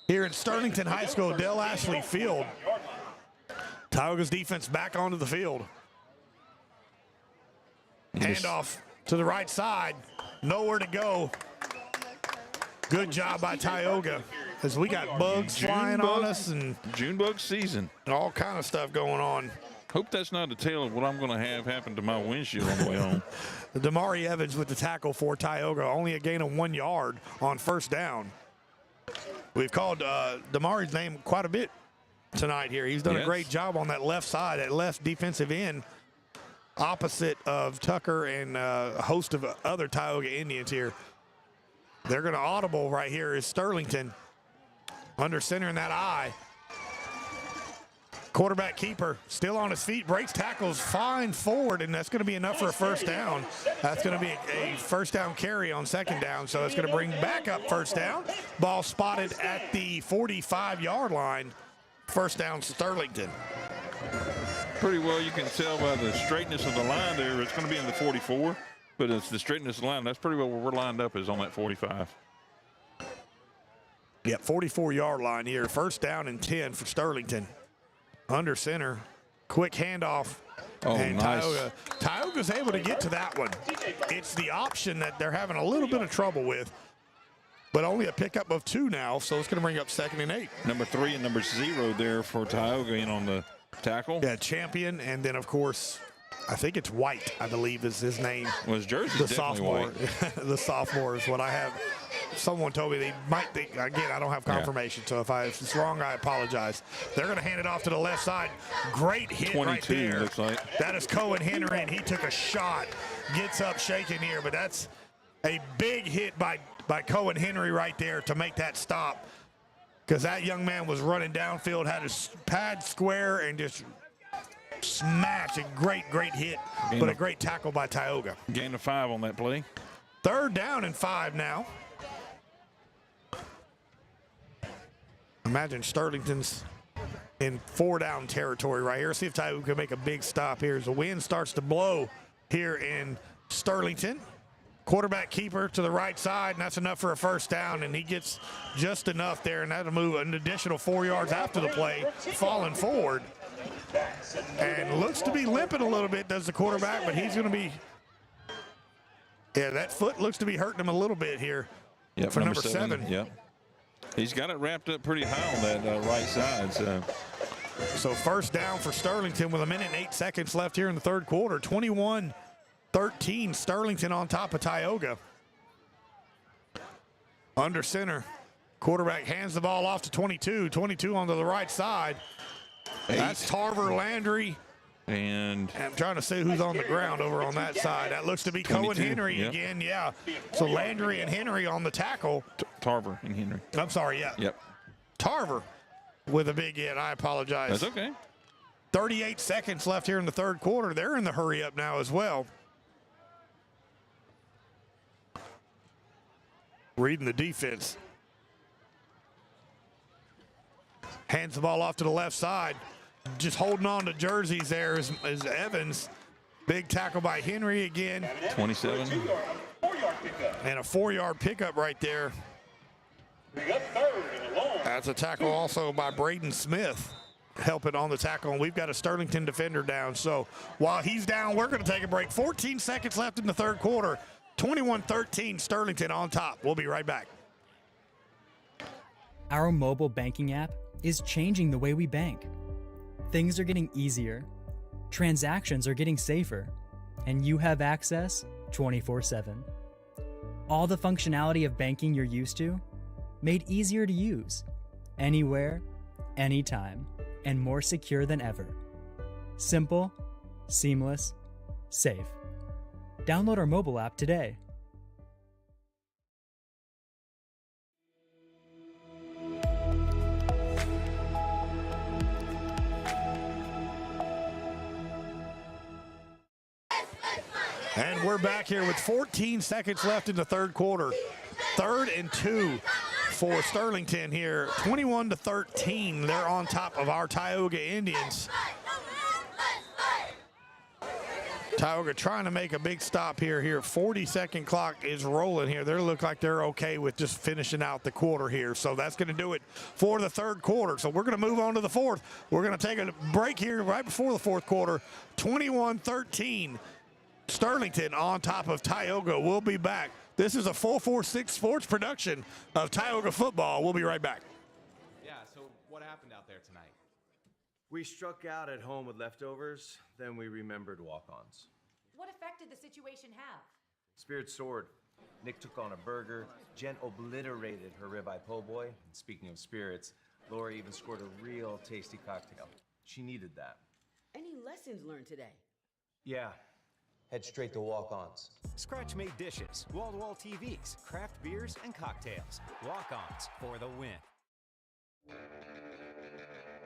here in Sterlington High School, Dale Ashley Field. Tioga's defense back onto the field. Handoff to the right side. Nowhere to go. Good job by Tioga, as we got bugs flying on us and June bug season. All kind of stuff going on. Hope that's not a tale of what I'm going to have happen to my windshield on the way home. Damari Evans with the tackle for Tioga, only a gain of 1 yard on first down. We've called Damari's name quite a bit tonight here. He's done a great job on that left side, that left defensive end, opposite of Tucker and a host of other Tioga Indians here. They're going to audible right here is Sterlington. Under center in that eye. Quarterback keeper still on his feet, breaks tackles, fine forward, and that's going to be enough for a first down. That's going to be a first down carry on second down, so it's going to bring back up first down. Ball spotted at the 45-yard line. First down, Sterlington. Pretty well you can tell by the straightness of the line there. It's going to be in the 44. But it's the straightness of the line. That's pretty well where we're lined up is on that 45. Yep, 44-yard line here. First down and 10 for Sterlington. Under center. Quick handoff. Oh, and nice. Tioga's able to get to that one. It's the option that they're having a little bit of trouble with. But only a pickup of 2 now, so it's going to bring up 2nd and 8. Number 3 and number 0 there for Tioga in on the tackle. Yeah, Champion, and then, of course, I think it's White, I believe is his name. Well, his jersey's the definitely sophomore. white. The sophomore is what I have. Someone told me they might think, again, I don't have confirmation, so if it's wrong, I apologize. They're going to hand it off to the left side. Great hit 22, right there. looks like. That is Cohen Henry, and he took a shot. Gets up shaking here, but that's a big hit by Cohen Henry right there to make that stop, because that young man was running downfield, had his pad square, and just smash. A great hit, but a great tackle by Tioga. Gain of 5 on that play. Third down and 5 now. Imagine Sterlington's in 4-down territory right here. See if Tioga can make a big stop here as the wind starts to blow here in Sterlington. Quarterback keeper to the right side, and that's enough for a first down, and he gets just enough there, and that'll move an additional 4 yards after the play, falling forward. And looks to be limping a little bit, does the quarterback, but he's going to be, that foot looks to be hurting him a little bit here for number 7. Yep. He's got it wrapped up pretty high on that right side. So first down for Sterlington with 1 minute and 8 seconds left here in the third quarter. 21-13, Sterlington on top of Tioga. Under center, quarterback hands the ball off to 22. 22 onto the right side. 8. That's Tarver Landry. And I'm trying to see who's on the ground over on that side. That looks to be Cohen Henry again, yeah. So Landry and Henry on the tackle. Tarver and Henry. I'm sorry, yeah. Yep. Tarver with a big hit. I apologize. That's okay. 38 seconds left here in the third quarter. They're in the hurry up now as well. Reading the defense. Hands the ball off to the left side. Just holding on to jerseys there is Evans. Big tackle by Henry again. 27. And a 4-yard pickup right there. That's a tackle also by Braden Smith, helping on the tackle. And we've got a Sterlington defender down. So while he's down, we're going to take a break. 14 seconds left in the third quarter. 21-13, Sterlington on top. We'll be right back. Our mobile banking app is changing the way we bank. Things are getting easier, transactions are getting safer, and you have access 24/7. All the functionality of banking you're used to, made easier to use, anywhere, anytime, and more secure than ever. Simple, seamless, safe. Download our mobile app today. And we're back here with 14 seconds left in the third quarter. 3rd and 2 for Sterlington here. 21-13. They're on top of our Tioga Indians. Tioga trying to make a big stop here. 40-second clock is rolling here. They look like they're okay with just finishing out the quarter here. So that's going to do it for the third quarter. So we're going to move on to the fourth. We're going to take a break here right before the fourth quarter. 21-13. Sterlington on top of Tioga. We'll be back. This is a 446 Sports production of Tioga football. We'll be right back. Yeah, so what happened out there tonight? We struck out at home with leftovers, then we remembered walk-ons. What effect did the situation have? Spirit soared. Nick took on a burger. Jen obliterated her ribeye po' boy. And speaking of spirits, Lori even scored a real tasty cocktail. She needed that. Any lessons learned today? Yeah. Head straight to walk-ons. Scratch-made dishes, wall-to-wall TVs, craft beers, and cocktails. Walk-ons for the win.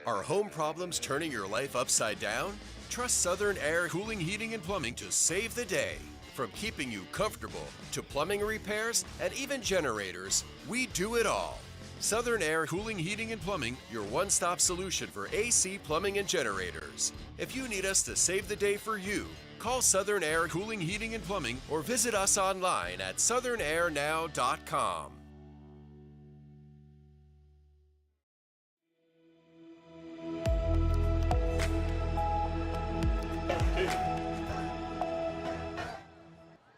Are home problems turning your life upside down? Trust Southern Air Cooling, Heating, and Plumbing to save the day. From keeping you comfortable to plumbing repairs and even generators, we do it all. Southern Air Cooling, Heating, and Plumbing, your one-stop solution for AC, plumbing, and generators. If you need us to save the day for you, call Southern Air Cooling, Heating, and Plumbing or visit us online at southernairnow.com.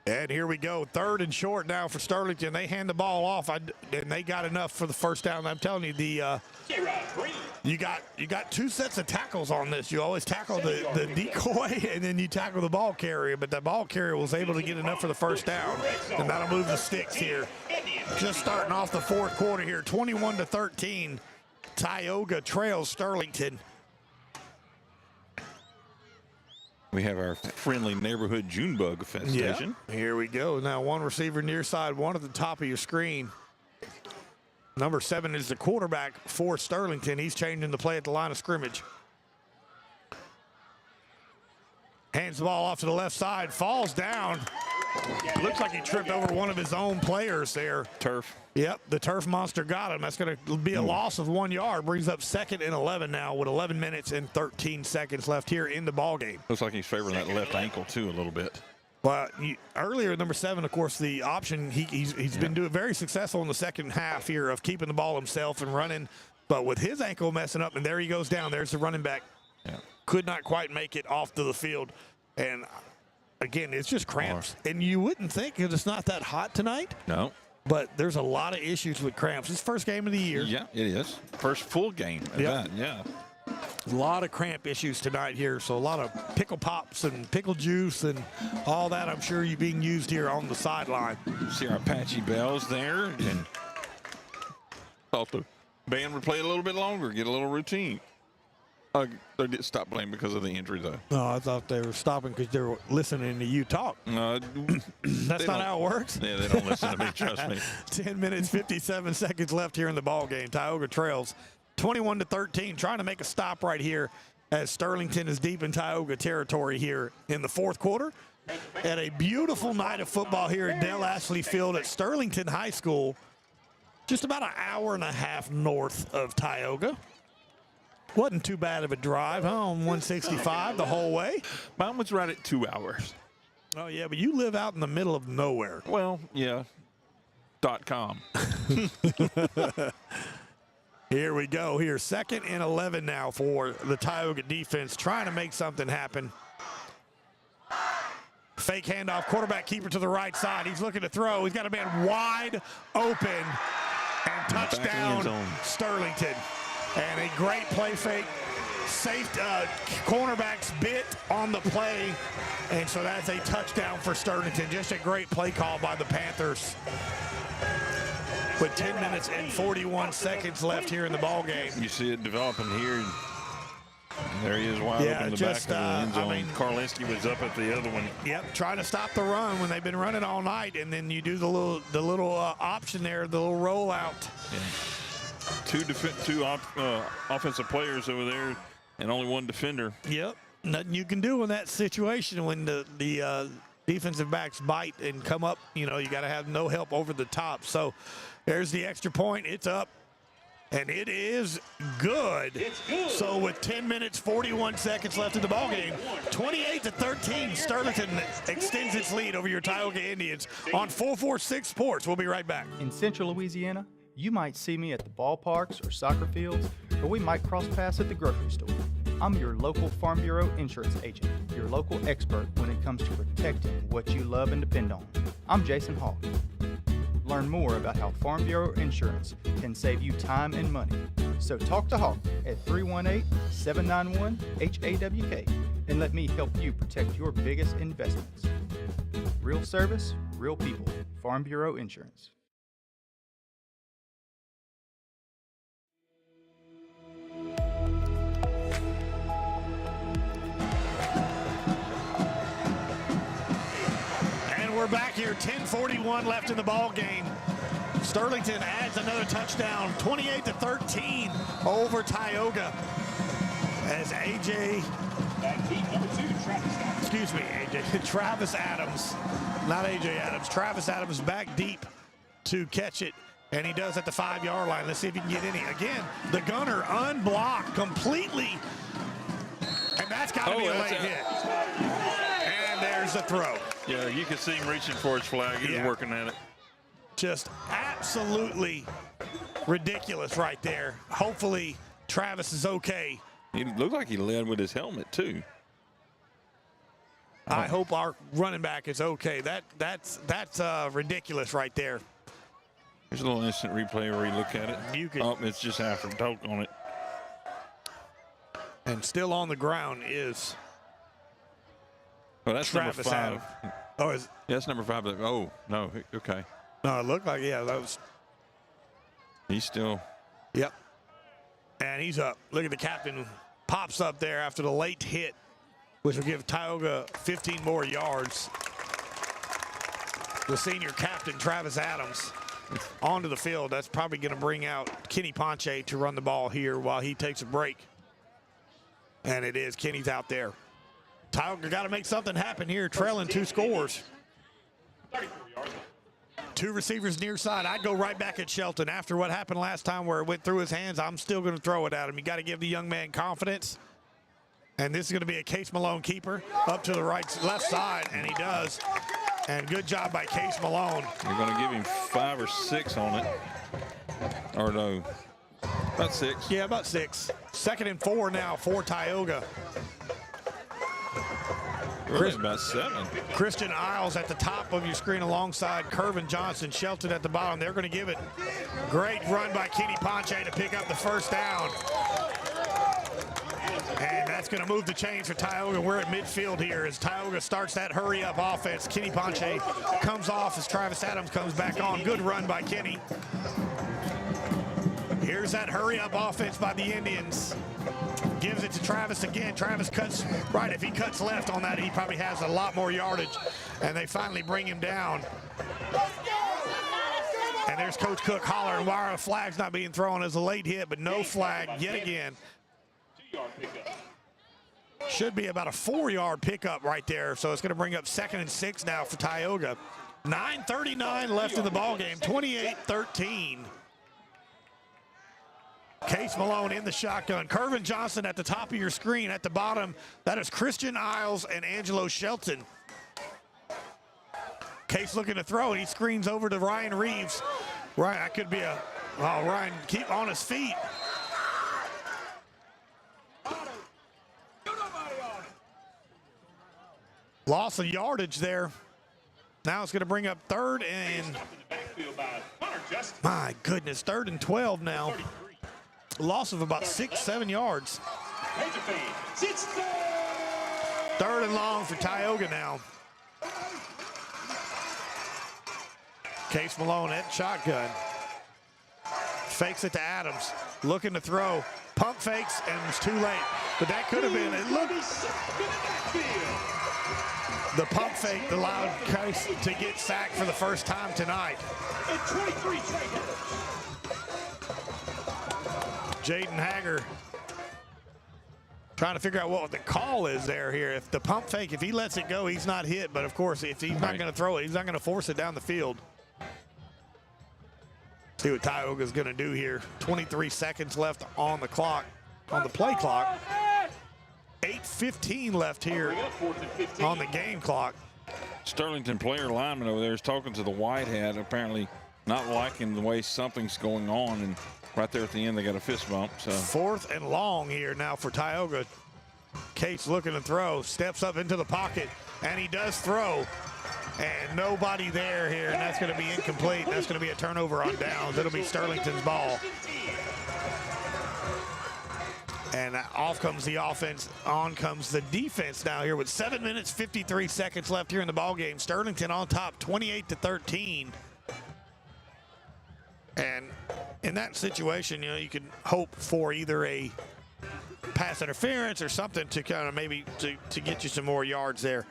And here we go. 3rd and short now for Sterlington. They hand the ball off, and they got enough for the first down. I'm telling you, you got 2 sets of tackles on this. You always tackle the decoy, and then you tackle the ball carrier. But the ball carrier was able to get enough for the first down, and that'll move the sticks here. Just starting off the fourth quarter here, 21-13. Tioga trails Sterlington. We have our friendly neighborhood June bug festation. Yep. Here we go. Now one receiver near side, one at the top of your screen. Number 7 is the quarterback for Sterlington. He's changing the play at the line of scrimmage. Hands the ball off to the left side, falls down. Looks like he tripped over one of his own players there. Turf. Yep, the turf monster got him. That's going to be a loss of 1 yard. Brings up 2nd and 11 now with 11 minutes and 13 seconds left here in the ball game. Looks like he's favoring that left ankle too a little bit. Well, earlier, number 7, of course, the option, he's been doing very successful in the second half here of keeping the ball himself and running. But with his ankle messing up, and there he goes down. There's the running back. Yeah. Could not quite make it off to the field. And, again, it's just cramps. And you wouldn't think because it's not that hot tonight. No. But there's a lot of issues with cramps. It's first game of the year. Yeah, it is. First full game event, yeah. A lot of cramp issues tonight here, so a lot of pickle pops and pickle juice and all that I'm sure you being used here on the sideline. See our Apache bells there, and thought the band would play a little bit longer, get a little routine. They did stop playing because of the injury, though. No, I thought they were stopping because they were listening to you talk. That's not how it works. Yeah, they don't listen to me, trust me. 10 minutes, 57 seconds left here in the ball game. Tioga trails 21-13, trying to make a stop right here as Sterlington is deep in Tioga territory here in the fourth quarter. At a beautiful night of football here at Dale Ashley Field at Sterlington High School, just about an hour and a half north of Tioga. Wasn't too bad of a drive, huh? On 165 the whole way. Mine was right at 2 hours. Oh, yeah, but you live out in the middle of nowhere. Well, yeah. .com. Here we go. Here, 2nd and 11 now for the Tioga defense, trying to make something happen. Fake handoff, quarterback keeper to the right side. He's looking to throw. He's got a man wide open, and touchdown Sterlington. And a great play fake. Safe cornerback's bit on the play, and so that's a touchdown for Sterlington. Just a great play call by the Panthers. With 10 minutes and 41 seconds left here in the ball game. You see it developing here. There he is wide open in the back of the end zone. Karlinski was up at the other one. Yep, trying to stop the run when they've been running all night, and then you do the little option there, the little rollout. Yeah. Two offensive players over there, and only one defender. Yep, nothing you can do in that situation when the defensive backs bite and come up. You know, you got to have no help over the top. So there's the extra point. It's up. And it is good. So with 10 minutes, 41 seconds left in the ballgame, 28-13, Sterlington extends its lead over your Tioga Indians on 446 Sports. We'll be right back. In Central Louisiana, you might see me at the ballparks or soccer fields, or we might cross paths at the grocery store. I'm your local Farm Bureau insurance agent, your local expert when it comes to protecting what you love and depend on. I'm Jason Hawk. Learn more about how Farm Bureau Insurance can save you time and money. So talk to Hawk at 318-791-HAWK and let me help you protect your biggest investments. Real service, real people. Farm Bureau Insurance. We're back here, 10:41 left in the ball game. Sterlington adds another touchdown, 28-13 over Tioga. As Travis Adams, not AJ Adams, Travis Adams back deep to catch it, and he does at the 5-yard line. Let's see if he can get any. Again, the gunner unblocked completely, and that's got to be a late hit. And there's the throw. Yeah, you can see him reaching for his flag. He's working at it. Just absolutely ridiculous right there. Hopefully, Travis is okay. He looked like he led with his helmet, too. I hope our running back is okay. That's ridiculous right there. There's a little instant replay where you look at it. It's just after doke on it. And still on the ground is well, that's Travis number 5. Adams. Oh, yeah, that's number 5. Oh, no, okay. No, it looked like, that was. He's still. Yep. And he's up. Look at the captain pops up there after the late hit, which will give Tioga 15 more yards. The senior captain, Travis Adams, onto the field. That's probably going to bring out Kenny Ponche to run the ball here while he takes a break. And it is. Kenny's out there. Tioga got to make something happen here, trailing 2 scores. 2 receivers near side. I'd go right back at Shelton. After what happened last time where it went through his hands, I'm still going to throw it at him. You got to give the young man confidence. And this is going to be a Case Malone keeper up to the left side, and he does. And good job by Case Malone. You're going to give him 5 or 6 on it. Or no, about 6. Yeah, about 6. 2nd and 4 now for Tioga. Really about 7. Christian Isles at the top of your screen alongside Kervin Johnson. Shelton at the bottom. They're going to give it. Great run by Kenny Ponche to pick up the first down. And that's going to move the chains for Tioga. We're at midfield here as Tioga starts that hurry-up offense. Kenny Ponche comes off as Travis Adams comes back on. Good run by Kenny. Here's that hurry-up offense by the Indians. Gives it to Travis again. Travis cuts right. If he cuts left on that, he probably has a lot more yardage. And they finally bring him down. And there's Coach Cook hollering, why are the flags not being thrown as a late hit, but no flag yet again. Should be about a 4-yard pickup right there. So it's going to bring up 2nd and 6 now for Tioga. 9:39 left in the ball game. 28-13. Case Malone in the shotgun. Kervin Johnson at the top of your screen. At the bottom, that is Christian Isles and Angelo Shelton. Case looking to throw, and he screens over to Ryan Reeves. Ryan, that could be a, oh, Ryan, keep on his feet. Loss of yardage there. Now it's going to bring up 3rd and, my goodness, 3rd and 12 now. Loss of about 6-7 yards. 3rd and long for Tioga now. Case Malone at shotgun. Fakes it to Adams. Looking to throw. Pump fakes, and it's too late. But that could have been it. Look. The pump fake allowed Case to get sacked for the first time tonight. Jaden Hager trying to figure out what the call is there here. If the pump fake, if he lets it go, he's not hit. But of course, if he's not going to throw it, he's not going to force it down the field. See what Tioga's going to do here. 23 seconds left on the clock, on the play clock. 8:15 left here on the game clock. Sterlington player lineman over there is talking to the white hat, apparently not liking the way something's going on, and right there at the end they got a fist bump. So 4th and long here now for Tioga. Case looking to throw, steps up into the pocket, and he does throw. And nobody there here, and that's going to be incomplete. That's going to be a turnover on downs. It'll be Sterlington's ball. And off comes the offense, on comes the defense now here with 7 minutes, 53 seconds left here in the ball game. Sterlington on top, 28-13. And in that situation, you know, you can hope for either a pass interference or something to kind of maybe to get you some more yards there.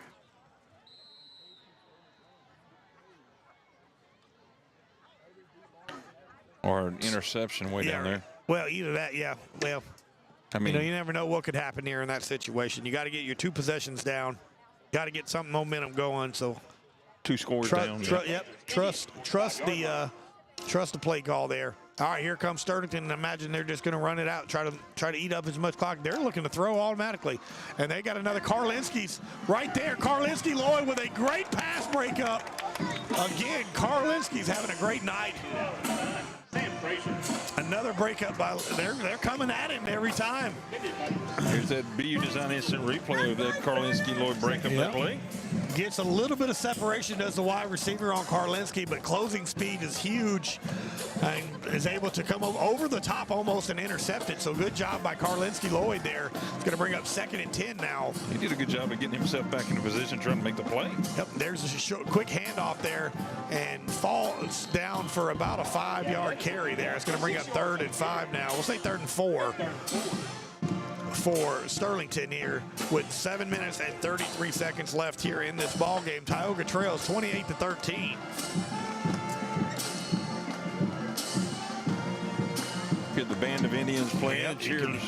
Or an interception way down there. Well, either that, yeah. Well, I mean, you know, you never know what could happen here in that situation. You got to get your 2 possessions down. Got to get some momentum going. So 2 scores down. Yep. Trust the play call there. All right, here comes Sterlington. Imagine they're just going to run it out, try to eat up as much clock. They're looking to throw automatically, and they got another Karlinski's right there. Karlinski Lloyd with a great pass breakup. Again, Karlinski's having a great night. Another breakup by they're coming at him every time. Here's that BU Design instant replay of that Karlinski Lloyd breakup that play. Gets a little bit of separation as the wide receiver on Karlinski, but closing speed is huge and is able to come over the top almost and intercept it. So good job by Karlinski Lloyd there. It's going to bring up 2nd and 10 now. He did a good job of getting himself back into position trying to make the play. Yep, there's a quick handoff there and falls down for about a 5-yard carry there. It's going to bring up 3rd and 5 now. We'll say 3rd and 4 for Sterlington here with 7 minutes and 33 seconds left here in this ball game. Tioga trails 28-13. Get the band of Indians playing. Cheers.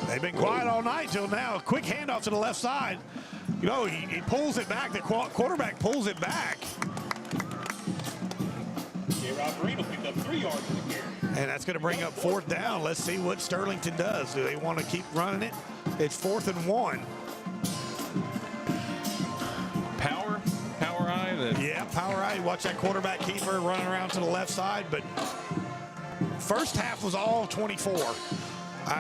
They've been quiet all night till now. Quick handoff to the left side. You know, he pulls it back. The quarterback pulls it back. J-Rod Green will pick up 3 yards in the carry. And that's going to bring up 4th down. Let's see what Sterlington does. Do they want to keep running it? It's 4th and 1. Power eye. Yeah, power eye. Watch that quarterback keeper running around to the left side. But first half was all 24.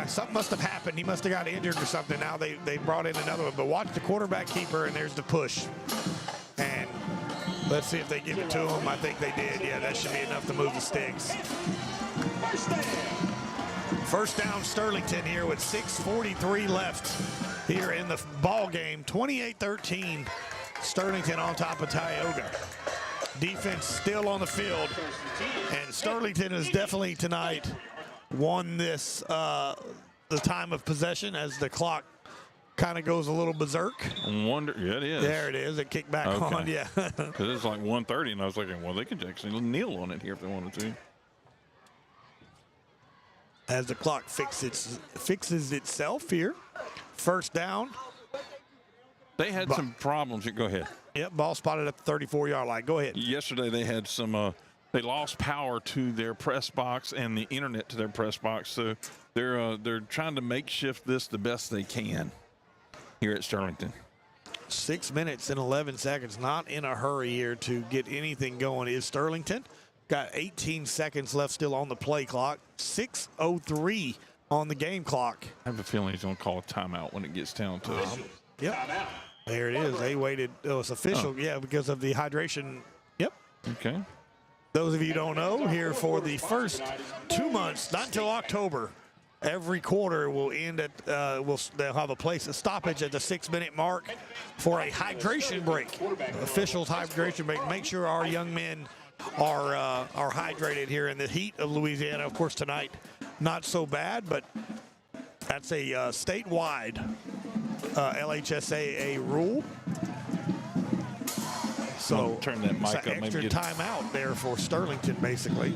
Something must have happened. He must have got injured or something. Now they brought in another one. But watch the quarterback keeper, and there's the push. And let's see if they give it to him. I think they did. Yeah, that should be enough to move the sticks. First down, Sterlington here with 6:43 left here in the ball game. 28-13. Sterlington on top of Tioga. Defense still on the field, and Sterlington has definitely tonight won this the time of possession as the clock kind of goes a little berserk. Yeah, it is. There it is. It kicked back on. Yeah. Because it's like 1:30, and I was thinking, well, they could actually kneel on it here if they wanted to. As the clock fixes itself here. First down. They had some problems. Go ahead. Yep, ball spotted at the 34-yard line. Go ahead. Yesterday they had some they lost power to their press box and the internet to their press box. So they're trying to makeshift this the best they can here at Sterlington. 6 minutes and 11 seconds. Not in a hurry here to get anything going is Sterlington. Got 18 seconds left still on the play clock. 6:03 on the game clock. I have a feeling he's going to call a timeout when it gets down to it. Yep. There it is. They waited. Oh, it's official. Yeah, because of the hydration. Yep. Okay. Those of you who don't know, here for the first 2 months, not until October, every quarter will end at, they'll have a stoppage at the 6 minute mark for a hydration break. Officials hydration break. Make sure our young men are hydrated here in the heat of Louisiana. Of course, tonight, not so bad, but that's a statewide LHSAA rule. So turn that mic it's an up. Extra maybe timeout there for Sterlington, basically.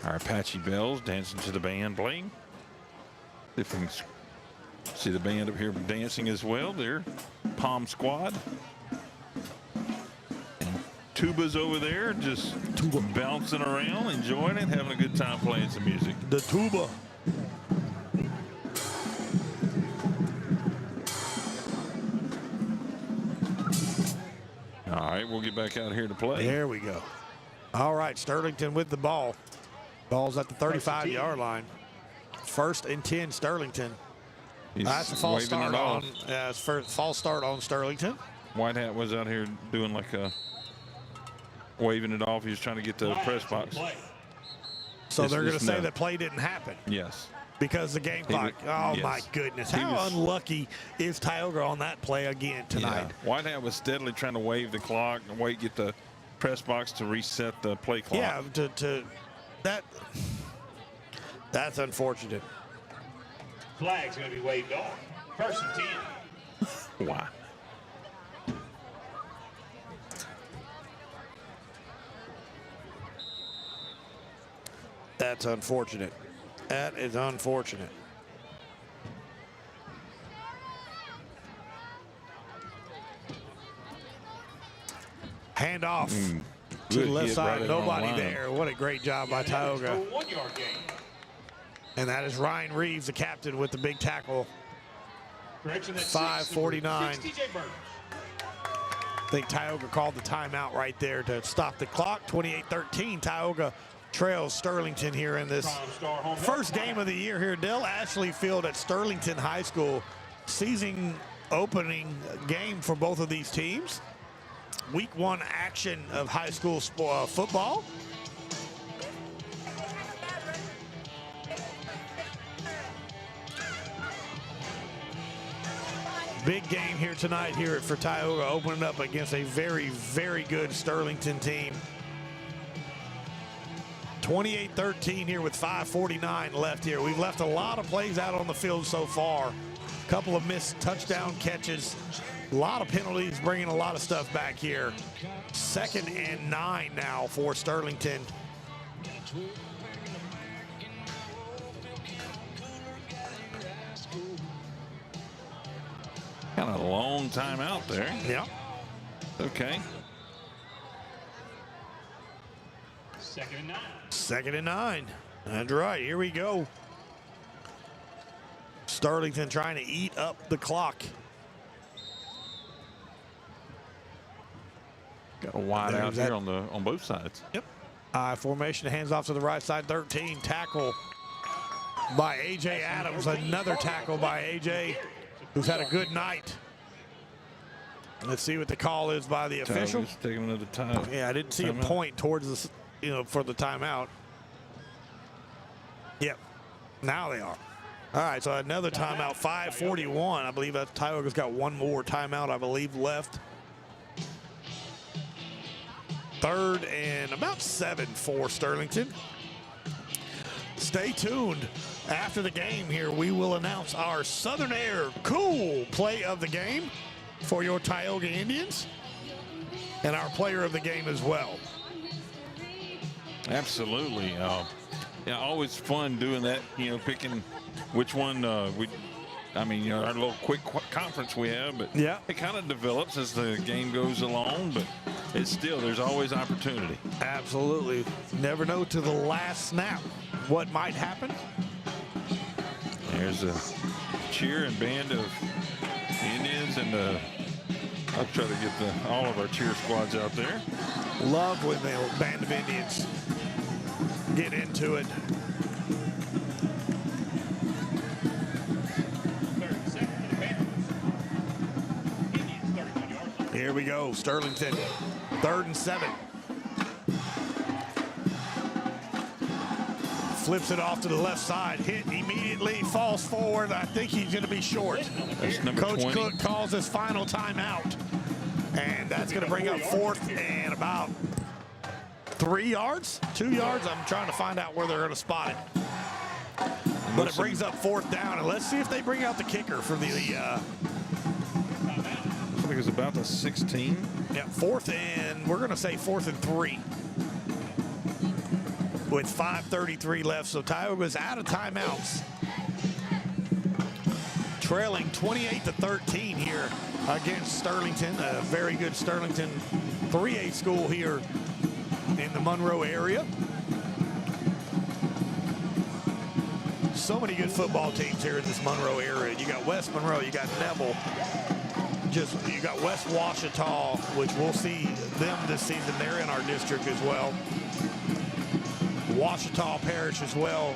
Our Apache Bells dancing to the band playing. If we can see the band up here dancing as well, their Palm Squad. And Tuba's over there just bouncing around, enjoying it, having a good time playing some music. The tuba. All right, we'll get back out here to play. There we go. All right, Sterlington with the ball. Ball's at the 35-yard line. 1st and 10, Sterlington. That's a false start on. False start on Sterlington. White Hat was out here doing like a waving it off. He was trying to get to the press box. So they're going to say that play didn't happen. Yes. Because the game clock. Yes. My goodness. How unlucky is Tioga on that play again tonight? Yeah. White Hat was steadily trying to wave the clock and get the press box to reset the play clock. Yeah, that's unfortunate. Flag's going to be waved off. 1st and 10. Wow. That's unfortunate. That is unfortunate. Hand off to the left side. Right, nobody there. What a great job by Tioga. 1-yard gain. And that is Ryan Reeves, the captain, with the big tackle. 5:49. I think Tioga called the timeout right there to stop the clock. 28-13. Tioga trails Sterlington here in this first game of the year here. Dell Ashley Field at Sterlington High School. Season opening game for both of these teams. Week 1 action of high school football. Big game here tonight here for Tioga, opening up against a very, very good Sterlington team. 28-13 here with 5:49 left here. We've left a lot of plays out on the field so far. A couple of missed touchdown catches. A lot of penalties, bringing a lot of stuff back here. 2nd and 9 now for Sterlington. Kind of a long time out there. Yeah. Okay. 2nd and 9. 2nd and 9. That's right. Here we go. Sterlington trying to eat up the clock. Got a wide out here on both sides. Yep. Formation, hands off to the right side. 13. Tackle by A.J. Adams. Another tackle by A.J., who's had a good night. Let's see what the call is by the official. Just taking another time. Yeah, I didn't see a point towards the, for the timeout. Yep. Now they are. All right, so another timeout. 5:41. I believe that Tioga's got one more timeout, I believe, left. 3rd and about 7 for Sterlington. Stay tuned. After the game here, we will announce our Southern Air Cool play of the game for your Tioga Indians and our player of the game as well. Absolutely. Yeah, always fun doing that, picking which one we I mean, our little quick conference we have, but it kind of develops as the game goes along, but it's still, there's always opportunity. Absolutely. Never know to the last snap what might happen. There's a cheer and band of Indians, and I'll try to get all of our cheer squads out there. Love when the band of Indians get into it. Here we go, Sterlington, 3rd and 7. Flips it off to the left side, hit immediately, falls forward. I think he's going to be short. That's number Coach 20. Cook calls his final timeout, and that's going to bring up 4th and about 3 yards, 2 yards. I'm trying to find out where they're going to spot it. But it brings up 4th down, and let's see if they bring out the kicker for the I think it's about the 16. Yeah, 4th and we're going to say 4th and 3 with 5:33 left. So Tioga's out of timeouts, trailing 28-13 here against Sterlington, a very good Sterlington 3A school here in the Monroe area. So many good football teams here in this Monroe area. You got West Monroe, you got Neville. You got West Washita, which we'll see them this season. They're in our district as well. Washita Parish as well.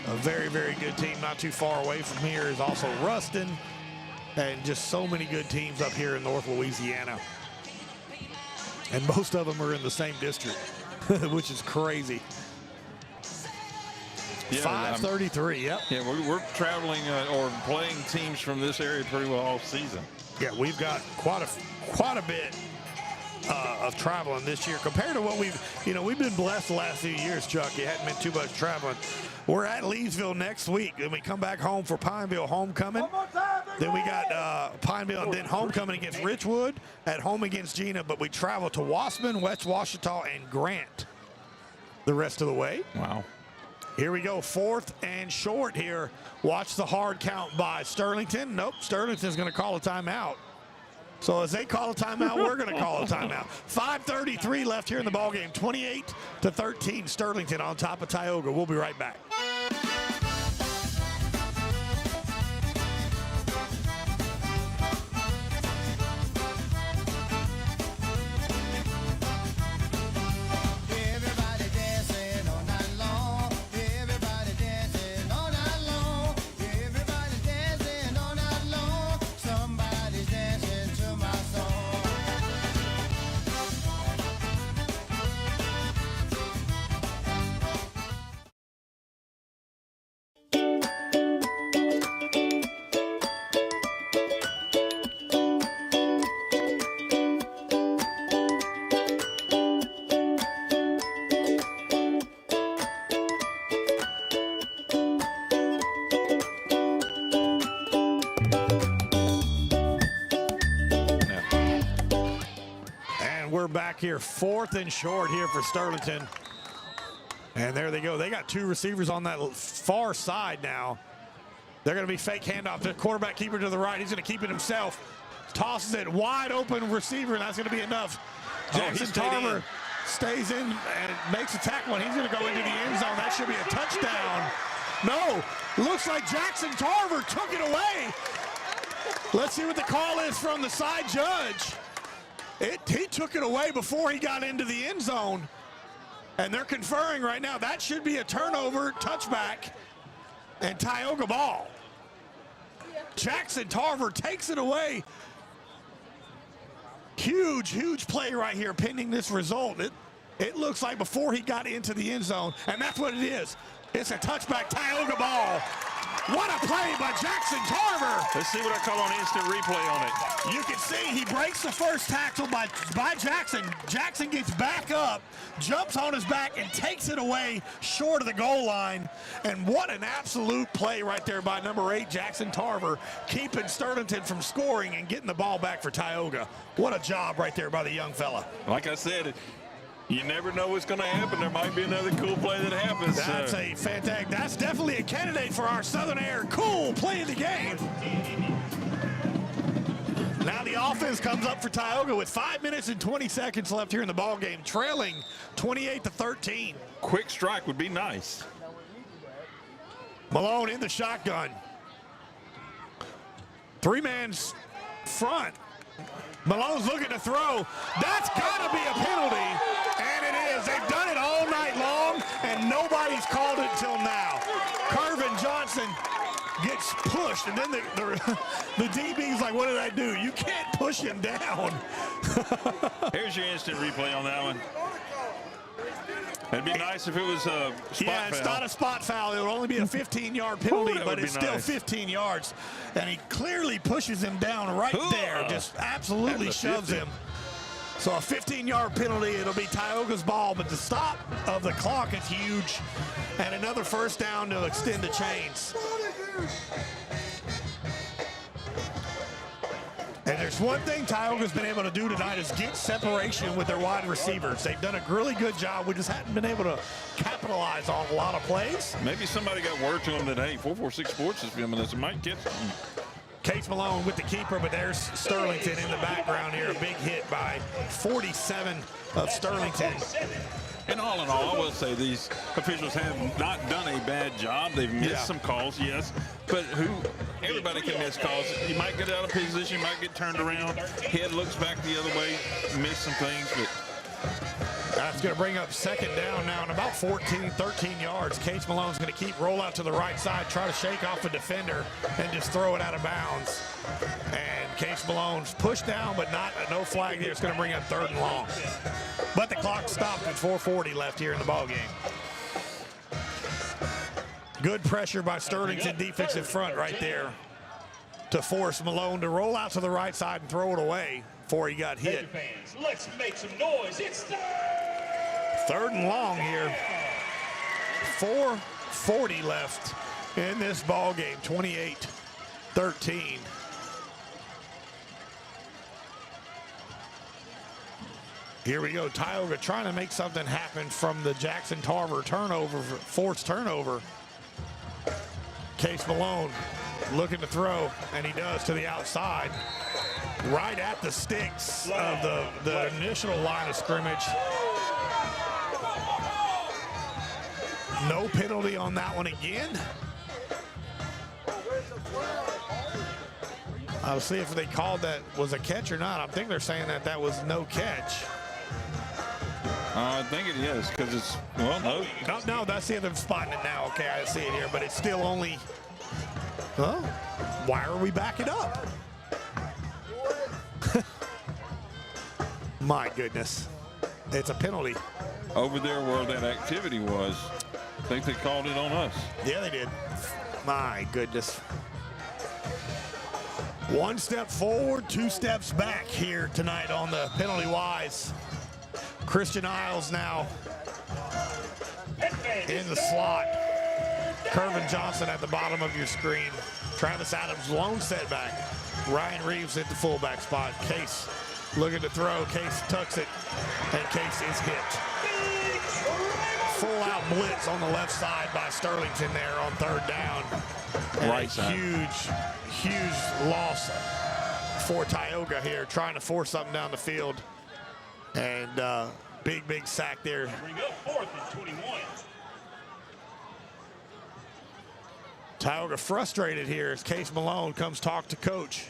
A very, very good team not too far away from here is also Ruston. And just so many good teams up here in North Louisiana. And most of them are in the same district, which is crazy. Yeah, 5:33, yep. Yeah, we're traveling or playing teams from this area pretty well all season. Yeah, we've got quite a bit of traveling this year compared to what we've been blessed the last few years, Chuck. It hadn't been too much traveling. We're at Leesville next week, and we come back home for Pineville homecoming. Then we got Pineville, and then homecoming against Richwood, at home against Gina, but we travel to Wasman, West Washita, and Grant the rest of the way. Wow. Here we go, 4th and short here. Watch the hard count by Sterlington. Nope, Sterlington's going to call a timeout. So as they call a timeout, we're going to call a timeout. 5:33 left here in the ballgame. 28-13, Sterlington on top of Tioga. We'll be right back. Back here, 4th and short here for Sterlington. And there they go. They got 2 receivers on that far side now. They're going to be fake handoff. The quarterback keeper to the right. He's going to keep it himself. Tosses it wide open receiver, and that's going to be enough. Jackson Tarver stays in and makes a tackle, and he's going to go into the end zone. That should be a touchdown. No, looks like Jackson Tarver took it away. Let's see what the call is from the side judge. He took it away before he got into the end zone, and they're conferring right now. That should be a turnover, touchback, and Tioga ball. Jackson Tarver takes it away. Huge play right here pending this result. It looks like before he got into the end zone, and that's what it is. It's a touchback, Tioga ball. What a play by Jackson Tarver. Let's see what I call on instant replay on it. You can see he breaks the first tackle by Jackson. Jackson gets back up, jumps on his back, and takes it away short of the goal line. And what an absolute play right there by number 8, Jackson Tarver, keeping Sterlington from scoring and getting the ball back for Tioga. What a job right there by the young fella. Like I said, You never know what's going to happen. There might be another cool play that happens. That's a fantastic. That's definitely a candidate for our Southern Air cool play of the game. Now the offense comes up for Tioga with 5 minutes and 20 seconds left here in the ball game, trailing 28-13. Quick strike would be nice. Malone in the shotgun. Three-man front. Malone's looking to throw. That's got to be a penalty, and it is. They've done it all night long, and nobody's called it until now. Carvin Johnson gets pushed, and then the DB's like, what did I do? You can't push him down. Here's your instant replay on that one. It'd be nice if it was a spot foul. Yeah, it's not a spot foul. It would only be a 15-yard penalty, Ooh, but it's still nice. 15 yards. And he clearly pushes him down right there, just absolutely shoves him. So a 15-yard penalty, it'll be Tioga's ball, but the stop of the clock is huge. And another first down to extend the chains. And there's one thing Tioga's been able to do tonight is get separation with their wide receivers. They've done a really good job. We just hadn't been able to capitalize on a lot of plays. Maybe somebody got word to them that, hey, 446 Sports is filming this. It might get something. Case Malone with the keeper, but there's Sterlington in the background here. A big hit by 47 of Sterlington. And all in all, I will say these officials have not done a bad job. They've missed some calls, yes, but everybody can miss calls. You might get out of position, you might get turned around. Head looks back the other way, miss some things, but that's going to bring up second down now, and about 13 yards. Case Malone's going to keep roll out to the right side, try to shake off a defender, and just throw it out of bounds. And Case Malone's pushed down, but no flag there. It's going to bring up 3rd and long. But the clock stopped with 4:40 left here in the ball game. Good pressure by Sterlington defensive front right there to force Malone to roll out to the right side and throw it away before he got hit. Fans, let's make some noise. It's 3rd and long here. 4:40 left in this ball game. 28-13. Here we go. Tioga trying to make something happen from the Jackson Tarver turnover, forced turnover. Case Malone looking to throw, and he does to the outside, right at the sticks of the initial line of scrimmage. No penalty on that one again. I'll see if they called that was a catch or not. I think they're saying that was no catch. I think it is, because it's, well, no. No, that's the other spotting it now. Okay, I see it here, but it's still only, well, why are we backing up? My goodness. It's a penalty. Over there where that activity was, I think they called it on us. Yeah, they did. My goodness. 1 step forward, 2 steps back here tonight on the penalty wise. Christian Isles now in the slot. Kervin Johnson at the bottom of your screen. Travis Adams lone setback. Ryan Reeves at the fullback spot. Case looking to throw. Case tucks it, and Case is hit. Full out blitz on the left side by Sterlington there on 3rd down. And right side. Huge loss for Tioga here, trying to force something down the field. And big sack there. Bring up 4th and 21. Tioga frustrated here as Case Malone comes talk to coach.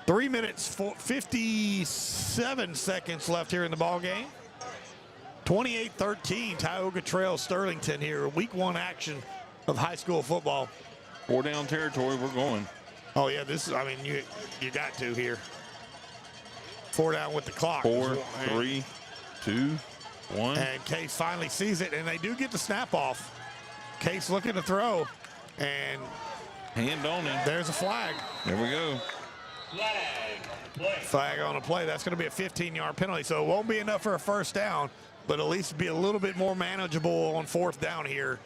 3 minutes, 57 seconds left here in the ball game. 28-13, Tioga trails Sterlington here. Week 1 action of high school football. 4 down territory, we're going. Oh yeah, this is, I mean, you got to here. 4 down with the clock. 4, 3, 2, 1. And Case finally sees it, and they do get the snap off. Case looking to throw, and hand on him. There's a flag. There we go. Flag on a play. That's going to be a 15-yard penalty, so it won't be enough for a first down, but at least be a little bit more manageable on 4th down here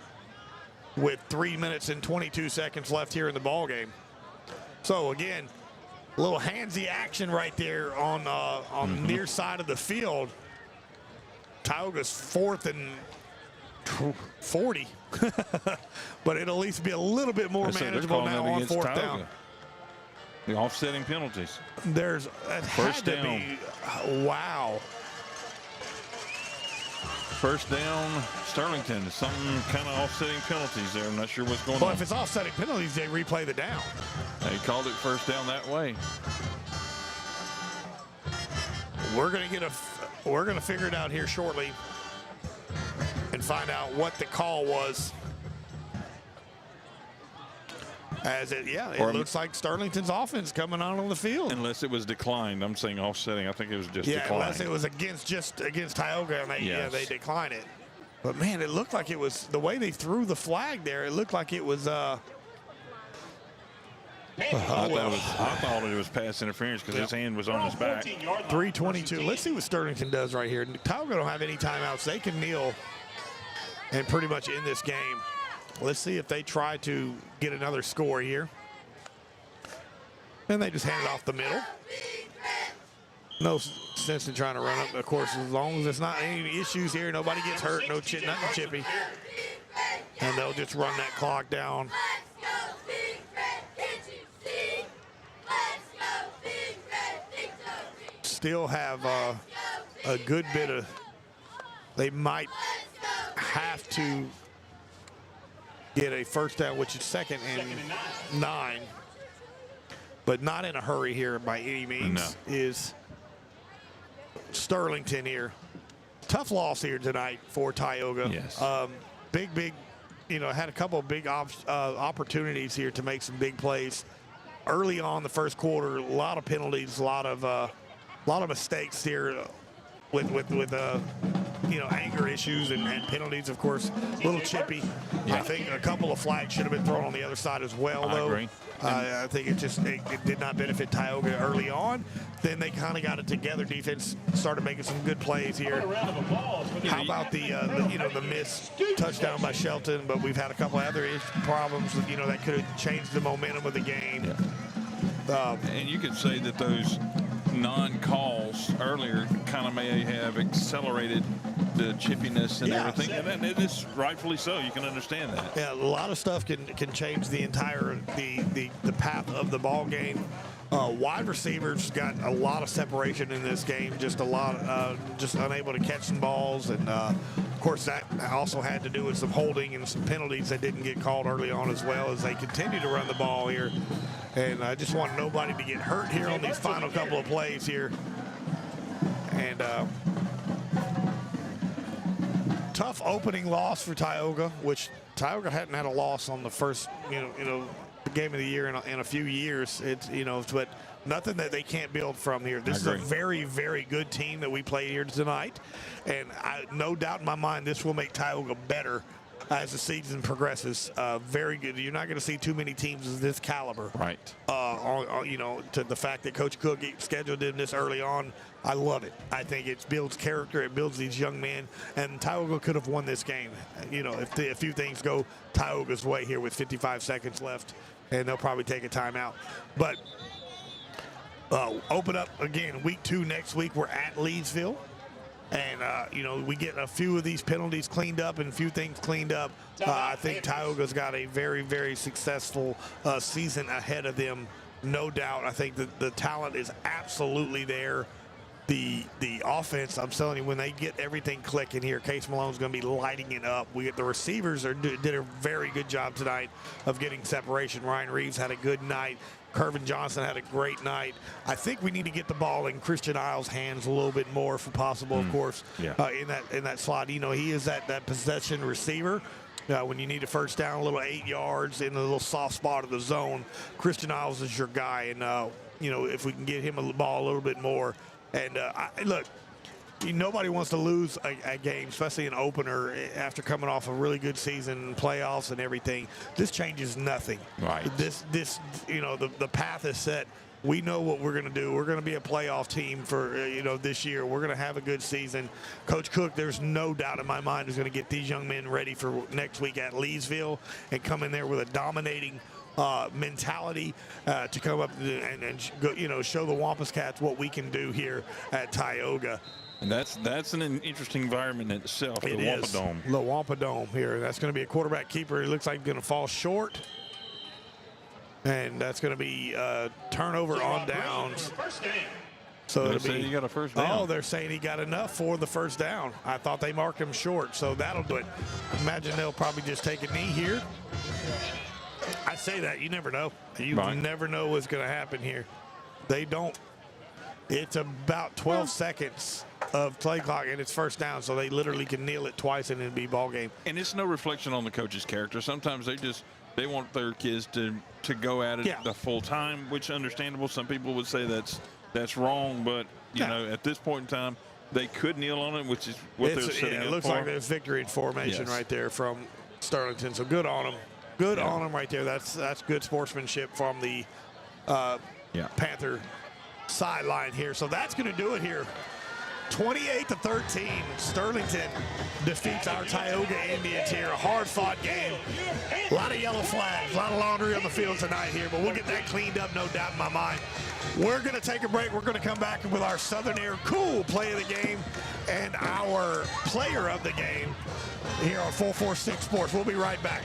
with 3 minutes and 22 seconds left here in the ball game. So again, A little handsy action right there on the near side of the field. Tioga's 4th and 40, but it'll at least be a little bit more manageable now on 4th down. The offsetting penalties. There's first down. Wow. First down, Sterlington. Some kind of offsetting penalties there. I'm not sure what's going on. Well, if it's offsetting penalties, they replay the down. They called it first down that way. We're gonna figure it out here shortly and find out what the call was. It looks like Sterlington's offense coming on the field. Unless it was declined. I'm saying offsetting. I think it was just declined. Unless it was against Tioga, and they declined it. But man, it looked like it was the way they threw the flag there. It looked like it was. I thought it was pass interference because his hand was on his back. 3:22. Let's see what Sterlington does right here. Tioga don't have any timeouts. They can kneel and pretty much end this game. Let's see if they try to get another score here. And they just hand it off the middle. No sense in trying to run up. Of course, as long as there's not any issues here, nobody gets hurt, nothing chippy. And they'll just run that clock down. Still have a good bit of, they might have to get a first down, which is 2nd and 9, but not in a hurry here by any means. No. Is Sterlington here. Tough loss here tonight for Tioga. Yes. Big, had a couple of big opportunities here to make some big plays. Early on the first quarter, a lot of penalties, a lot of mistakes here with anger issues and penalties, of course. A little chippy. Yeah. I think a couple of flags should have been thrown on the other side as well, though. I agree. I think it did not benefit Tioga early on. Then they kind of got it together. Defense started making some good plays here. How about the missed touchdown by Shelton? But we've had a couple other problems that could have changed the momentum of the game. Yeah. And you could say that those non-calls earlier kind of may have accelerated the chippiness and everything, and it is rightfully so. You can understand that. Yeah, a lot of stuff can change the entire the path of the ball game. Wide receivers got a lot of separation in this game, just unable to catch some balls, and of course that also had to do with some holding and some penalties that didn't get called early on, as well as they continue to run the ball here. And I just want nobody to get hurt here on these final couple of plays here. And tough opening loss for Tioga, which Tioga hadn't had a loss on the first game of the year in a few years. It's but nothing that they can't build from here. This is a very, very good team that we played here tonight, and no doubt in my mind this will make Tioga better as the season progresses. Very good. You're not going to see too many teams of this caliber. Right. To the fact that Coach Cook scheduled them this early on, I love it. I think it builds character. It builds these young men. And Tioga could have won this game. If a few things go Tioga's way here with 55 seconds left, and they'll probably take a timeout. But open up again, week 2 next week. We're at Leesville. And, we get a few of these penalties cleaned up and a few things cleaned up. I think Tioga's got a very, very successful season ahead of them, no doubt. I think that the talent is absolutely there. The offense, I'm telling you, when they get everything clicking here, Case Malone's going to be lighting it up. The receivers did a very good job tonight of getting separation. Ryan Reeves had a good night. Kervin Johnson had a great night. I think we need to get the ball in Christian Isles' hands a little bit more, if possible, of course, in that slot. He is that possession receiver. When you need a first down, a little 8 yards in a little soft spot of the zone, Christian Isles is your guy. And, if we can get him the ball a little bit more. And, look, nobody wants to lose a game, especially an opener, after coming off a really good season, playoffs and everything. This changes nothing. Right. The path is set. We know what we're going to do. We're going to be a playoff team for, this year. We're going to have a good season. Coach Cook, there's no doubt in my mind, is going to get these young men ready for next week at Leesville and come in there with a dominating mentality to come up and go, show the Wampus Cats what we can do here at Tioga. And that's an interesting environment in itself, the Wampa Dome. The Wampa Dome here. That's going to be a quarterback keeper. It looks like going to fall short. And that's going to be turnover on downs. So they're saying he got a first down. Oh, they're saying he got enough for the first down. I thought they marked him short, so that'll do it. Imagine they'll probably just take a knee here. I say that, you never know. You never know what's going to happen here. They don't. It's about 12 seconds of play clock, and it's first down, so they literally can kneel it twice and it'd be ball game. And it's no reflection on the coach's character. Sometimes they want their kids to go at it the full time, which is understandable. Some people would say that's wrong, but you know, at this point in time, they could kneel on it, which is what they're setting up for. It looks like there's victory in formation right there from Sterlington. So good on them. Good on them right there. That's good sportsmanship from the Panther sideline here. So that's going to do it here. 28-13, Sterlington defeats our Tioga Indians here. A hard-fought game. A lot of yellow flags, a lot of laundry on the field tonight here, but we'll get that cleaned up, no doubt in my mind. We're going to take a break. We're going to come back with our Southern Air Cool play of the game and our player of the game here on 446 Sports. We'll be right back.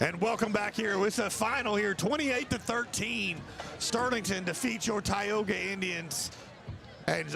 And welcome back here. It's a final here, 28-13. Sterlington defeats your Tioga Indians. And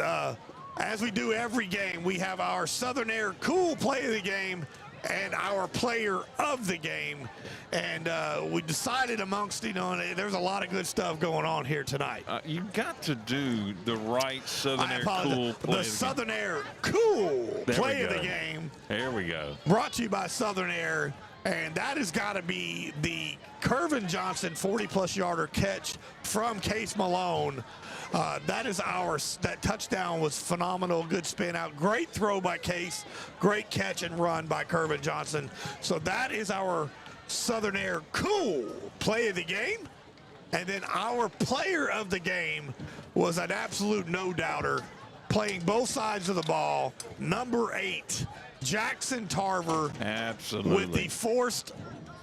as we do every game, we have our Southern Air Cool play of the game and our player of the game. And we decided amongst, there's a lot of good stuff going on here tonight. You got to do the right Southern Air Cool play. The Southern Air Cool play of the game. There we go. Brought to you by Southern Air. And that has got to be the Kervin Johnson 40-plus yarder catch from Case Malone. That touchdown was phenomenal. Good spin out. Great throw by Case. Great catch and run by Kervin Johnson. So that is our Southern Air Cool play of the game. And then our player of the game was an absolute no-doubter, playing both sides of the ball, number 8. Jackson Tarver, absolutely, with the forced,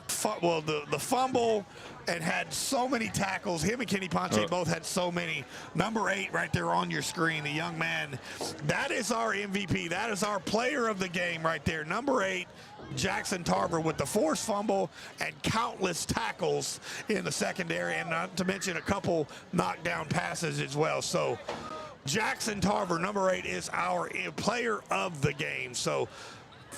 the fumble, and had so many tackles. Him and Kenny Ponche both had so many. Number 8 right there on your screen, the young man. That is our MVP. That is our player of the game right there. Number 8, Jackson Tarver, with the forced fumble and countless tackles in the secondary, and not to mention a couple knockdown passes as well. So Jackson Tarver, number 8, is our player of the game. So,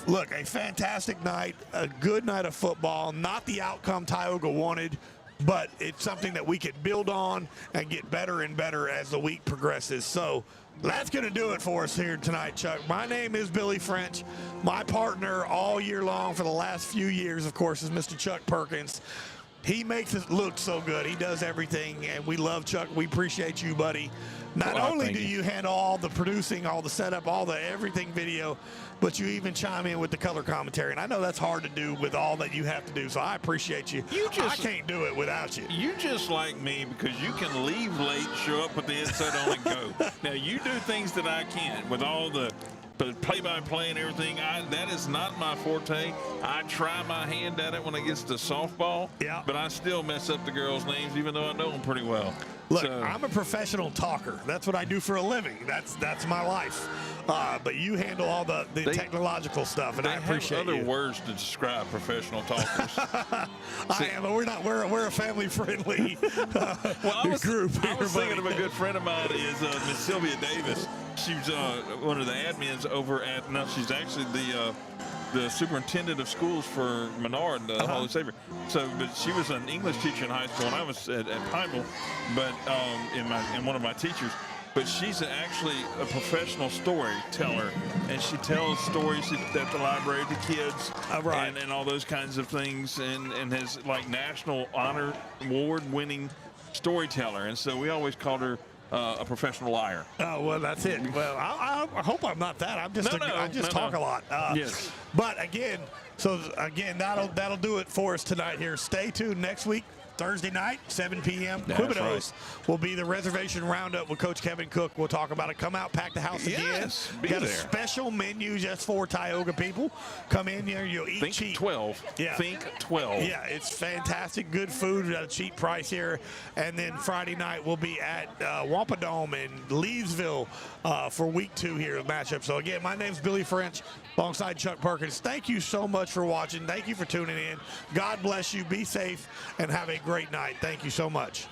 look, a fantastic night, a good night of football. Not the outcome Tioga wanted, but it's something that we could build on and get better and better as the week progresses. So that's going to do it for us here tonight, Chuck. My name is Billy French. My partner all year long for the last few years, of course, is Mr. Chuck Perkins. He makes it look so good. He does everything, and we love Chuck. We appreciate you, buddy. Not only do you handle all the producing, all the setup, all the everything video, but you even chime in with the color commentary. And I know that's hard to do with all that you have to do, so I appreciate you. I can't do it without you. You just like me because you can leave late, show up with the headset on, and go. Now, you do things that I can't with all the But play-by-play and everything, that is not my forte. I try my hand at it when it gets to softball, but I still mess up the girls' names, even though I know them pretty well. Look, I'm a professional talker. That's what I do for a living. That's my life. But you handle all the technological stuff, and I appreciate other words to describe professional talkers. I am. We're a family-friendly group. I was thinking of a good friend of mine is Miss Sylvia Davis. She's one of the admins over at. Now she's actually the superintendent of schools for Menard, Holy Savior. So, but she was an English teacher in high school, and I was at Pineville, but in one of my teachers. But she's actually a professional storyteller, and she tells stories at the library to kids, and all those kinds of things, and has like national honor award-winning storyteller. And so we always called her a professional liar. Oh, well, that's it. Well, I hope I'm not that. I just talk a lot. Yes. But again, that'll do it for us tonight here. Stay tuned next week. Thursday night, 7 p.m. Quibinos will be the reservation roundup with Coach Kevin Cook. We'll talk about it. Come out, pack the house again. Be got there. a special menu just for Tioga people. Come in here, you'll eat Think cheap. 12. Yeah. Think 12. Yeah, it's fantastic. Good food at a cheap price here. And then Friday night we'll be at Wampanoag in Leesville for week 2 here of matchup. So again, my name's Billy French alongside Chuck Perkins. Thank you so much for watching. Thank you for tuning in. God bless you. Be safe and have a great night. Thank you so much.